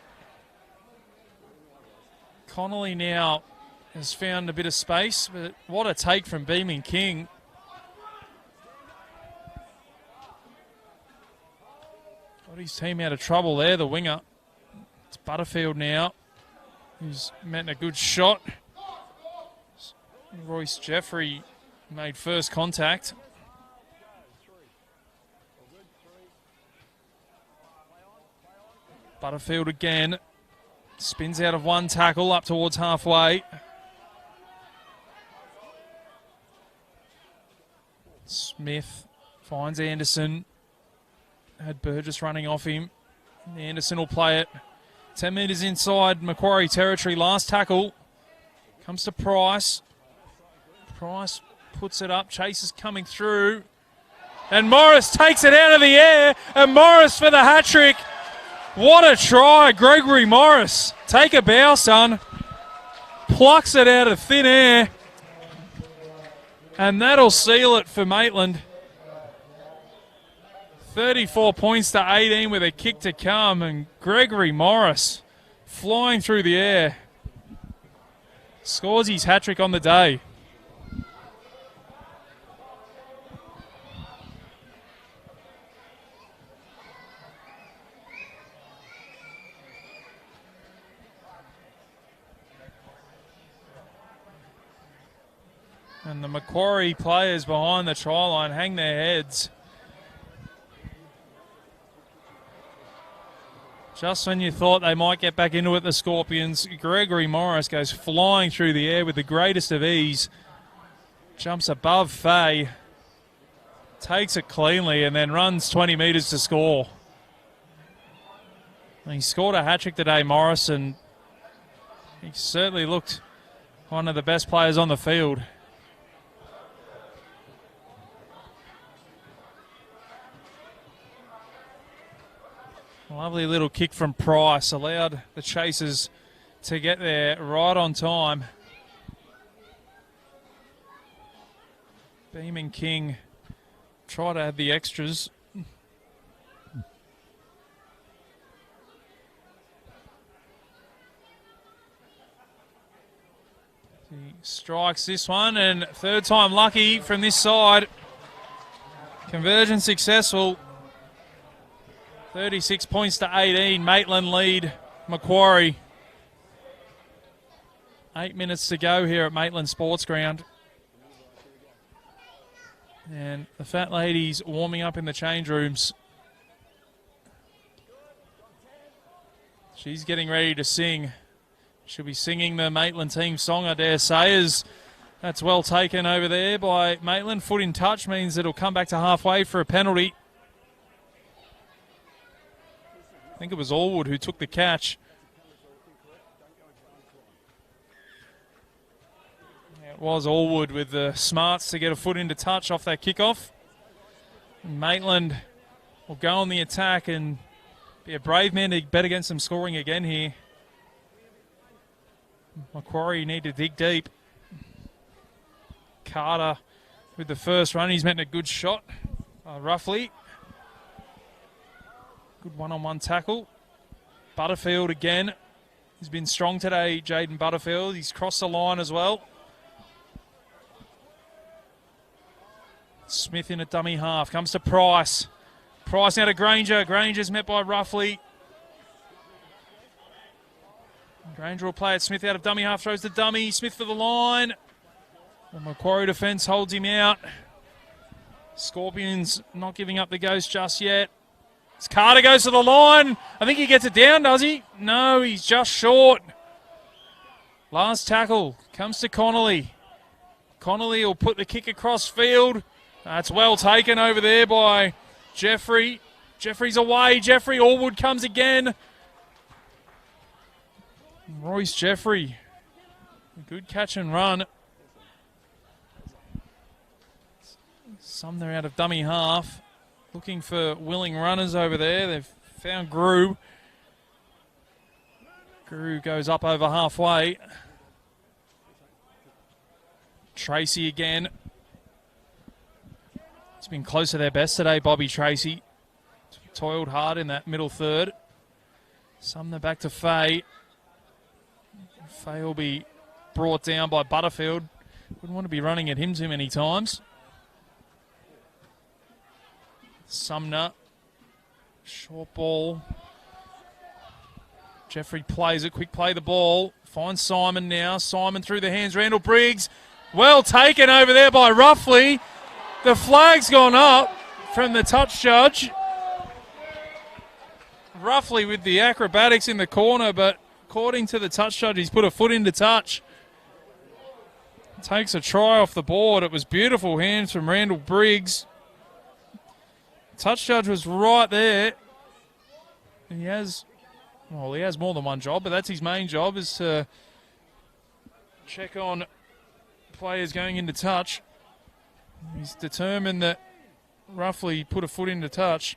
Connolly now has found a bit of space, but what a take from Beeman King. Got his team out of trouble there, the winger. It's Butterfield now, who's met a good shot. Royce Jeffrey made first contact. Butterfield again. Spins out of one tackle up towards halfway. Smith finds Anderson. Had Burgess running off him. Anderson will play it. 10 metres inside Macquarie territory. Last tackle comes to Price. Price puts it up. Chase is coming through. And Morris takes it out of the air. And Morris for the hat-trick. What a try, Gregory Morris. Take a bow, son. Plucks it out of thin air. And that'll seal it for Maitland. 34 points to 18 with a kick to come. And Gregory Morris flying through the air. Scores his hat-trick on the day. And the Macquarie players behind the try line hang their heads. Just when you thought they might get back into it, the Scorpions, Gregory Morris goes flying through the air with the greatest of ease. Jumps above Fay. Takes it cleanly and then runs 20 metres to score. And he scored a hat-trick today, Morris, and he certainly looked one of the best players on the field. Lovely little kick from Price, allowed the Chasers to get there right on time. Beeman King try to add the extras. He strikes this one, and third time lucky from this side. Conversion successful. 36 points to 18. Maitland lead Macquarie. 8 minutes to go here at Maitland Sports Ground. And the fat lady's warming up in the change rooms. She's getting ready to sing. She'll be singing the Maitland team song, I dare say, as that's well taken over there by Maitland. Foot in touch means it'll come back to halfway for a penalty. I think it was Allwood who took the catch. Yeah, it was Allwood with the smarts to get a foot into touch off that kickoff. And Maitland will go on the attack and be a brave man to bet against some scoring again here. Macquarie need to dig deep. Carter with the first run. He's met a good shot, roughly. Good one-on-one tackle. Butterfield again. He's been strong today, Jaden Butterfield. He's crossed the line as well. Smith in a dummy half. Comes to Price. Price now to Granger. Granger's met by Roughly. Granger will play it. Smith out of dummy half. Throws the dummy. Smith for the line. The Macquarie defence holds him out. Scorpions not giving up the ghost just yet. As Carter goes to the line. I think he gets it down, does he? No, he's just short. Last tackle comes to Connolly. Connolly will put the kick across field. That's well taken over there by Jeffrey. Jeffrey's away. Jeffrey, Allwood comes again. Royce Jeffrey. Good catch and run. Sumner out of dummy half. Looking for willing runners over there. They've found Grew. Grew goes up over halfway. Tracy again. It's been close to their best today, Bobby Tracy. Toiled hard in that middle third. Sumner back to Faye. Faye will be brought down by Butterfield. Wouldn't want to be running at him too many times. Sumner. Short ball. Jeffrey plays it. Quick play the ball. Finds Simon now. Simon through the hands. Randall Briggs. Well taken over there by Roughly. The flag's gone up from the touch judge. Roughly with the acrobatics in the corner, but according to the touch judge, he's put a foot into touch. Takes a try off the board. It was beautiful hands from Randall Briggs. Touch judge was right there. He has more than one job, but that's his main job, is to check on players going into touch. He's determined that Roughly put a foot into touch.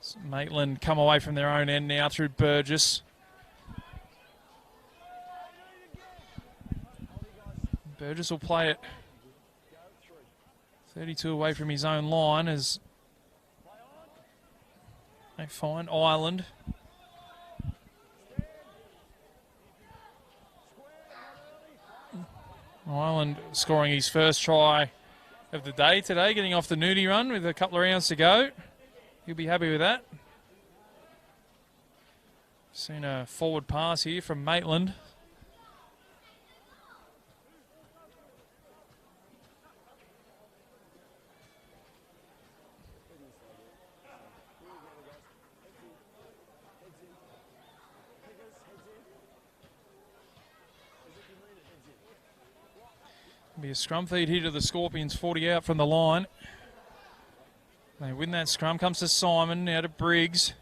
So Maitland come away from their own end now through Burgess. Burgess will play it 32 away from his own line as they find Ireland. Ireland scoring his first try of the day today, getting off the nudie run with a couple of rounds to go. He'll be happy with that. Seen a forward pass here from Maitland. Be a scrum feed here to the Scorpions, 40 out from the line. They win that scrum, comes to Simon, now to Briggs.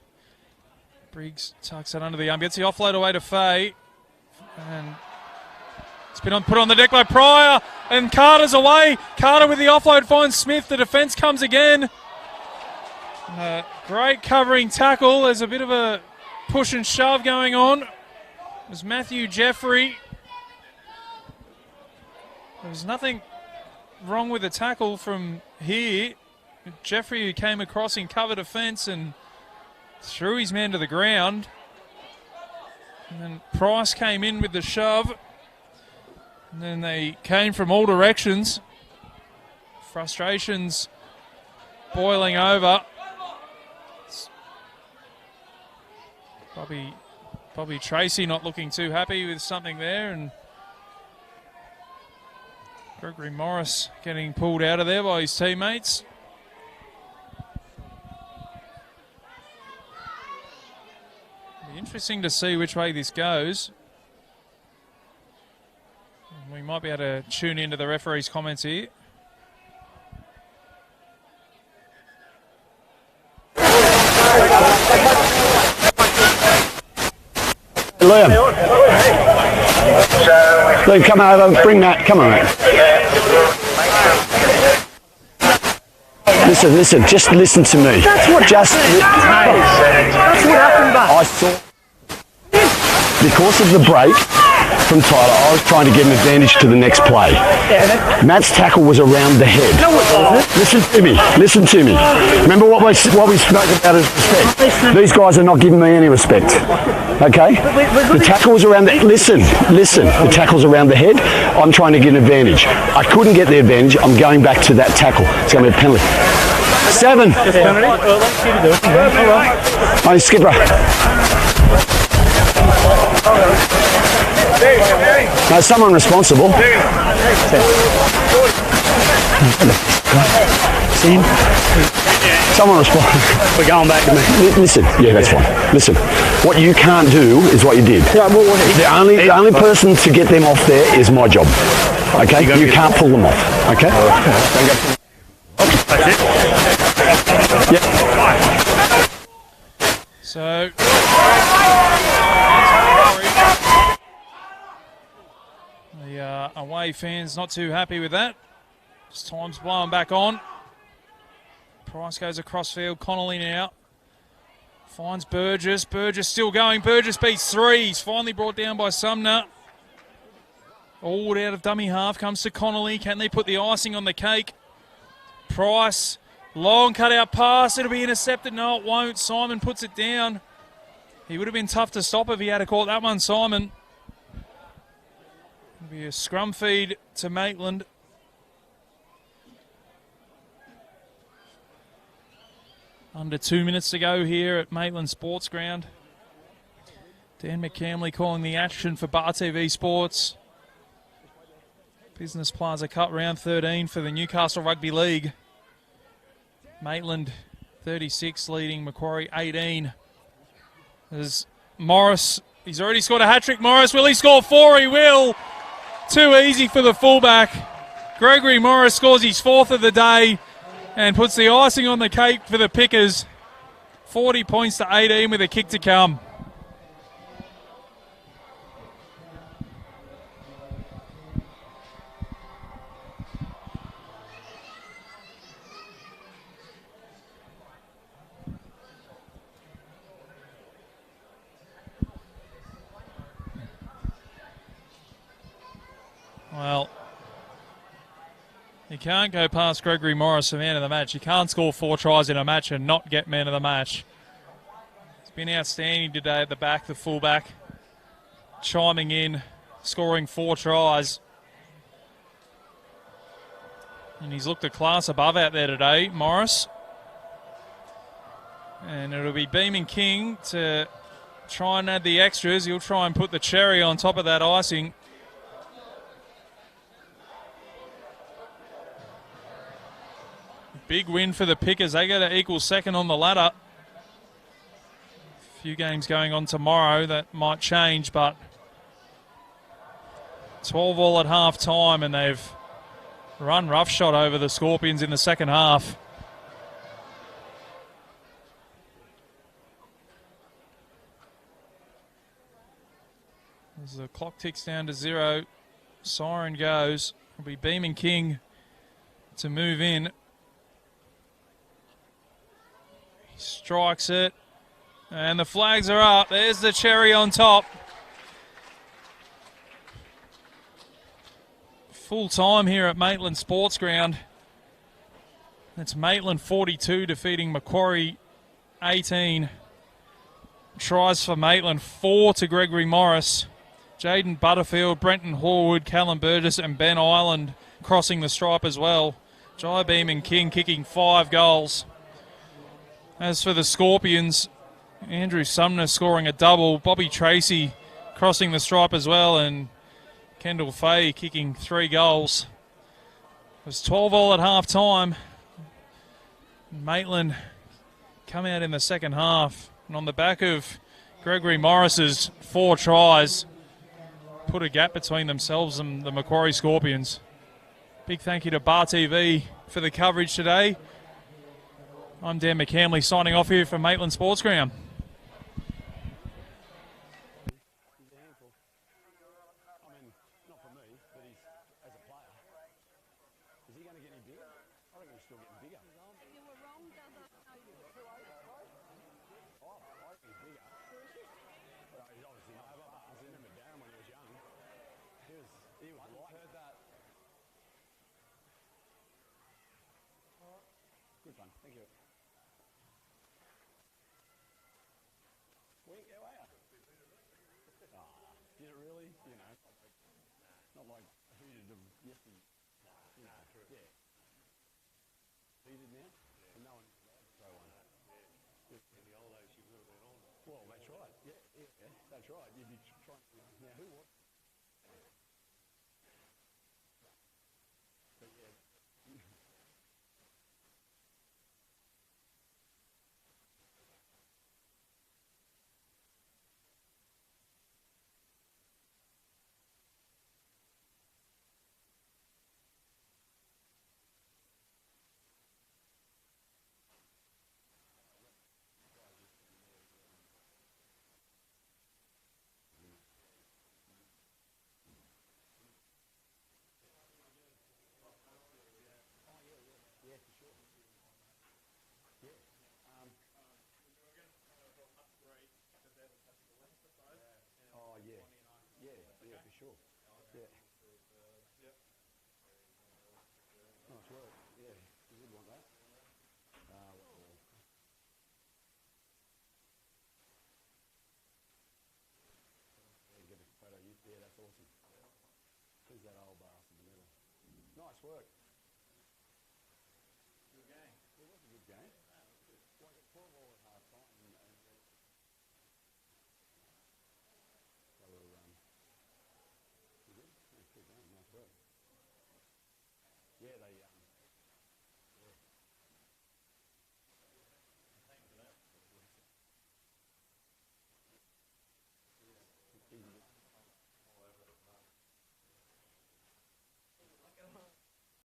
Briggs tucks it under the arm, gets the offload away to Faye. And it's been put on the deck by Pryor, and Carter's away. Carter with the offload finds Smith, the defence comes again. Great covering tackle, there's a bit of a push and shove going on. It was Matthew Jeffrey. There was nothing wrong with the tackle from here. Jeffrey, who came across in cover defence and threw his man to the ground. And then Price came in with the shove. And then they came from all directions. Frustrations boiling over. Bobby Tracy not looking too happy with something there, and Gregory Morris getting pulled out of there by his teammates. It'll be interesting to see which way this goes. We might be able to tune into the referee's comments here. Liam. Liam, come over, bring Matt, come on, mate. Listen, just listen to me. That's what happened, but I saw, because of the break, from Tyler. I was trying to get an advantage to the next play. Matt's tackle was around the head. No, it wasn't. Listen to me. Listen to me. Remember what we spoke about as respect. These guys are not giving me any respect. Okay? The tackle was around the... Listen. The tackle's around the head. I'm trying to get an advantage. I couldn't get the advantage. I'm going back to that tackle. It's going to be a penalty. 7. Hey, skipper. No, someone responsible. See him? Someone responsible. We're going back to me. Listen, yeah, that's fine. Listen, what you can't do is what you did. The only person to get them off there is my job. Okay? You can't pull them off. Okay? That's it. Yeah. So, the away fans not too happy with that. Just time's blowing back on. Price goes across field. Connolly now finds Burgess. Burgess still going. Burgess beats 3. He's finally brought down by Sumner. All out of dummy half comes to Connolly. Can they put the icing on the cake? Price, long cut-out pass. It'll be intercepted. No, it won't. Simon puts it down. He would have been tough to stop if he had to call that one, Simon. It'll be a scrum feed to Maitland. Under 2 minutes to go here at Maitland Sports Ground. Dan McCamley calling the action for Bar TV Sports. Business Plaza Cup round 13 for the Newcastle Rugby League. Maitland 36 leading Macquarie 18. There's Morris. He's already scored a hat-trick. Morris, will he score 4? He will. Too easy for the fullback. Gregory Morris scores his 4th of the day and puts the icing on the cake for the Pickers. 40 points to 18 with a kick to come. Well, you can't go past Gregory Morris, the man of the match. You can't score 4 tries in a match and not get man of the match. He's been outstanding today at the back, the fullback, chiming in, scoring 4 tries. And he's looked a class above out there today, Morris. And it'll be Beeman King to try and add the extras. He'll try and put the cherry on top of that icing. Big win for the Pickers. They go to equal second on the ladder. A few games going on tomorrow that might change, but 12 all at half time, and they've run roughshod over the Scorpions in the second half. As the clock ticks down to 0, siren goes. It'll be Beeman King to move in. Strikes it, and the flags are up. There's the cherry on top. Full time here at Maitland Sports Ground. It's Maitland 42 defeating Macquarie 18. Tries for Maitland, 4 to Gregory Morris. Jaden Butterfield, Brenton Horwood, Callum Burgess and Ben Ireland crossing the stripe as well. Jai Beeman King kicking 5 goals. As for the Scorpions, Andrew Sumner scoring a double, Bobby Tracy crossing the stripe as well, and Kendall Fay kicking 3 goals. It was 12 all at half time. Maitland come out in the second half, and on the back of Gregory Morris's 4 tries, put a gap between themselves and the Macquarie Scorpions. Big thank you to Bar TV for the coverage today. I'm Dan McCamley signing off here from Maitland Sports Ground. He was right. Heard that. Good fun. Thank you. Wink, how are you? Did it really? You know, not like who did them yesterday. You know, yeah. Heated now? Yeah. And no one throw one. In the old days, you would have been on. Well, that's right. Yeah, that's right. You'd be trying. Now, who was? But yeah. Yeah, for sure. Yeah. Oh, yeah. Yeah, for sure. Yeah. Nice work. Yeah, you would want that. Yeah, get a photo. Yeah, that's awesome. Who's that old bastard in the middle? Nice work.